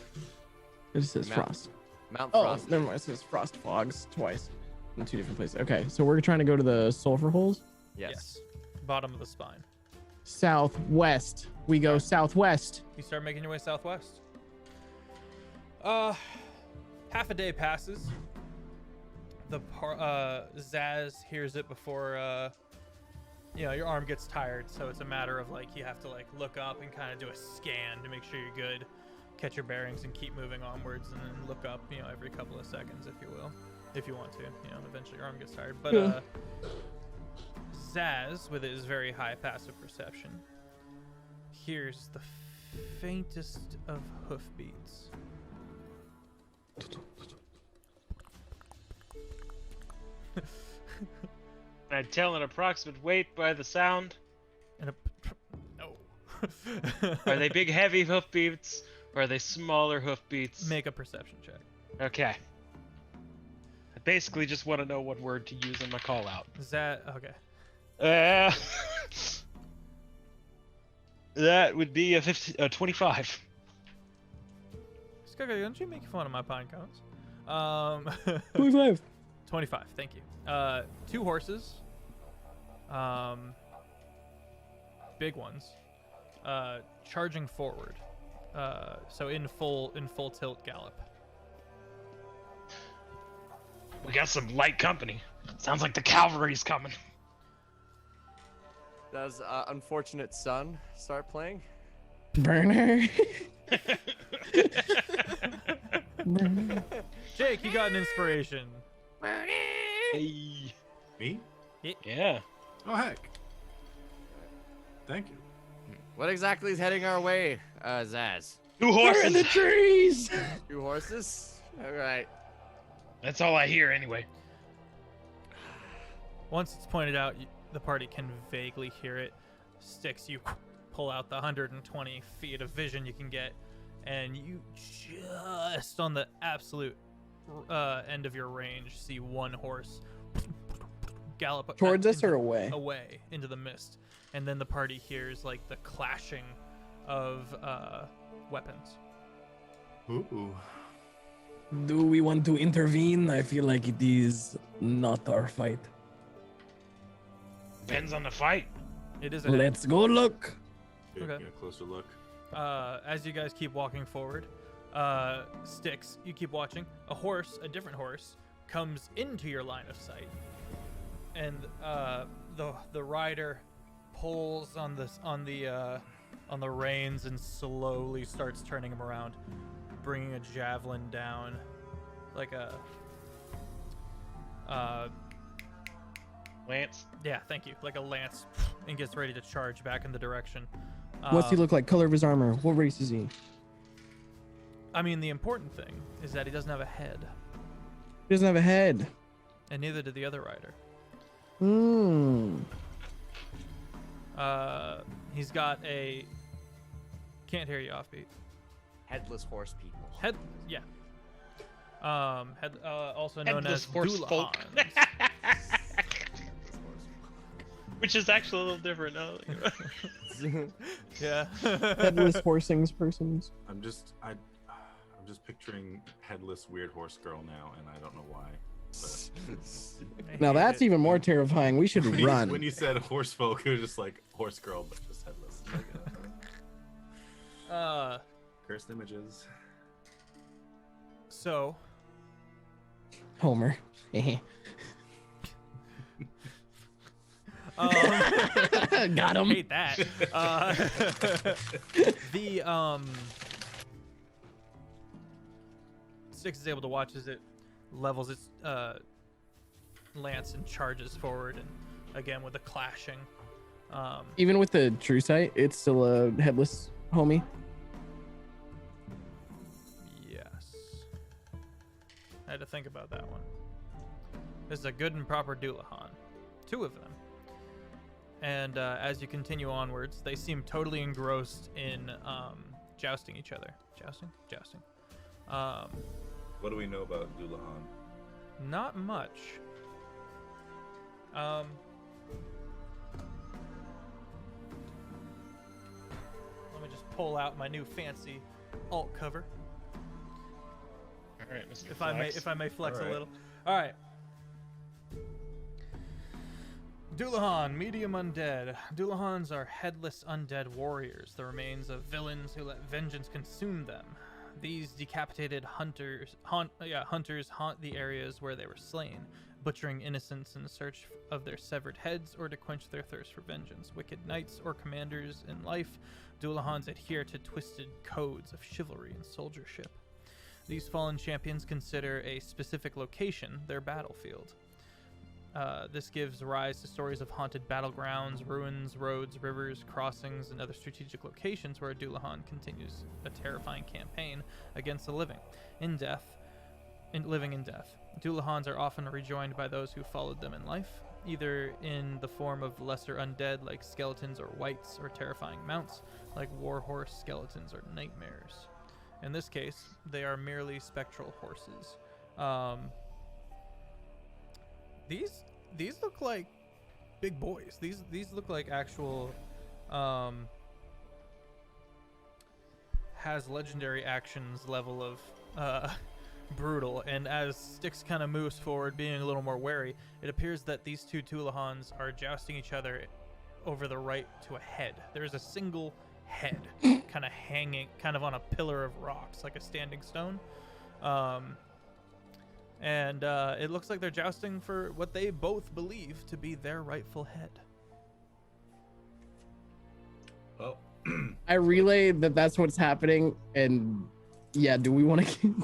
says Mount- frost. Mount Oh, Frost. never mind. It says frost fogs twice in two different places. Okay, so we're trying to go to the sulfur holes. Yes. Bottom of the spine. Southwest. We go southwest. You start making your way southwest. Half a day passes. Zaz hears it before your arm gets tired, so it's a matter of like you have to like look up and kind of do a scan to make sure you're good, catch your bearings, and keep moving onwards, and then look up every couple of seconds, if you will, if you want to. Eventually your arm gets tired. But Zaz, with his very high passive perception, hears the faintest of hoofbeats. Can I tell an approximate weight by the sound? No. Are they big, heavy hoofbeats, or are they smaller hoofbeats? Make a perception check. Okay. I basically just want to know what word to use in my call out. Okay. That would be a 25. Skugga, don't you make fun of my pine cones? 25. 25, thank you. 2 horses. Big ones. Charging forward. So in full tilt gallop. We got some light company. Sounds like the cavalry's coming. Does Unfortunate Son start playing? Burner. Burner. Jake, you got an inspiration. Hey. Me? Yeah. Oh heck. Thank you. What exactly is heading our way, Zaz? 2 We're in the horses. trees. 2 horses? All right. That's all I hear anyway. Once it's pointed out, the party can vaguely hear it. Sticks, you pull out the 120 feet of vision you can get, and you just on the absolute end of your range see one horse gallop Towards us into- or away? away into the mist, and then the party hears like the clashing of weapons. Ooh. Do we want to intervene? I feel like it is not our fight. Depends on the fight. It is a Let's go look. Get Okay. a closer look. as you guys keep walking forward, Sticks, you keep watching. A different horse, comes into your line of sight, and the rider pulls on the reins and slowly starts turning him around, bringing a javelin down, like a Lance. yeah, thank you, like a lance, and gets ready to charge back in the direction. What's he look like? Color of his armor? What race is he? I mean, the important thing is that he doesn't have a head, He doesn't have a head. and neither did the other rider. Hmm. He's got a. Can't hear you, Offbeat. Headless horse people. Head, yeah. Also known Headless as horse folk. Doulahans. Which is actually a little different now. Yeah. Headless horsings persons. I'm just picturing headless weird horse girl now, and I don't know why. But Now that's even more terrifying. We should run. when you said horse folk, it was just like horse girl, but just headless. Cursed images. So Homer. Got him. hate that. The Six is able to watch as it levels its lance and charges forward, and again with the clashing. Even with the true sight, it's still a headless homie. Yes. I had to think about that one. This is a good and proper Doulahan. 2 of them. And as you continue onwards, they seem totally engrossed in jousting each other. Jousting? Jousting. What do we know about Doulahan? Not much. Let me just pull out my new fancy alt cover. All right, Mr. If I may flex All right. a little. All right. Doulahan, medium undead. Doulahans are headless undead warriors, the remains of villains who let vengeance consume them. These decapitated hunters haunt the areas where they were slain, butchering innocents in search of their severed heads or to quench their thirst for vengeance. Wicked knights or commanders in life, Doulahans adhere to twisted codes of chivalry and soldiership. These fallen champions consider a specific location their battlefield. This gives rise to stories of haunted battlegrounds, ruins, roads, rivers, crossings, and other strategic locations where a Doulahan continues a terrifying campaign against the living in death. Doulahans are often rejoined by those who followed them in life, either in the form of lesser undead like skeletons or wights, or terrifying mounts like warhorse, skeletons, or nightmares. In this case, they are merely spectral horses. These look like big boys. These look like actual has legendary actions level of brutal. And as Styx kind of moves forward, being a little more wary, it appears that these 2 Doulahans are jousting each other over the right to a head. There's a single head kind of hanging kind of on a pillar of rocks, like a standing stone. And it looks like they're jousting for what they both believe to be their rightful head. Well, I relay that that's what's happening, and yeah, do we want to?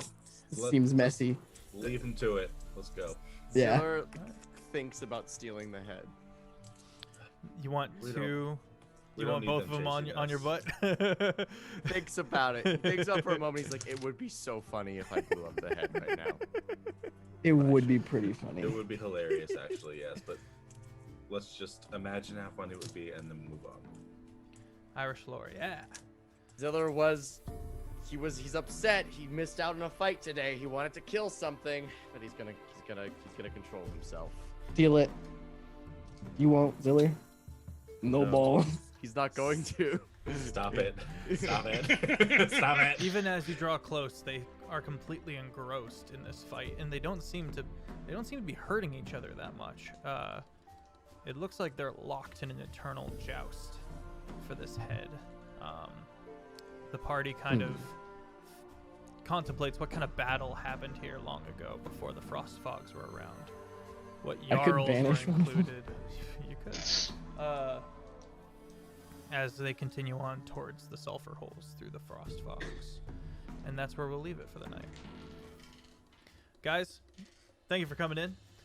Seems messy. leave him to it. Let's go. Yeah. Ziller thinks about stealing the head. You want We to You want both of them on your butt? Thinks about it. Thinks up for a moment. He's like, it would be so funny if I blew up the head right now. It would be pretty funny. It would be hilarious, actually, yes. But let's just imagine how funny it would be and then move on. Irish lore, yeah. Ziller he's upset. He missed out on a fight today. He wanted to kill something, but he's gonna control himself. Steal it. You won't, Ziller. No ball. He's not going to. Stop it. Stop it. Stop it. Even as you draw close, they are completely engrossed in this fight, and they don't seem to be hurting each other that much. It looks like they're locked in an eternal joust for this head. The party kind of contemplates what kind of battle happened here long ago before the frost fogs were around. What jarls were included. You could. As they continue on towards the sulfur holes through the frost fogs. And that's where we'll leave it for the night. Guys, thank you for coming in.